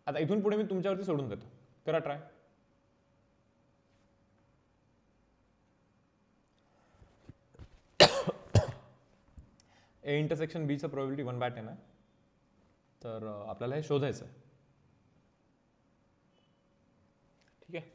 आता इथून पुढे मी तुमच्यावरती सोडून देतो, करा ट्राय. ए इंटरसेक्शन बीचं प्रोबॅबिलिटी 1/10 आहे. तर आपल्याला हे शोधायचं आहे. ठीक आहे,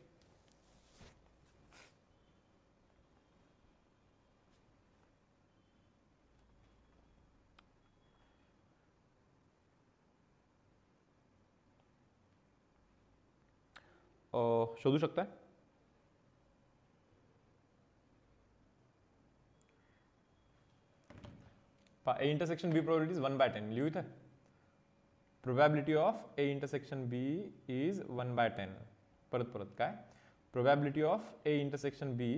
शोधू शकताय. A intersection B probability is 1/10. लिहू इथे. Probability of A intersection B is 1/10. परत परत काय probability of A intersection B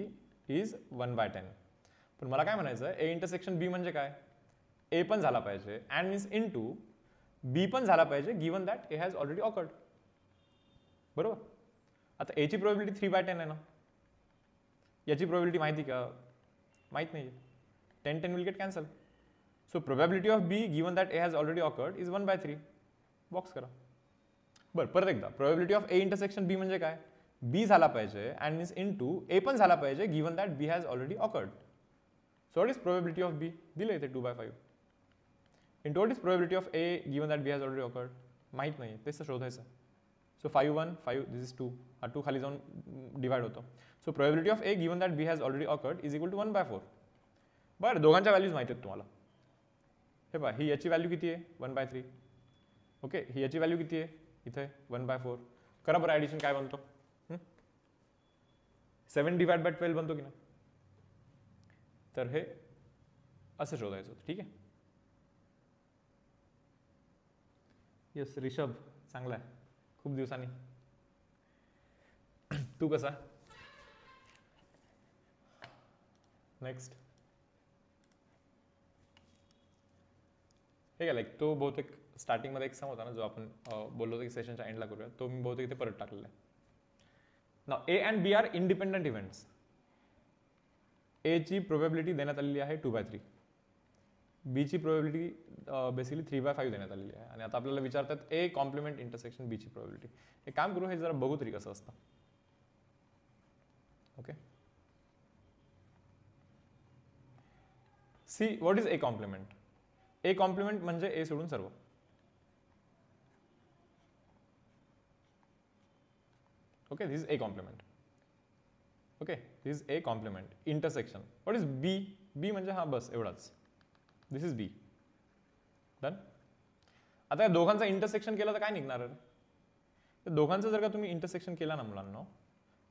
is 1/10. पण मला काय म्हणायचं आहे, ए इंटरसेक्शन बी म्हणजे काय, ए पण झाला पाहिजे and means into B पण झाला पाहिजे given that A has already awkward. बरोबर. आता एची प्रोबॅबिलिटी 3/10 आहे ना, याची प्रोबॅबिलिटी माहिती का, माहीत नाही. 10 will get cancel. So probability of B given that A has already occurred is 1/3. Box करा. बरं, परत एकदा probability of A intersection B म्हणजे काय, बी झाला पाहिजे and means into A पण झाला पाहिजे given that B has already occurred. So what is probability of B, दिलं इथे 2/5. Into what is probability of A given that B has already occurred, माहीत नाही, तेच तर शोधायचं. सो 5 1 5 दिस इज 2, हा 2 खाली जाऊन डिवाइड होतो. So probability of A given that B has already occurred is equal to 1/4. बरं, दोघांच्या व्हॅल्यूज माहिती आहेत तुम्हाला. हे पहा, ही याची व्हॅल्यू किती आहे 1/3. ओके, ही याची व्हॅल्यू किती आहे इथे 1/4. करा बरं ॲडिशन, काय बनतो 7 / 12 बनतो की नाही. तर हे असं शोधायचं होतं. ठीक आहे. येस रिषभ, चांगला आहे, खूप दिवसांनी. तू कसा. नेक्स्ट हे काय, लाईक तो बहुतेक स्टार्टिंगमध्ये एक सम होता ना जो आपण बोललो होतो की सेशनच्या एंडला करूया, तो मी बहुतेक इथे परत टाकलेला आहे. नाव A and B are independent events. A ची प्रोबॅबिलिटी देण्यात आलेली आहे 2/3. बी ची प्रोबॅबिलिटी बेसिकली 3/5 देण्यात आलेली आहे. आणि आता आपल्याला विचारतात ए कॉम्प्लिमेंट इंटरसेक्शन बी ची प्रोबॅबिलिटी. हे काम करू, हे जरा बघू तरी कसं असतं. Okay, see what is A complement. A complement म्हणजे ए सोडून सर्व. Okay, this is A complement. Okay, this is A complement intersection. What is B, B म्हणजे हा बस एवढाच. This is B. डन. आता या दोघांचा इंटरसेक्शन केलं तर काय निघणार आहे. तर दोघांचं जर का तुम्ही इंटरसेक्शन केला ना मुलांना,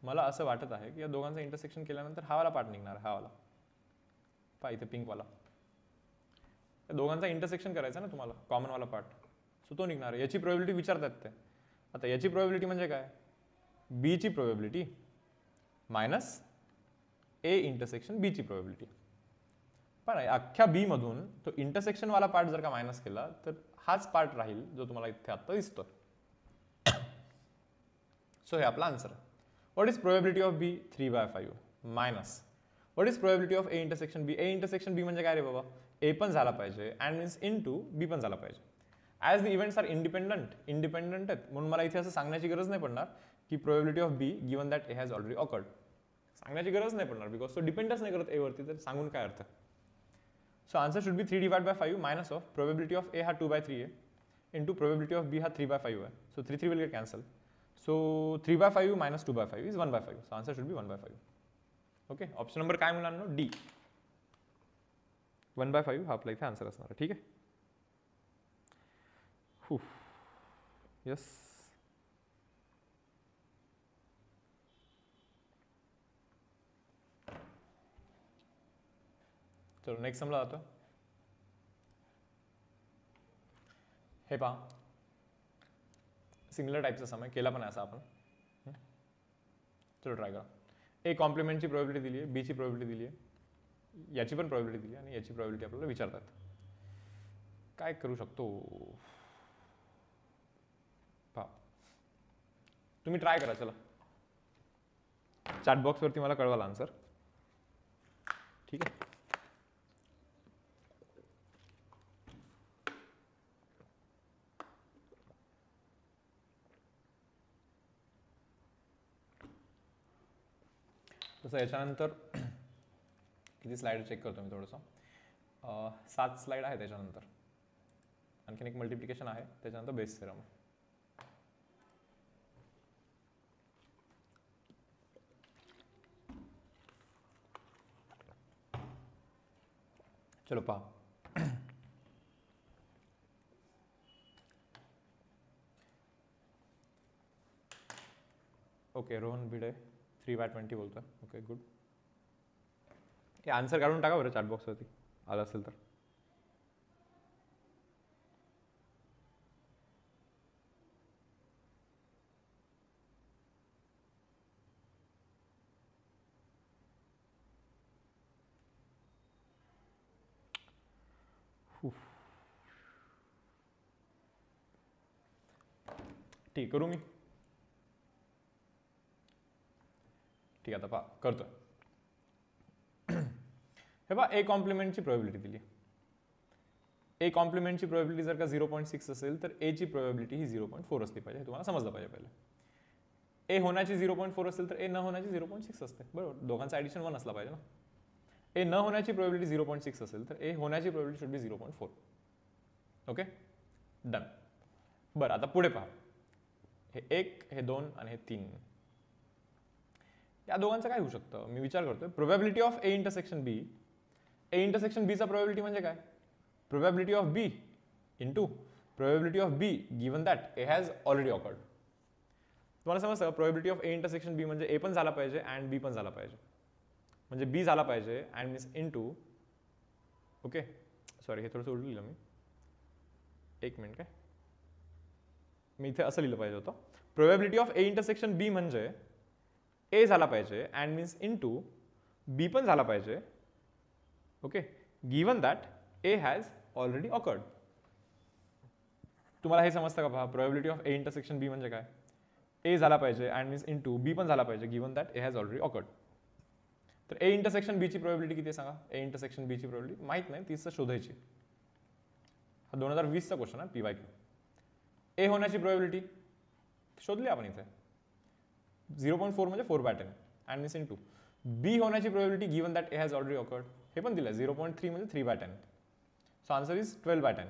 मला असं वाटत आहे की या दोघांचं इंटरसेक्शन केल्यानंतर हा वाला पार्ट निघणार, हा वाला पहा इथे पिंकवाला. या दोघांचा इंटरसेक्शन करायचा ना तुम्हाला, कॉमनवाला पार्ट. सो तो निघणार आहे. याची प्रोबॅबिलिटी विचारतात ते. आता याची प्रोबॅबिलिटी म्हणजे काय, बी ची प्रोबॅबिलिटी मायनस ए इंटरसेक्शन बी ची प्रोबॅबिलिटी. पण अख्ख्या बी मधून तो इंटरसेक्शनवाला पार्ट जर का मायनस केला तर हाच पार्ट राहील जो तुम्हाला इथे आता दिसतो. सो हे आपला आन्सर आहे. What is probability of B 3/5 minus what is probability of A intersection B. A intersection B म्हणजे काय रे बाबा, ए पण झाला पाहिजे and means into B पण झाला पाहिजे. As the events are independent आहेत म्हणून मला इथे असं सांगण्याची गरज नाही पडणार की probability of B given that A has already awkward. सांगण्याची गरज नाही पडणार बिकॉज तो डिपेंडच नाही करत ए वरती, तर सांगून काय अर्थ. So answer should be 3/5 minus of probability of A हा 2/3 आहे इंटू प्रोबॅबिलिटी ऑफ बी हा 3/5 आहे. So 3 will get cancel. So 3/5 minus 2/5 is 1/5. So answer should B 1/5. Okay, option number काय मुलांना, डी 1/5 हा आपला इथे आन्सर असणार आहे. ठीक आहे. येस, चलो नेक्स्ट समला जातो. हे पहा, सिमिलर टाईपचा सम आहे, केला पण आहे असा आपण. चलो ट्राय करा. ए कॉम्प्लिमेंटची प्रोबॅबिलिटी दिली आहे, बीची प्रोबॅबिलिटी दिली आहे, याची पण प्रोबॅबिलिटी दिली आहे आणि याची प्रोबॅबिलिटी आपल्याला विचारतात. काय करू शकतो पहा, तुम्ही ट्राय करा. चला चॅट बॉक्सवरती मला कळवाल आन्सर. ठीक आहे. तसं याच्यानंतर किती स्लाईड चेक करतो मी थोडंसं. 7 स्लाईड आहे त्याच्यानंतर. आणखीन एक मल्टिप्लिकेशन आहे, त्याच्यानंतर बेस थेरम. चलो पहा. ओके, रोहन भिडे 3/20 बोलतोय. Okay good. हे आन्सर काढून टाका बरं चॅट बॉक्सवरती, आलं असेल तर. ठीक, करू मी? ठीक आहे, आता पहा करतोय. हे पहा, ए कॉम्प्लिमेंटची प्रोबॅबिलिटी दिली. ए कॉम्प्लिमेंटची प्रोबॅबिलिटी जर का 0.6 असेल तर ए ची प्रोबॅबिलिटी ही 0.4 असली पाहिजे. हे तुम्हाला समजलं पाहिजे पहिले. ए होण्याची 0.4 असेल तर ए न होण्याची 0.6 असते. बरोबर, दोघांचा ॲडिशन 1 असला पाहिजे ना. ए न होण्याची प्रोबॅबिलिटी 0.6 असेल तर ए होण्याची probability should B 0.4. Okay, done. बरं, आता पुढे पहा. हे 1, हे 2 आणि हे 3. या दोघांचं काय होऊ शकतं? मी विचार करतोय. Probability of A intersection B. A intersection बीचा प्रोबॅबिलिटी म्हणजे काय? Probability of B into probability of B given that A has already occurred. तुम्हाला समजतं, probability of A intersection B म्हणजे ए पण झाला पाहिजे अँड बी पण झाला पाहिजे. म्हणजे बी झाला पाहिजे and means into. Okay, sorry, हे थोडंसं उलटं लिहिलं मी. एक मिनिट, काय मी इथे असं लिहिलं पाहिजे होतं. Probability of A intersection B म्हणजे ए झाला पाहिजे अँड मीन्स इंटू बी पण झाला पाहिजे. Okay, given that A has already occurred. तुम्हाला हे समजतं का? पहा, probability of A intersection B म्हणजे काय? ए झाला पाहिजे अँड मीन्स इंटू बी पण झाला पाहिजे given that A has already awkward. तर ए इंटरसेक्शन बीची प्रोबॅबिलिटी किती आहे सांगा? ए इंटरसेक्शन बीची प्रोबॅबिलिटी माहित नाही, तीच शोधायची. हा 2020चा क्वेश्चन आहे, PYQ. ए होण्याची प्रोबॅबिलिटी शोधली आपण इथे. 0.4 म्हणजे 4/10 अँड मीन्स इंटू बी होण्याची probability given that A has already awkward. हे पण दिलं 0.3 म्हणजे 3/10. So answer is 12/10.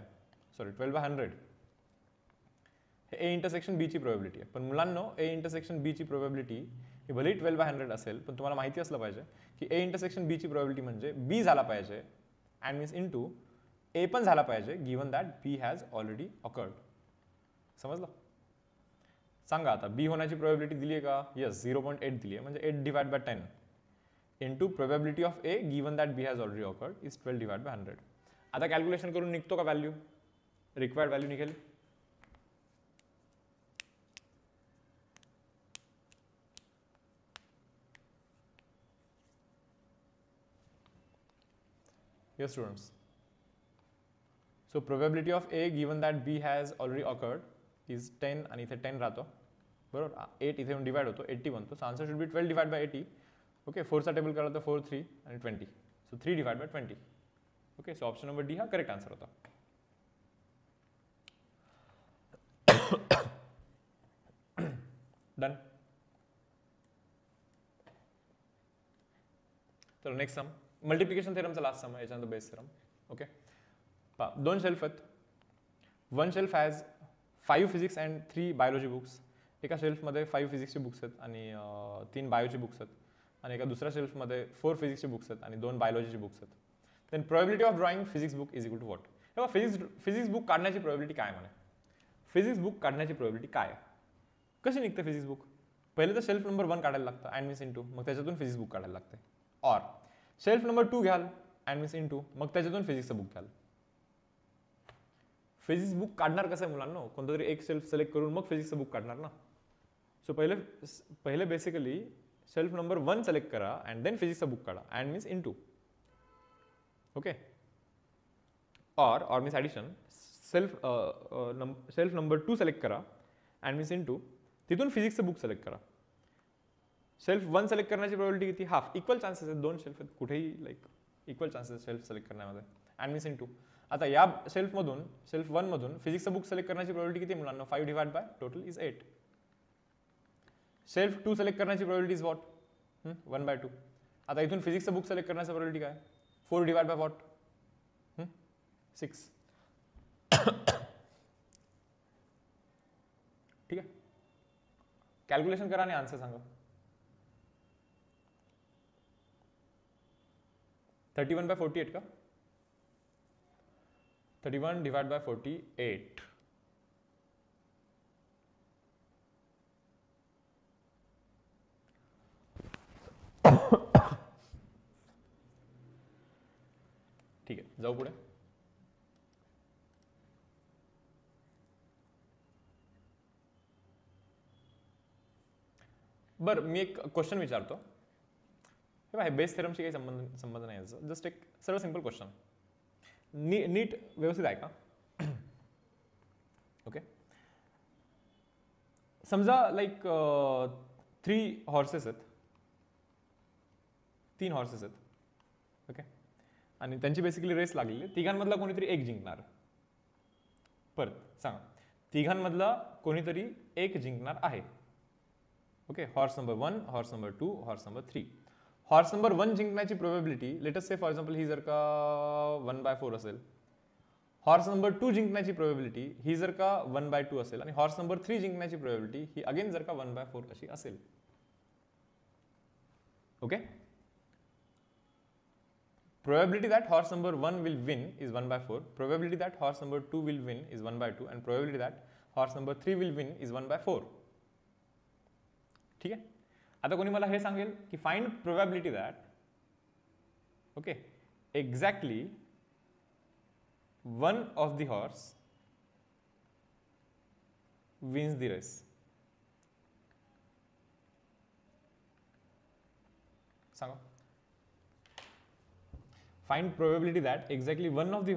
सॉरी, 12/100. हे ए इंटरसेक्शन बीची प्रोबॅबिलिटी आहे. पण मुलांनो, ए इंटरसेक्शन बीची प्रोबॅबिलिटी ही भलेही 12/100 असेल, पण तुम्हाला माहिती असलं पाहिजे की ए इंटरसेक्शन बीची प्रोबॅबिलिटी म्हणजे बी झाला पाहिजे अँड मीन्स इंटू ए पण झाला पाहिजे given that B has already occurred. समजलं? सांगा आता, बी होण्याची प्रोबॅबिलिटी दिली आहे का? येस, 0.8 दिली आहे. म्हणजे 8/10 into probability of A given that B has already occurred is 12/100. आता कॅल्क्युलेशन करून निघतो का व्हॅल्यू? रिक्वायर्ड व्हॅल्यू निघेल. Yes, students. So probability of A given that B has already occurred is 10 आणि इथे 10 राहतो. बरोबर, 8 इथे डिवाइड होतो, 80 बनतो. So answer should be 12/80. Okay, 4चा टेबल करा तर 4, 3 आणि 20. So 3/20. Okay, so option number D हा करेक्ट आन्सर होता. डन. चलो नेक्स्ट सम. मल्टिप्लिकेशन थेरमचा लास्ट सम आहे, याच्यानंतर बेस थेरम. ओके, दोन शेल्फ आहेत. One shelf has 5 physics and 3 biology books. एका शेल्फमध्ये 5 फिजिक्सचे बुक्स आहेत आणि 3 बायोची बुक्स आहेत. आणि एका दुसऱ्या शेल्फमध्ये 4 फिजिक्सचे बुक्स आहेत आणि 2 बायोलॉजीचे बुक्स आहेत. Then probability of drawing physics book is equal to what? तेव्हा फिजिक्स बुक काढण्याची प्रोबॅबिलिटी काय म्हणे? फिजिक्स बुक काढण्याची प्रोबॅबिलिटी काय? कशी निघते फिजिक्स बुक? पहिले तर शेल्फ नंबर 1 काढायला लागतं अँड मीन्स इंटू, मग त्याच्यातून फिजिक्स बुक काढायला लागते. ऑर शेल्फ नंबर 2 घ्याल अँड मीन्स इंटू, मग त्याच्यातून फिजिक्सचं बुक घ्याल. फिजिक्स बुक काढणार कसं आहे मुलांना? कोणतं तरी एक शेल्फ सिलेक्ट करून मग फिजिक्सचं बुक काढणार ना. सो पहिले बेसिकली शेल्फ नंबर 1 सिलेक्ट करा अँड देन फिजिक्सचं बुक काढा and means into. Okay, or means addition. Shelf number 2 select करा अँड मीन्स इंटू, तिथून फिजिक्सचं बुक सिलेक्ट करा. शेल्फ 1 सिलेक्ट करण्याची प्रोबॅबिलिटी किती? हाफ. इक्वल चान्सेस आहेत, 2 शेल्फ आहेत, कुठेही like equal chances shelf select करण्यामध्ये अँड मीन्स इंटू. आता या शेल्फ 1 मधून फिजिक्सचं बुक सिलेक्ट करण्याची प्रोबॅबिलिटी किती मुलांना? 5 divide by total is 8. Shelf 2 select करण्याची प्रोबॅबिलिटी इज व्हॉट? 1/2. आता इथून फिजिक्सचं बुक सिलेक्ट करण्याची प्रोबॅबिलिटी काय? 4 डिवाइड बाय व्हॉट? 6. ठीक आहे, कॅल्क्युलेशन करा आणि आन्सर सांगा. 31/48 का? 31 डिवाइड बाय 48. ठीक आहे, जाऊ पुढे. बरं, मी एक क्वेश्चन विचारतो. हे बेस थेरमशी काही संबंध नाही याचा. जस्ट एक सर्व सिंपल क्वेश्चन. नीट व्यवस्थित आहे का? ओके, समजा लाईक 3 हॉर्सेस आहेत, 3 हॉर्सेस आहेत. ओके, आणि त्यांची बेसिकली रेस लागलेली, तिघांमधला कोणीतरी एक जिंकणार. परत सांगा, तिघांमधला कोणीतरी एक जिंकणार आहे. Okay, horse number 1, horse number 2, horse number 3. Horse number 1 जिंकण्याची probability, let's say for example ही जर का 1/4 असेल, हॉर्स नंबर 2 जिंकण्याची प्रोबॅबिलिटी ही जर का 1/2 असेल, आणि हॉर्स नंबर 3 जिंकण्याची प्रोबॅबिलिटी ही अगेन जर का 1/4 अशी असेल. Okay, probability that horse number 1 will win is 1/4, probability that horse number 2 will win is 1/2, and probability that horse number 3 will win is 1/4. ठीक आहे. आता कोणी मला हे सांगेल की find probability that, okay, exactly one of the horse wins the race. सांगा. Find probability that exactly one horse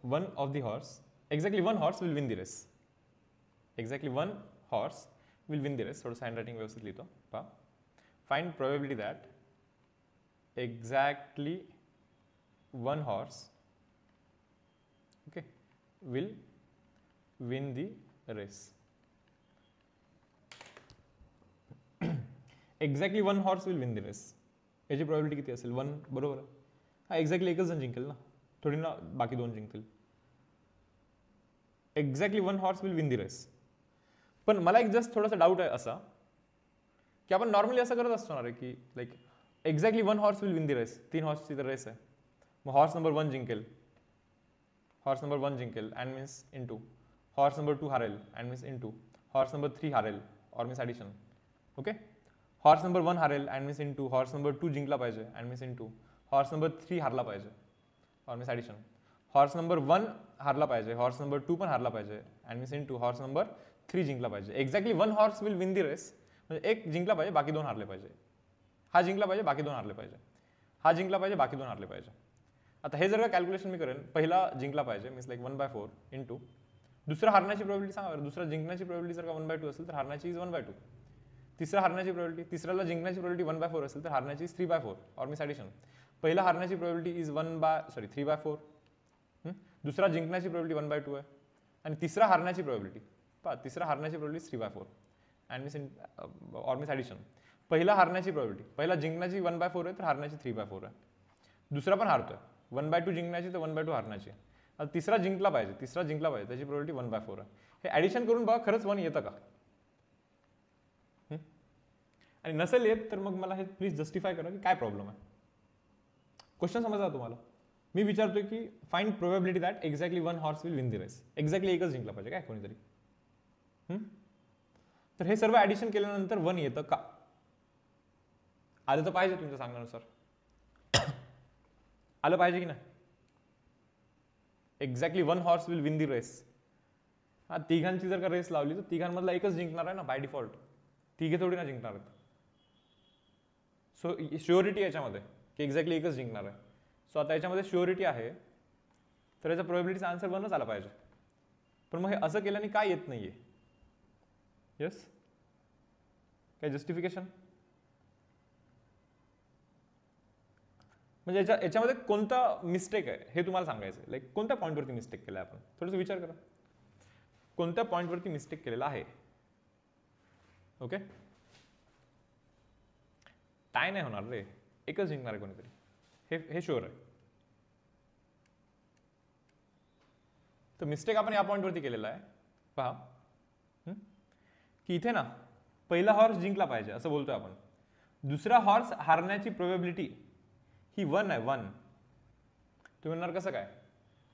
will win the race. Exactly one horse will win the race. थोडं हँडरायटिंग व्यवस्थित लिहितो पहा. Find probability that exactly one horse, okay, will win the race. Exactly one horse will win the race. याची probability किती असेल? 1, बरोबर आहे. हा एक्झॅक्टली एकच जण जिंकेल ना, थोडी ना बाकी 2 जिंकतील. Exactly 1 horse will win the race. पण मला एक जस्ट थोडासा डाऊट आहे असा की आपण नॉर्मली असं करत असतो ना रे की like exactly 1 horse will win the race, 3 हॉर्सची तर रेस आहे, मग हॉर्स नंबर 1 जिंकेल, हॉर्स नंबर 1 जिंकेल and means into, horse number 2 हारेल and means into, horse number 3 हारेल or means addition. Okay, horse number 1 हारेल and means into, horse number 2 जिंकला पाहिजे and means into, horse number 3 हारला पाहिजे और मीन्स ॲडिशन, हॉर्स नंबर 1 हारला पाहिजे, हॉर्स नंबर 2 पण हारला पाहिजे and means into, horse number 3 जिंकला पाहिजे. Exactly 1 horse will win the race, म्हणजे एक जिंकला पाहिजे, बाकी 2 हारले पाहिजे. हा जिंकला पाहिजे, बाकी 2 हारले पाहिजे. हा जिंकला पाहिजे, बाकी 2 हारले पाहिजे. आता हे जर का कॅल्क्युलेशन मी करेन, पहिला जिंकला पाहिजे मीन्स लाईक 1/4 इंटू, दुसरा हारण्याची प्रोबॅबिलिटी सांगा बरं, दुसरा जिंकण्याची प्रोबॅबिलिटी जर का 1/2 असेल तर हारण्याची इज 1/2. तिसरा हारण्याची प्रोबॅबिलिटी, तिसऱ्याला जिंकण्याची प्रोबॅबिलिटी 1/4 असेल तर हारण्याची इज 3/4 और मीन्स ॲडिशन. पहिला हारण्याची प्रोबॅबिलिटी इज 3/4, दुसरा जिंकण्याची प्रोबॅबिलिटी 1/2 आहे, आणि तिसरा हारण्याची प्रोबॅबिलिटी पहा, तिसरा हारण्याची प्रोबॅबिलिटी 3/4 अँड मीन्स और मीन्स ॲडिशन. पहिला हारण्याची प्रोबॅबिलिटी, पहिला जिंकण्याची 1/4 आहे तर हारण्याची 3/4 आहे, दुसरा पण हारतोय, 1/2 जिंकण्याची तर 1/2 हारण्याची. आता तिसरा जिंकला पाहिजे, त्याची प्रोबॅबिलिटी 1/4 आहे. हे ॲडिशन करून बघा खरंच 1 येतं का, आणि नसेल येत तर मग मला हे प्लीज जस्टिफाय करा की काय प्रॉब्लेम आहे. क्वेश्चन समजला तुम्हाला? मी विचारतोय की find probability that exactly 1 horse will win the race. Exactly एकच जिंकला पाहिजे काय कोणीतरी. तर हे सर्व ॲडिशन केल्यानंतर 1 येतं का? आलं तर पाहिजे तुमच्या सांगण्यानुसार, आलं पाहिजे की नाही? Exactly 1 horse will win the race. हा, तिघांची जर का रेस लावली तर तिघांमधला एकच जिंकणार आहे ना बाय डिफॉल्ट, तिघे थोडी ना जिंकणार आहेत. सो श्युअरिटी याच्यामध्ये की एक्झॅक्टली एकच जिंकणार आहे. सो आता याच्यामध्ये श्युअरिटी आहे, तर याचा प्रोबॅबिलिटीचा आन्सर 1च आला पाहिजे. पण मग हे असं केल्याने काय येत नाहीये? येस, काय जस्टिफिकेशन? म्हणजे याच्यामध्ये कोणता मिस्टेक आहे हे तुम्हाला सांगायचं आहे. लाईक कोणत्या पॉईंटवरती मिस्टेक केलं आपण, थोडंसं विचार करा. कोणत्या पॉईंटवरती मिस्टेक केलेला आहे? ओके, टाय नाही होणार रे, एकच जिंकणार आहे कोणीतरी, हे शुअर आहे. तर मिस्टेक आपण या पॉईंटवरती केलेला आहे पहा, की इथे ना पहिला हॉर्स जिंकला पाहिजे असं बोलतोय आपण, दुसरा हॉर्स हारण्याची प्रोबॅबिलिटी ही 1 आहे, 1. तुम्ही म्हणणार कसं काय?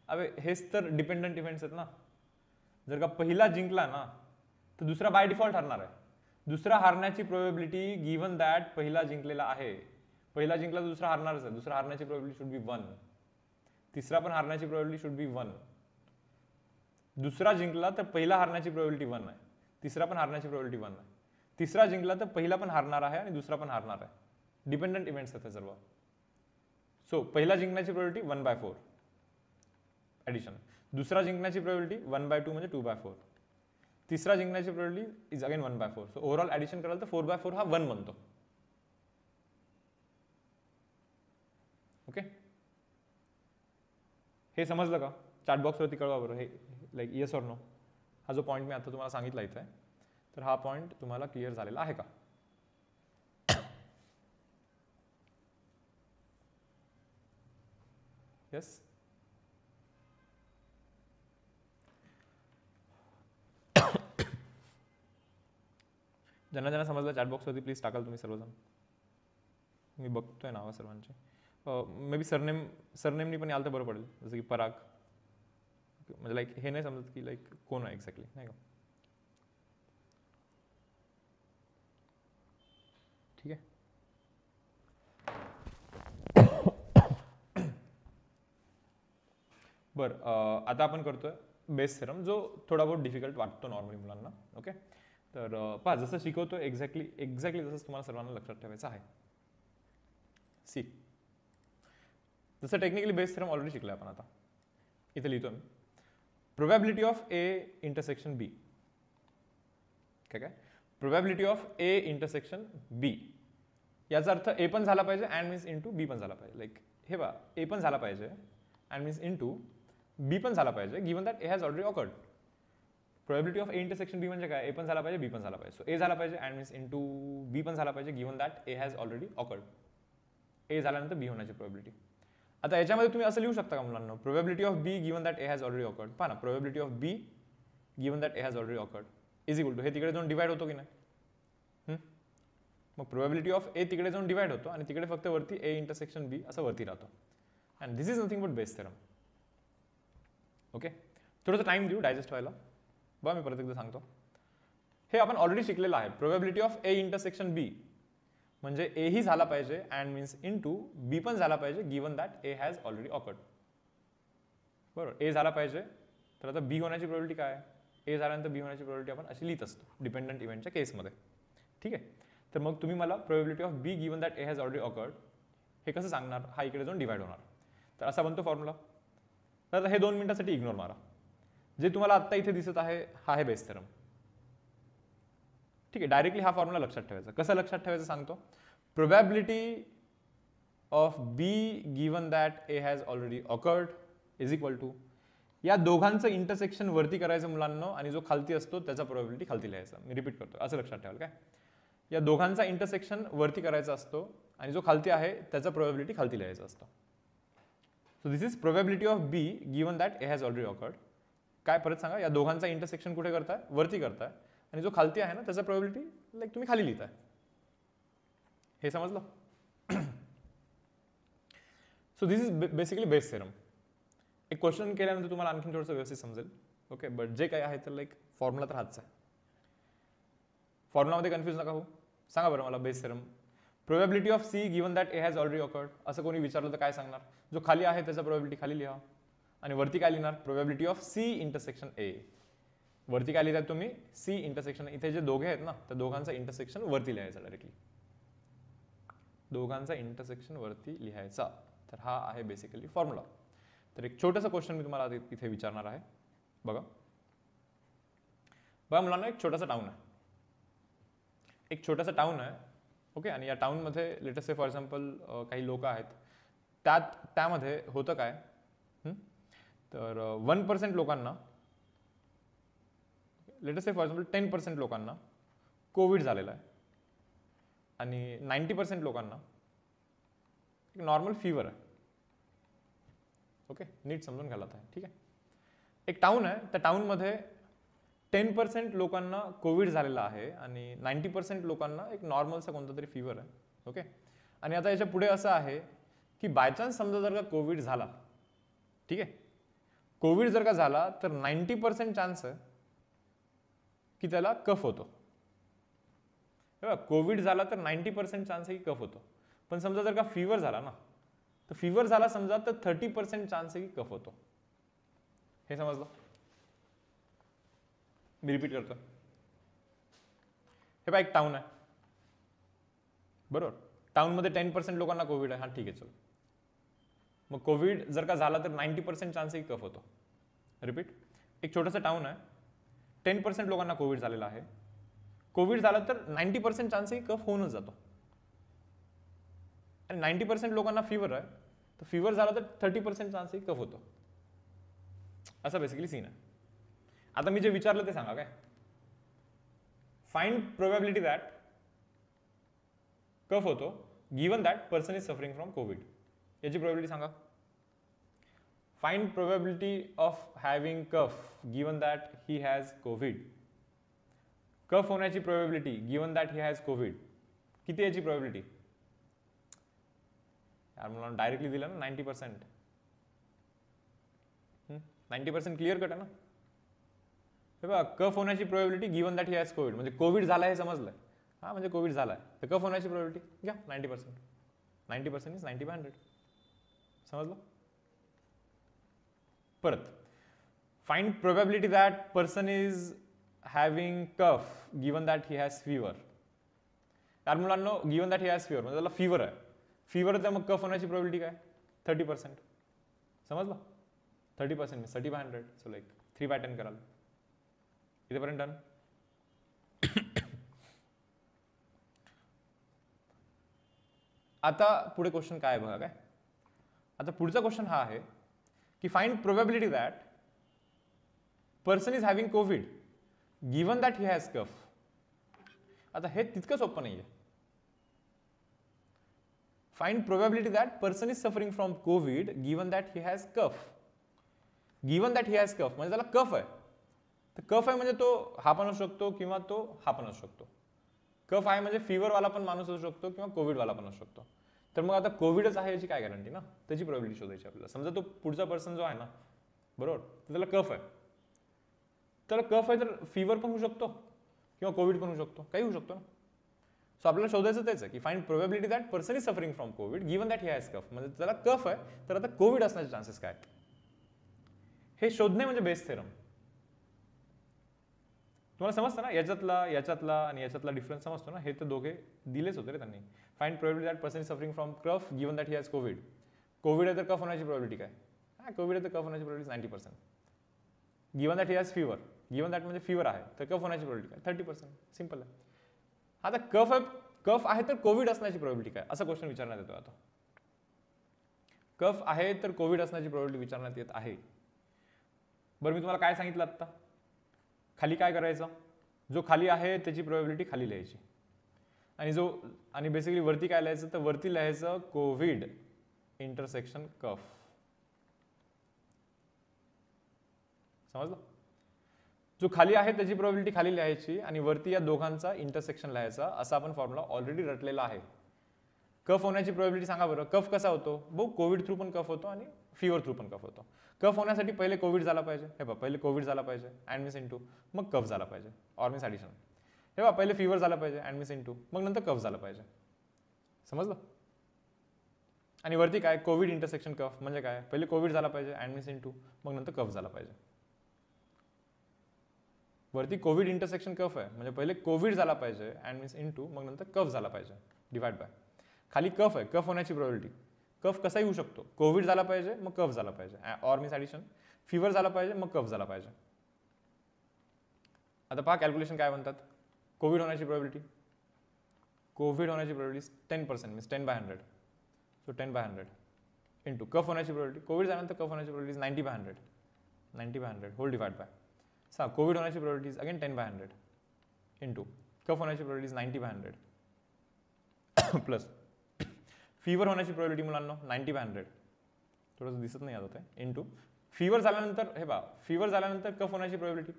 अबे हेच तर डिपेंडंट इव्हेंट्स आहेत ना. जर का पहिला जिंकला ना तर दुसरा बाय डिफॉल्ट हरणार आहे. दुसरा हारण्याची प्रोबॅबिलिटी गिव्हन दॅट पहिला जिंकलेला आहे, पहिला जिंकला तर दुसरा हारणारच आहे, दुसरा हारण्याची प्रोबॅबिलिटी शुड बी 1. तिसरा पण हारण्याची प्रोबॅबिलिटी शुड बी 1. दुसरा जिंकला तर पहिला हारण्याची प्रोबॅबिलिटी 1 आहे, तिसरा पण हारण्याची प्रोबॅबिलिटी 1 आहे. तिसरा जिंकला तर पहिला पण हारणार आहे आणि दुसरा पण हारणार आहे. डिपेंडंट इव्हेंट्स आहेत सर्व. सो पहिला जिंकण्याची प्रोबॅबिलिटी 1/4, ॲडिशन. दुसरा जिंकण्याची प्रोबॅबिलिटी 1/2 म्हणजे 2/4. तिसरा जिंकण्याची probability is again 1/4. So overall addition कराल तर 4/4 हा 1 बनतो. ओके, हे समजलं का? चॅट बॉक्सवरती कळवा बरं, हे लाईक येस ऑर नो. हा जो पॉईंट मी आता तुम्हाला सांगितला इथे, तर हा पॉईंट तुम्हाला क्लिअर झालेला आहे का? येस. ज्यांना ज्यांना समजलं चॅट बॉक्सवरती प्लीज टाकाल तुम्ही सर्वजण. मी बघतोय नावं सर्वांचे. मे बी सरनेमनी पण याल तर बरं पडेल, जसं की पराग. म्हणजे लाईक हे नाही समजत की लाईक कोण आहे एक्झॅक्टली, नाही का? ठीक आहे. बरं, आता आपण करतोय बेस थेरम, जो थोडा बहुत डिफिकल्ट वाटतो नॉर्मली मुलांना. ओके, तर पहा जसं शिकवतो एक्झॅक्टली तसंच तुम्हाला सर्वांना लक्षात ठेवायचं आहे. सी, जसं टेक्निकली बेस थेरम ऑलरेडी शिकलं आपण. आता इथे लिहितो मी प्रोबॅबिलिटी ऑफ ए इंटरसेक्शन बी. काय काय? प्रोबॅबिलिटी ऑफ ए इंटरसेक्शन बी. याचा अर्थ ए पण झाला पाहिजे अँड मीन्स इंटू बी पण झाला पाहिजे. लाईक हे बा, ए पण झाला पाहिजे अँड मीन्स इंटू बी पण झाला पाहिजे, given that A has already occurred. Probability of A intersection B म्हणजे काय? ए पण झाला पाहिजे, बी पण झाला पाहिजे. सो ए झाला पाहिजे अँड मीन्स इंटू बी पण झाला पाहिजे, given that A has already occurred. A झाल्यानंतर बी होण्याची प्रोबॅबिलिटी. आता याच्यामध्ये तुम्ही असं लिहू शकता का मुलांना? Probability of B given that A has already occurred. पहा ना, probability of B given that A has already occurred is equal to, हे तिकडे जाऊन डिवाइड होतो की नाही? मग प्रोबॅबिलिटी ऑफ ए तिकडे जाऊन डिवाइड होतो आणि तिकडे फक्त वरती ए इंटरसेक्शन बी असं वरती राहतो. And this is nothing but base theorem. Okay, थोडंसं टाइम देऊ डायजेस्ट व्हायला. बघा मी परत एकदा सांगतो. हे आपण ऑलरेडी शिकलेलं आहे. Probability of A intersection B म्हणजे ए ही झाला पाहिजे अँड मीन्स इंटू बी पण झाला पाहिजे, given that A has already awkward. बरोबर, ए झाला पाहिजे, तर आता बी होण्याची प्रोबॅबिलिटी काय आहे? ए झाल्यानंतर बी होण्याची प्रोबॅबिलिटी आपण अशी लिहित असतो डिपेंडंट इव्हेंटच्या केसमध्ये. ठीक आहे, तर मग तुम्ही मला probability of B given that A has already awkward हे कसं सांगणार? हा इकडे जाऊन डिवाइड होणार. तर असा बनतो फॉर्म्युला. तर हे 2 मिनिटासाठी इग्नोर मारा. जे तुम्हाला आत्ता इथे दिसत आहे हा आहे बेस थेरम. ठीक आहे, डायरेक्टली हा फॉर्म्युला लक्षात ठेवायचा. कसं लक्षात ठेवायचं सांगतो. Probability of B given that A has already occurred is equal to, या दोघांचं इंटरसेक्शन वरती करायचं मुलांना आणि जो खालती असतो त्याचा प्रोबॅबिलिटी खालती लिहायचा. मी रिपीट करतो, असं लक्षात ठेवाल काय? या दोघांचा इंटरसेक्शन वरती करायचा असतो आणि जो खालती आहे त्याचा प्रोबॅबिलिटी खालती लिहायचा असतो. So this is probability of B given that A has already awkward. काय परत सांगा, या दोघांचा इंटरसेक्शन कुठे करताय? वरती करताय आणि जो खालती आहे ना त्याचा प्रोबॅबिलिटी लाईक तुम्ही खाली लिहिताय. हे समजलं? So this is basically base theorem. एक क्वेश्चन केल्यानंतर तुम्हाला आणखी थोडंसं व्यवस्थित समजेल. ओके, बट जे काही आहे तर लाईक फॉर्म्युला तर हाच आहे. फॉर्म्युलामध्ये कन्फ्यूज नका हो. सांगा बरं मला Bayes theorem. Probability of C given that A has already occurred असं कोणी विचारलं तर काय सांगणार? जो खाली आहे त्याचा प्रोबॅबिलिटी खाली लिहा आणि वरती काय लिहिणार? Probability of C intersection A. वरती काय लिहितात तुम्ही? C intersection. इथे जे दोघे आहेत ना त्या दोघांचा इंटरसेक्शन वरती लिहायचा डायरेक्टली. दोघांचा इंटरसेक्शन वरती लिहायचा. तर हा आहे बेसिकली फॉर्म्युला. तर एक छोटंसं क्वेश्चन मी तुम्हाला इथे विचारणार आहे. बघा मुलांना, एक छोटासा टाउन आहे. एक छोटासा टाउन आहे. ओके, आणि या टाउनमध्ये let us say for example काही लोक आहेत. त्यामध्ये होतं काय? तर 1% लोकांना, let us say for example 10% लोकांना कोविड झालेला आहे आणि 90% लोकांना एक नॉर्मल फीवर आहे. ओके, नीट समजून घ्यायला आहे. ठीक आहे, एक टाउन आहे. त्या टाउनमध्ये 10% लोकांना कोविड झालेला आहे आणि 90% लोकांना एक नॉर्मलचा कोणता तरी फीवर आहे. ओके, आणि आता याच्या पुढे असं आहे की बाय चान्स समजा जर का कोविड झाला, ठीक आहे, कोविड जर का झाला तर 90% चान्स आहे की त्याला कफ होतो. कोविड झाला तर 90% चान्स आहे की कफ होतो. पण समजा जर का फीवर झाला ना, तर फीवर झाला समजा तर 30% चान्स आहे की कफ होतो. हे समजलं? मी रिपीट करतो. हे बघा, एक टाउन आहे बरोबर. टाउनमध्ये 10% लोकांना कोविड आहे. हा ठीक आहे, चलो. मग कोविड जर का झाला तर 90% चान्सही कफ होतो. रिपीट, एक छोटंसं टाऊन आहे, 10% लोकांना कोविड झालेला आहे. कोविड झाला तर 90% चान्सही कफ होऊनच जातो. आणि 90% लोकांना फिवर आहे, तर फिवर झाला तर 30% चान्सही कफ होतो. असा बेसिकली सीन आहे. आता मी जे विचारलं ते सांगा काय. फाइंड प्रोबॅबिलिटी दॅट कफ होतो given that person is suffering from COVID. याची प्रोबॅबिलिटी सांगा. Find probability of having cough given that he has COVID. Cough होण्याची probability given that he has COVID. किती याची प्रोबॅबिलिटी? यार मला डायरेक्टली दिलं ना 90%. 90% क्लिअर कट आहे ना. हे बघा, कफ होण्याची probability given that he has Covid, म्हणजे कोविड झाला हे समजलंय. हा म्हणजे कोविड झालाय, तर कफ होण्याची प्रोबॅबिलिटी घ्या 90%. 90% इज 90/100. समजलं? परत, find probability that person is having cough given that he has fever. यार मुलांनो, given that he has fever म्हणजे त्याला फिवर आहे. फिवर तर मग कफ होण्याची प्रोबॅबिलिटी काय? 30%. समजलं? 30% 30/100. सो लाईक 3/10 कराल. इथेपर्यंत डन. आता पुढे क्वेश्चन काय आहे बघा काय. आता पुढचा क्वेश्चन हा आहे की find probability that person is having COVID given that he has cough. आता हे तितकं सोपं नाहीये. Find probability that person is suffering from COVID given that he has cough. Given that he has cough म्हणजे त्याला कफ आहे. तर कफ आहे म्हणजे तो हा पण असू शकतो किंवा तो हा पण असू शकतो. कफ आहे म्हणजे फिवरवाला पण माणूस असू शकतो किंवा कोविडवाला पण असू शकतो. तर मग आता कोविडच आहे याची काय गॅरंटी ना. त्याची प्रोबॅबिलिटी शोधायची आपल्याला. समजा तो पुढचा पर्सन जो आहे ना, बरोबर, तर त्याला कफ आहे. त्याला कफ आहे तर फिवर पण होऊ शकतो किंवा कोविड पण होऊ शकतो, काही होऊ शकतो ना. सो आपल्याला शोधायचं तेच आहे की find probability that person is suffering from COVID given that he has cough. म्हणजे त्याला कफ आहे तर आता कोविड असण्याचे चान्सेस काय. हे शोधणे म्हणजे बेस थेरम. तुम्हाला समजतं ना, याच्यातला आणि याच्यातला डिफरन्स समजतो ना. हे तर दोघे दिलेच होते रे त्यांनी. Find probability that person is suffering from cough given that he has Covid. Covid आहे तर कफ होण्याची प्रोबॅबिलिटी काय? हा, कोविड आहे तर कफ होण्याची probability 90%. Given that he has fever. Given that म्हणजे फिवर आहे तर कफ होण्याची प्रोबॅबिलिटी काय? 30%. सिंपल आहे. आता कफ आहे तर कोविड असण्याची प्रोबॅबिलिटी काय, असा क्वेश्चन विचारण्यात येतो. आता कफ आहे तर कोविड असण्याची प्रोबॅबिलिटी विचारण्यात येत आहे. बरं, मी तुम्हाला काय सांगितलं आत्ता, खाली काय करायचं, जो खाली आहे त्याची प्रोबॅबिलिटी खाली लिहायची आणि बेसिकली वरती काय लिहायचं, तर वरती लिहायचं कोविड इंटरसेक्शन कफ. समजलं? जो खाली आहे त्याची प्रोबॅबिलिटी खाली लिहायची आणि वरती या दोघांचा इंटरसेक्शन लिहायचा, असा आपण फॉर्म्युला ऑलरेडी रटलेला आहे. कफ होण्याची प्रोबॅबिलिटी सांगा बरं. कफ कसा होतो भाऊ? कोविड थ्रू पण कफ होतो आणि फिवर थ्रू पण कफ होतो. कफ होण्यासाठी पहिले कोविड झाला पाहिजे. हे बघा, पहिले कोविड झाला पाहिजे अँड मिस इंटू, मग कफ झाला पाहिजे ऑर मिस ॲडिशन. हे बघा, पहिले फिवर झाला पाहिजे अँड मिस इंटू, मग नंतर कफ झाला पाहिजे. समजलं? आणि वरती काय, कोविड इंटरसेक्शन कफ म्हणजे काय, पहिले कोविड झाला पाहिजे अँड मिस इंटू, मग नंतर कफ झाला पाहिजे. वरती कोविड इंटरसेक्शन कफ आहे म्हणजे पहिले कोविड झाला पाहिजे अँड मिस इंटू, मग नंतर कफ झाला पाहिजे डिवाइड बाय. खाली कफ आहे, कफ होण्याची प्रोबॅबिलिटी. कफ कसाही होऊ शकतो. कोविड झाला पाहिजे मग कफ झाला पाहिजे ऑर मिस ॲडिशन, फिवर झाला पाहिजे मग कफ झाला पाहिजे. आता पहा कॅल्क्युलेशन काय म्हणतात. कोविड होण्याची probability 10% means 10/100. So 10/100 into cough होण्याची प्रोबॅबिलिटी, कोविड झाल्यानंतर कफ होण्याची probability 90/100. 90/100 whole divide by. Covid होण्याची प्रोबॅबिलिटी अगेन 10/100 इंटू कफ होण्याची प्रोबॅबिलिटी 90/100 प्लस फिवर होण्याची प्रोबॅबिलिटी मुलांना 90/100. थोडंसं दिसत नाही आता ते. इंटू फिवर झाल्यानंतर, हे बा, फिवर झाल्यानंतर कफ होण्याची प्रोबॅबिलिटी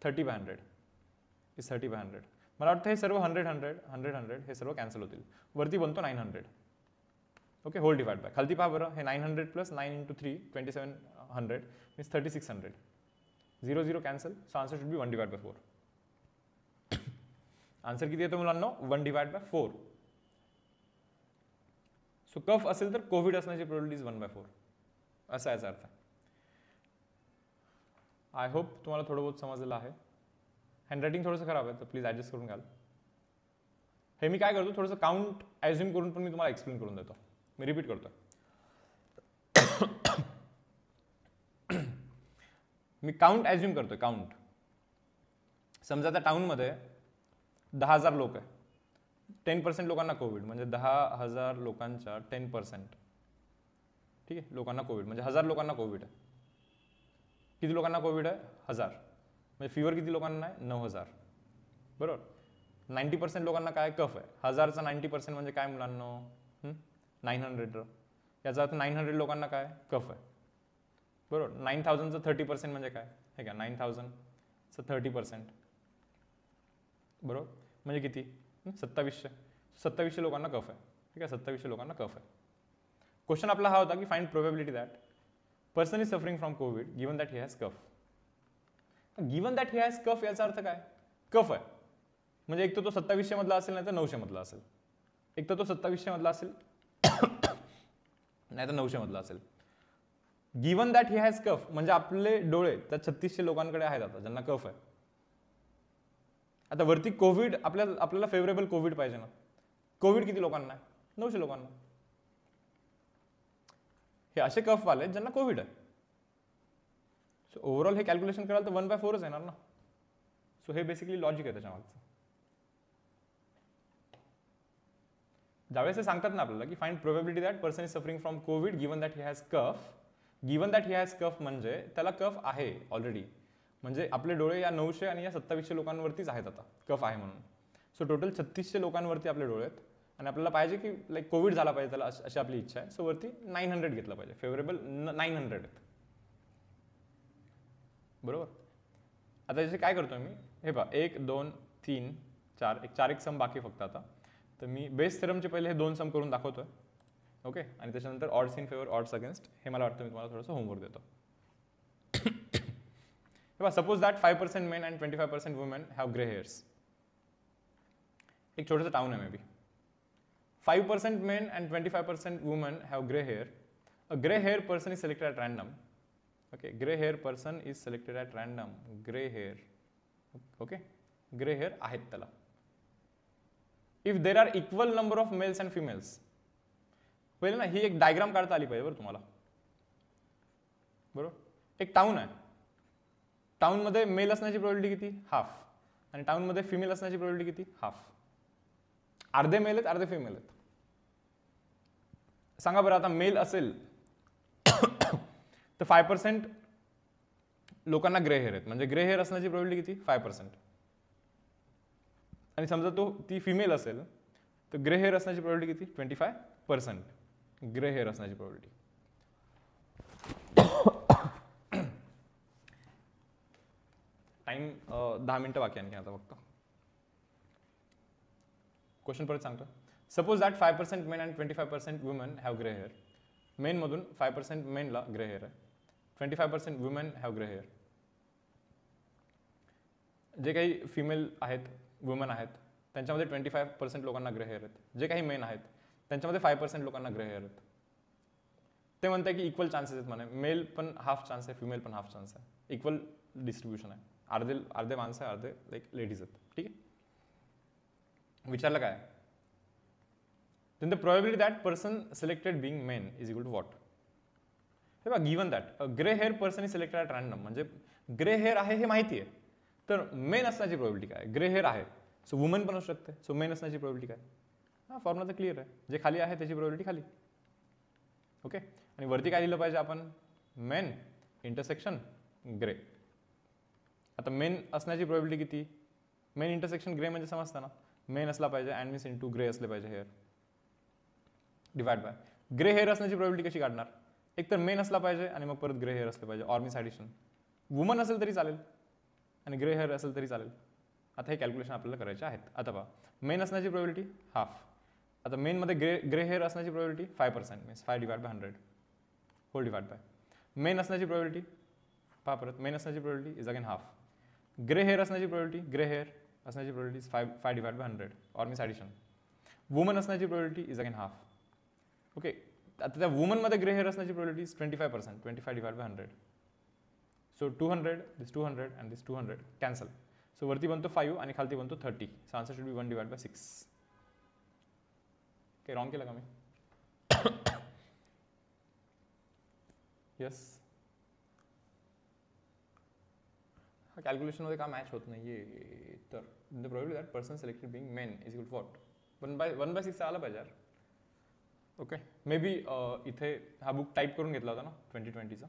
30/100 इज 30/100. मला वाटतं हे सर्व 100 हे सर्व कॅन्सल होतील. वरती बनतो 900. Okay, whole divide by. खालती पहा बरं, हे 900 plus 9 into 3 2700 means 3600. 0 0 cancel. So answer should be 1/4. Answer किती येतो मुलांना? 1/4. सो कफ असेल तर कोविड असण्याची प्रोबॅबिलिटी 1/4 असा याचा अर्थ. आय होप तुम्हाला थोडं बहुत समजलेलं आहे. हँडरायटिंग थोडंसं खराब आहे तर प्लीज ॲडजस्ट करून घ्याल. हे मी काय करतो, थोडंसं काउंट ॲज्युम करून पण मी तुम्हाला एक्सप्लेन करून देतो. मी रिपीट करतो. मी काउंट ॲज्युम करतोय, काउंट. समजा त्या टाउनमध्ये 10,000 लोक आहे, 10% लोकांना कोविड, म्हणजे 10,000 लोकांच्या 10%, ठीक आहे, लोकांना कोविड म्हणजे 1,000 लोकांना कोविड आहे. किती लोकांना कोविड आहे? 1,000. म्हणजे फिवर किती लोकांना आहे? 9,000. बरोबर. 90% लोकांना काय? कफ आहे. 1,000चा 90% म्हणजे काय मुलांना? 900. याचा अर्थ 900 लोकांना काय? कफ आहे. बरोबर. 9,000चं 30% म्हणजे काय? हे का 9,000चं 30%, बरोबर, म्हणजे किती? 2700. 2700 लोकांना कफ आहे. ठीक आहे, 2700 लोकांना कफ आहे. क्वेश्चन आपला हा होता की find probability that person is suffering from COVID given that he has cough. Given that he has cough याचा अर्थ काय? कफ आहे म्हणजे एक तर तो 2700 मधला असेल, नाही तर 900 मधला असेल. एक तर तो 2700 मधला असेल नाही तर 900 मधला असेल. Given that he has cough म्हणजे आपले डोळे त्या 3600 लोकांकडे आहेत आता ज्यांना कफ आहे. आता वरती कोविड, आपल्याला फेवरेबल कोविड पाहिजे ना. कोविड किती लोकांना आहे? 900 लोकांना. हे असे कफ वाले ज्यांना कोविड आहे. सो ओव्हरऑल हे कॅल्क्युलेशन कराल तर 1/4च येणार ना. सो हे बेसिकली लॉजिक आहे त्याच्या मागचं. ज्यावेळेस हे सांगतात ना आपल्याला की find probability that person is suffering from COVID given that he has cough. Given that he has cough म्हणजे त्याला कफ आहे ऑलरेडी. म्हणजे आपले डोळे या 900 आणि या 2700 लोकांवरतीच आहेत आता, कफ आहे म्हणून. सो टोटल 3600 लोकांवरती आपले डोळे आहेत आणि आपल्याला पाहिजे की लाईक कोविड झाला पाहिजे त्याला, अशी आपली इच्छा आहे. सो वरती 900 घेतलं पाहिजे, फेवरेबल 900 आहेत. बरोबर. आता याचे काय करतोय मी? हे पहा, 1 2 3 4, एक 4 सम बाकी फक्त आता. तर मी बेस थेरमचे पहिले हे 2 सम करून दाखवतोय. ओके, आणि त्याच्यानंतर odds in favour, odds against. हे मला वाटतं मी तुम्हाला थोडंसं होमवर्क देतो. Suppose that 5% men and 25% women have grey hairs. एक छोटंसं टाउन आहे may be. 5% men and 25% women have gray hair. A gray hair person is selected at random. Okay, gray hair person is selected at random. Gray hair. Okay, gray hair आहेत त्याला. If there are equal number of males and females. पहिले ना ही एक diagram काढता आली पाहिजे बरं तुम्हाला. बरोबर. एक टाउन आहे. टाउन मध्ये मेल असण्याची प्रोबॅबिलिटी किती? हाफ. आणि टाउन मध्ये फिमेल असण्याची प्रोबॅबिलिटी किती? हाफ. अर्धे मेल आहेत, अर्धे फिमेल आहेत. सांगा बरं, आता मेल असेल तर 5% लोकांना ग्रे हेअर आहेत, म्हणजे ग्रे हेअर असण्याची प्रोबॅबिलिटी किती? 5%. आणि समजा ती फिमेल असेल तर ग्रे हेअर असण्याची प्रोबॅबिलिटी किती? 25%. ग्रे हेअर असण्याची प्रोबॅबिलिटी. टाइम 10 मिनिटं बाकी आणखी आता फक्त. क्वेश्चन परत सांगतो. Suppose that 5% men and 25% women have grey hair. मेनमधून 5% मेनला ग्रे हेअर आहे, 25% वुमेन हॅव ग्रे हेअर. जे काही फिमेल आहेत, वुमेन आहेत, त्यांच्यामध्ये 25% लोकांना ग्रे हेअर आहेत. जे काही मेन आहेत त्यांच्यामध्ये 5% लोकांना ग्रे हेअर आहेत. ते म्हणतात की इक्वल चान्सेस आहेत म्हणे. मेल पण हाफ चान्स आहे, फिमेल पण हाफ चान्स आहे. इक्वल डिस्ट्रीब्युशन आहे. अर्धे माणसं आहे, अर्धे लाईक लेडीज आहेत. ठीक आहे. विचारलं काय? then the probability that person selected being men is equal to what? हे बघा, given that a gray hair person is selected at random, म्हणजे ग्रे हेअर आहे हे माहिती आहे, तर मेन असण्याची प्रोबॅबिलिटी काय? ग्रे हेअर आहे, सो वुमन पण असू शकते. सो मेन असण्याची प्रोबॅबिलिटी काय? हा फॉर्म्युला तर क्लिअर आहे. जे खाली आहे त्याची प्रोबॅबिलिटी खाली. ओके, आणि वरती काय दिलं पाहिजे आपण? Main intersection grey. आता मेन असण्याची प्रोबॅबिलिटी किती? मेन इंटरसेक्शन ग्रे म्हणजे समजतं ना, मेन असला पाहिजे अँड मीन्स इंटू ग्रे असले पाहिजे hair, divide by. Grey hair असण्याची प्रोबॅबिलिटी कशी काढणार? एक तर मेन असला पाहिजे आणि मग परत ग्रे हेअर असले पाहिजे, ऑर मीन्स ॲडिशन. वुमन असेल तरी चालेल आणि ग्रे हेअर असेल तरी चालेल. आता हे कॅल्क्युलेशन आपल्याला करायचे आहेत. आता पहा, मेन असण्याची प्रोबॅबिलिटी हाफ. आता मेनमध्ये ग्रे हेअर असण्याची probability 5% means 5 divide by 100 whole divide by. Men असण्याची प्रोबॅबिलिटी पहा परत, मेन असण्याची probability is again half. Grey hair असण्याची प्रोबॅबिलिटी, ग्रे हेअर असण्याची probability is 5 divide by 100 or means addition. Woman असण्याची probability is again half. Okay, आता त्या वुमनमध्ये ग्रे हेअर असण्याची probability is 25%, 25 divide by 100. So 200, this 200 and this 200 cancel. So वरती बनतो 5 आणि खालती बनतो 30. So answer should be 1 divide bye 6. काही रॉंग केलं का मी? येस. कॅल्क्युलेशनमध्ये का मॅच होत नाही आहे तर the probability that person selected being men is equal to what 1/6 आला पाहिजे यार. ओके मे बी इथे हा बुक टाईप करून घेतला होता ना 2020चा.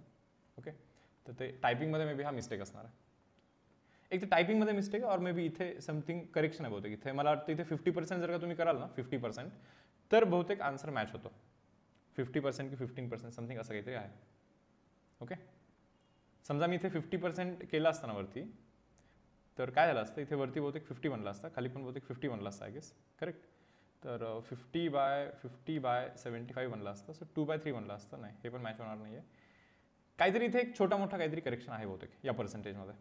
ओके तर ते टायपिंगमध्ये मे बी हा मिस्टेक असणार आहे. एक तर टायपिंगमध्ये मिस्टेक आहे और मे बी इथे समथिंग करेक्शन आहे बहुतेक. इथे मला वाटतं इथे 50% जर का तुम्ही कराल ना 50% तर बहुतेक आन्सर मॅच होतो. 50% की 15% समथिंग असं काहीतरी आहे. ओके समजा मी इथे 50% केलं असतं ना वरती तर काय झालं असतं इथे वरती बहुतेक 50 बनला असता खाली पण बहुतेक 50 बनला असता आय गेस करेक्ट. तर 50/75 बनला असतं सो 2/3 बनला असतं. नाही हे पण मॅच होणार नाही आहे. काहीतरी इथे एक छोटा मोठा काहीतरी करेक्शन आहे बहुतेक या पर्सेंटेजमध्ये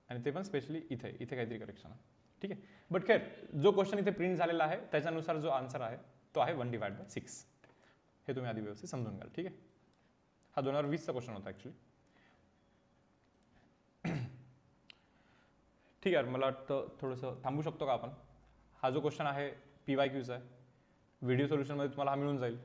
आणि ते पण स्पेशली इथे काहीतरी करेक्शन आहे. ठीक आहे बट खैर जो क्वेश्चन इथे प्रिंट झालेला आहे त्याच्यानुसार जो आन्सर आहे तो आहे 1/6. हे तुम्ही आधी व्यवस्थित समजून घ्याल. ठीक आहे हा 2020चा क्वेश्चन होता ॲक्च्युली. ठीक आहे मला वाटतं थोडंसं थांबू शकतो का आपण. हा जो क्वेश्चन आहे PYQचा आहे. व्हिडिओ सोल्युशनमध्ये तुम्हाला हा मिळून जाईल.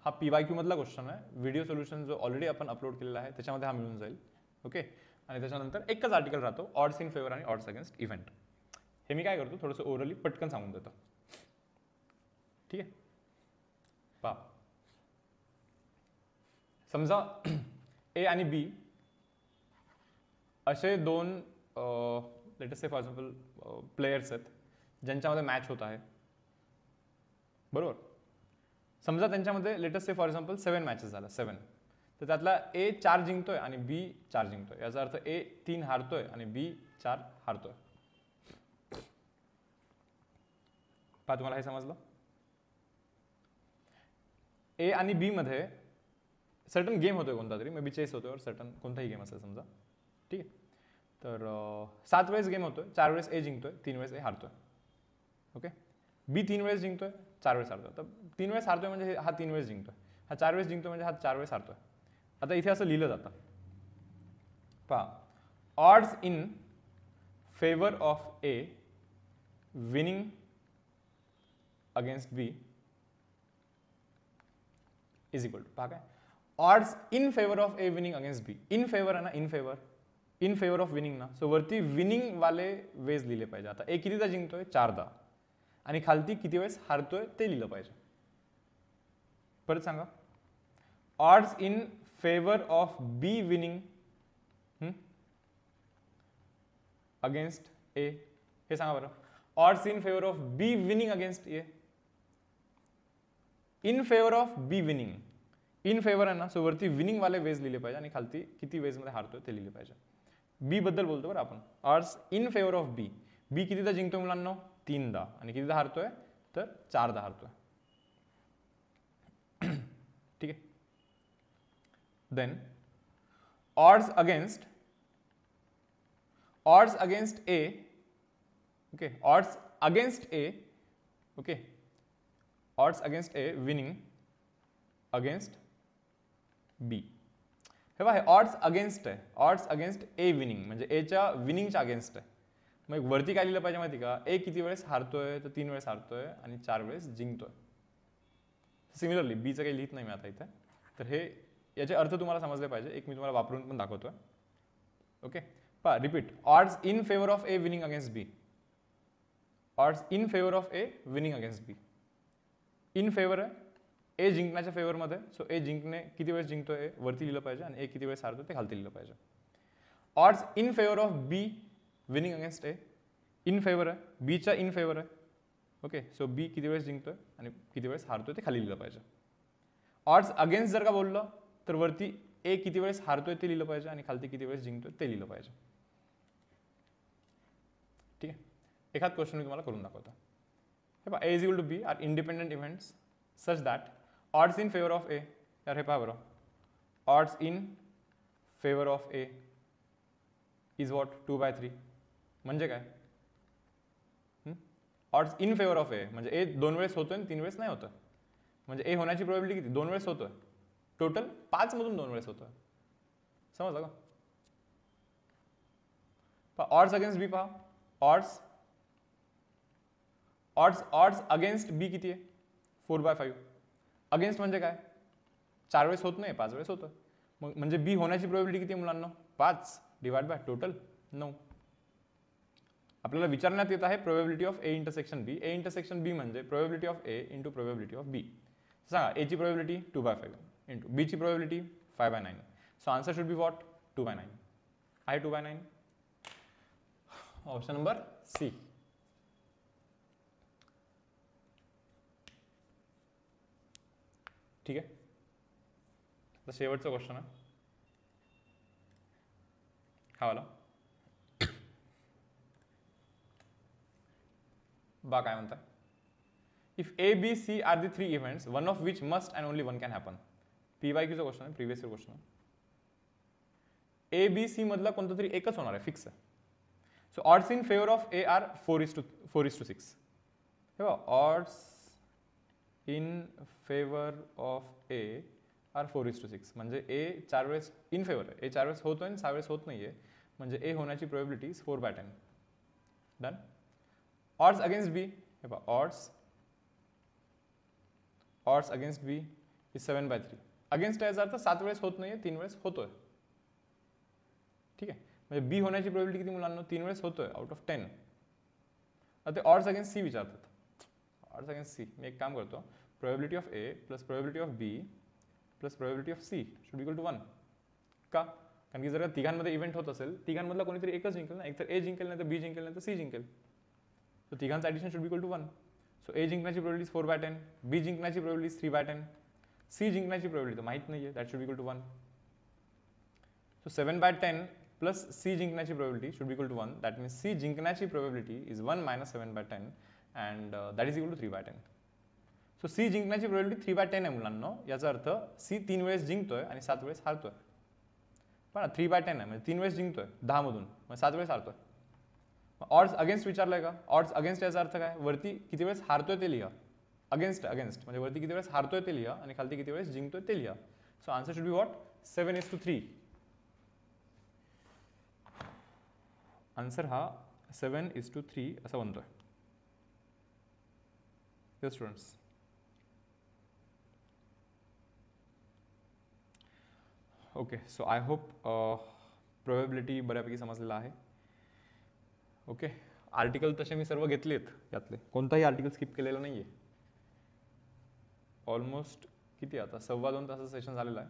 हा PYQ मधला क्वेश्चन आहे. व्हिडिओ सोल्युशन जो ऑलरेडी आपण अपलोड केलेला आहे त्याच्यामध्ये हा मिळून जाईल. ओके आणि त्याच्यानंतर एकच आर्टिकल राहतो ऑड्स इन फेवर आणि ऑड्स अगेन्स्ट इव्हेंट. हे मी काय करतो थोडंसं ओरली पटकन सांगून देतो. ठीक आहे पहा समजा A आणि B असे दोन latest say for example players आहेत ज्यांच्यामध्ये मॅच होत आहे बरोबर. समजा त्यांच्यामध्ये latest say for example 7 matches झाल्या 7 तर त्यातला A 4 जिंकतोय आणि B 4 जिंकतोय. याचा अर्थ A 3 हारतोय आणि B 4 हारतोय. पहा तुम्हाला हे समजलं. A आणि B मध्ये सर्टन गेम होतोय कोणता तरी मे बी चेस होतोय सर्टन कोणताही गेम असेल समजा. ठीक आहे तर 7 वेळेस गेम होतोय 4 वेळेस A जिंकतोय 3 वेळेस A हारतोय. ओके B 3 वेळेस जिंकतोय 4 वेळेस हारतोय. तर 3 वेळेस हारतोय म्हणजे हा 3 वेळेस जिंकतोय. हा 4 वेळेस जिंकतोय म्हणजे हा 4 वेळेस हारतोय. आता इथे असं लिहिलं जातं पहा odds in favour of A winning against B is equal to पहा काय odds in favour of A winning against B. In favour आहे ना इन फेवर ऑफ विनिंग ना सो वरती विनिंग वाले वेज लिहिले पाहिजे. आता A कितीदा जिंकतोय 4दा आणि खालती किती वेळेस हारतोय ते लिहिलं पाहिजे. परत सांगा odds in favour of B winning against A हे सांगा बरं. Odds in favour of B winning against A. In favour of B winning in favour आहे ना सो वरती विनिंग वाले वेज लिहिले पाहिजे आणि खालती किती वेज मध्ये हारतोय ते लिहिले पाहिजे. B बद्दल बोलतो बरं आपण. Odds in favour of B. B कितीदा जिंकतोय मुलांना 3दा आणि कितीदा हारतोय तर 4दा हारतोय. ठीक आहे then odds against A. Okay odds against A. Okay odds against A winning against B. हे बघा हे ऑड्स अगेन्स्ट आहे. ऑड्स अगेन्स्ट A विनिंग म्हणजे Aच्या विनिंगच्या अगेन्स्ट आहे. मग वरती काय लिहिलं पाहिजे माहिती का A किती वेळेस हारतोय तर 3 वेळेस हारतोय आणि 4 वेळेस जिंकतोय. सिमिलरली Bचं काही लिहित नाही मी आता इथे. तर हे याचे अर्थ तुम्हाला समजले पाहिजे. एक मी तुम्हाला वापरून पण दाखवतोय. ओके पहा repeat odds in favour of A winning against B. Odds in favour of A winning against B. In favour आहे A जिंकण्याच्या फेवरमध्ये सो A जिंकणे किती वेळेस जिंकतोय वरती लिहिलं पाहिजे आणि A किती वेळेस हारतोय ते खालती लिहिलं पाहिजे. Odds in favour of B winning against A. In favour आहे Bच्या इन फेवर आहे. ओके सो B किती वेळेस जिंकतोय आणि किती वेळेस हारतोय ते खाली लिहिलं पाहिजे. ऑड्स अगेन्स्ट जर का बोललं तर वरती A किती वेळेस हारतोय ते लिहिलं पाहिजे आणि खालती किती वेळेस जिंकतोय ते लिहिलं पाहिजे. ठीक आहे एखाद क्वेश्चन मी तुम्हाला करून दाखवतो. हे पहा A is equal to B are independent events such that odds in favour of A. यार हे पहा बरं odds in favour of A is what 2/3 म्हणजे काय odds in favour of A म्हणजे A 2 वेळेस होतोय आणि 3 वेळेस नाही होतोय. म्हणजे A होण्याची प्रोबॅबिलिटी किती 2 वेळेस होतोय. टोटल 5 मधून 2 वेळेस होतोय. समजलं का ऑड्स अगेन्स्ट B पहा ऑड्स अगेन्स्ट B किती आहे 4/5. अगेन्स्ट म्हणजे काय 4 वेळेस होत नाही 5 वेळेस होतं मग म्हणजे बी होण्याची प्रोबॅबिलिटी किती मुलांना 5 डिवाइड बाय टोटल 9. आपल्याला विचारण्यात येत आहे probability of A intersection B. A intersection B म्हणजे probability of A into probability of B. सांगा एची प्रोबॅबिलिटी 2/5 इंटू बीची probability 5/9. So answer should be what 2/9. आहे 2/9. Option number C. ठीक आहे. तर शेवटचा क्वेश्चन आहे हा वाला. बा काय म्हणताय. If A B C are the 3 events one of which must and only one can happen. PYQचा क्वेश्चन आहे, प्रिव्हियस इयर क्वेश्चन आहे. ए बी सी मधला कोणता तरी एकच होणार आहे, फिक्स आहे. So odds in favour of A are 4:6. हे बघा, odds in favour of A are 4:6. म्हणजे ए 4 वेळेस इन फेवर आहे, ए 4 वेळेस होतोय आणि 6 वेळेस होत नाहीये. म्हणजे ए होण्याची probability 4/10. Done. Odds against B, हे पहा odds against B is 7/3. Against याचा अर्थ 7 वेळेस होत नाहीये, 3 वेळेस होतोय. ठीक आहे. म्हणजे बी होण्याची प्रोबॅबिलिटी किती मुलांना 3 वेळेस होतोय आउट ऑफ 10. आता ते ऑड्स अगेन्स्ट सी विचारतात. ऑड्स अगेन्स्ट सी मी एक काम करतो, probability of A plus probability of B plus probability of C should equal to 1. का? कारण की जर तिघांमध्ये इव्हेंट होत असेल, तिघांमधला कोणीतरी एकच जिंकेल ना. एकतर ए जिंकेल, नाही तर बी जिंकेल, नाही तर सी जिंकेल. तर तिघांचं addition should equal to 1. So A जिंकण्याची प्रोबॅबिलिटी 4/10, बी जिंकण्याची प्रोबॅबिलिटी 3/10, सी जिंकण्याची प्रोबॅबिलिटी माहित नाहीये, that should equal to 1. So 7/10 plus C जिंकण्याची probability should equal to 1. That means C जिंकण्याची probability is 1 - 7/10 and that is equal to 3/10. So C जिंकण्याची probability 3/10 आहे मुलांना. याचा अर्थ सी 3 वेळेस जिंकतोय आणि 7 वेळेस हारतोय. पण 3/10 आहे म्हणजे 3 वेळेस जिंकतोय 10 मधून, मग 7 वेळेस हारतोय. ऑड्स अगेन्स्ट विचारलंय का? ऑड्स अगेन्स्ट याचा अर्थ काय? वरती किती वेळेस हारतोय ते लिहा. अगेन्स्ट म्हणजे वरती किती वेळेस हारतोय ते लिहा आणि खालती किती वेळेस जिंकतोय ते लिहा. So answer should be what 7:3. Answer हा 7:3 असा बनतोय. Yes students. Okay. So I hope probability बऱ्यापैकी समजलेला आहे. ओके. आर्टिकल तसे मी सर्व घेतलेत, यातले कोणताही आर्टिकल स्किप केलेला नाहीये. ऑलमोस्ट किती आता 2.25 तासाचं सेशन झालेलं आहे.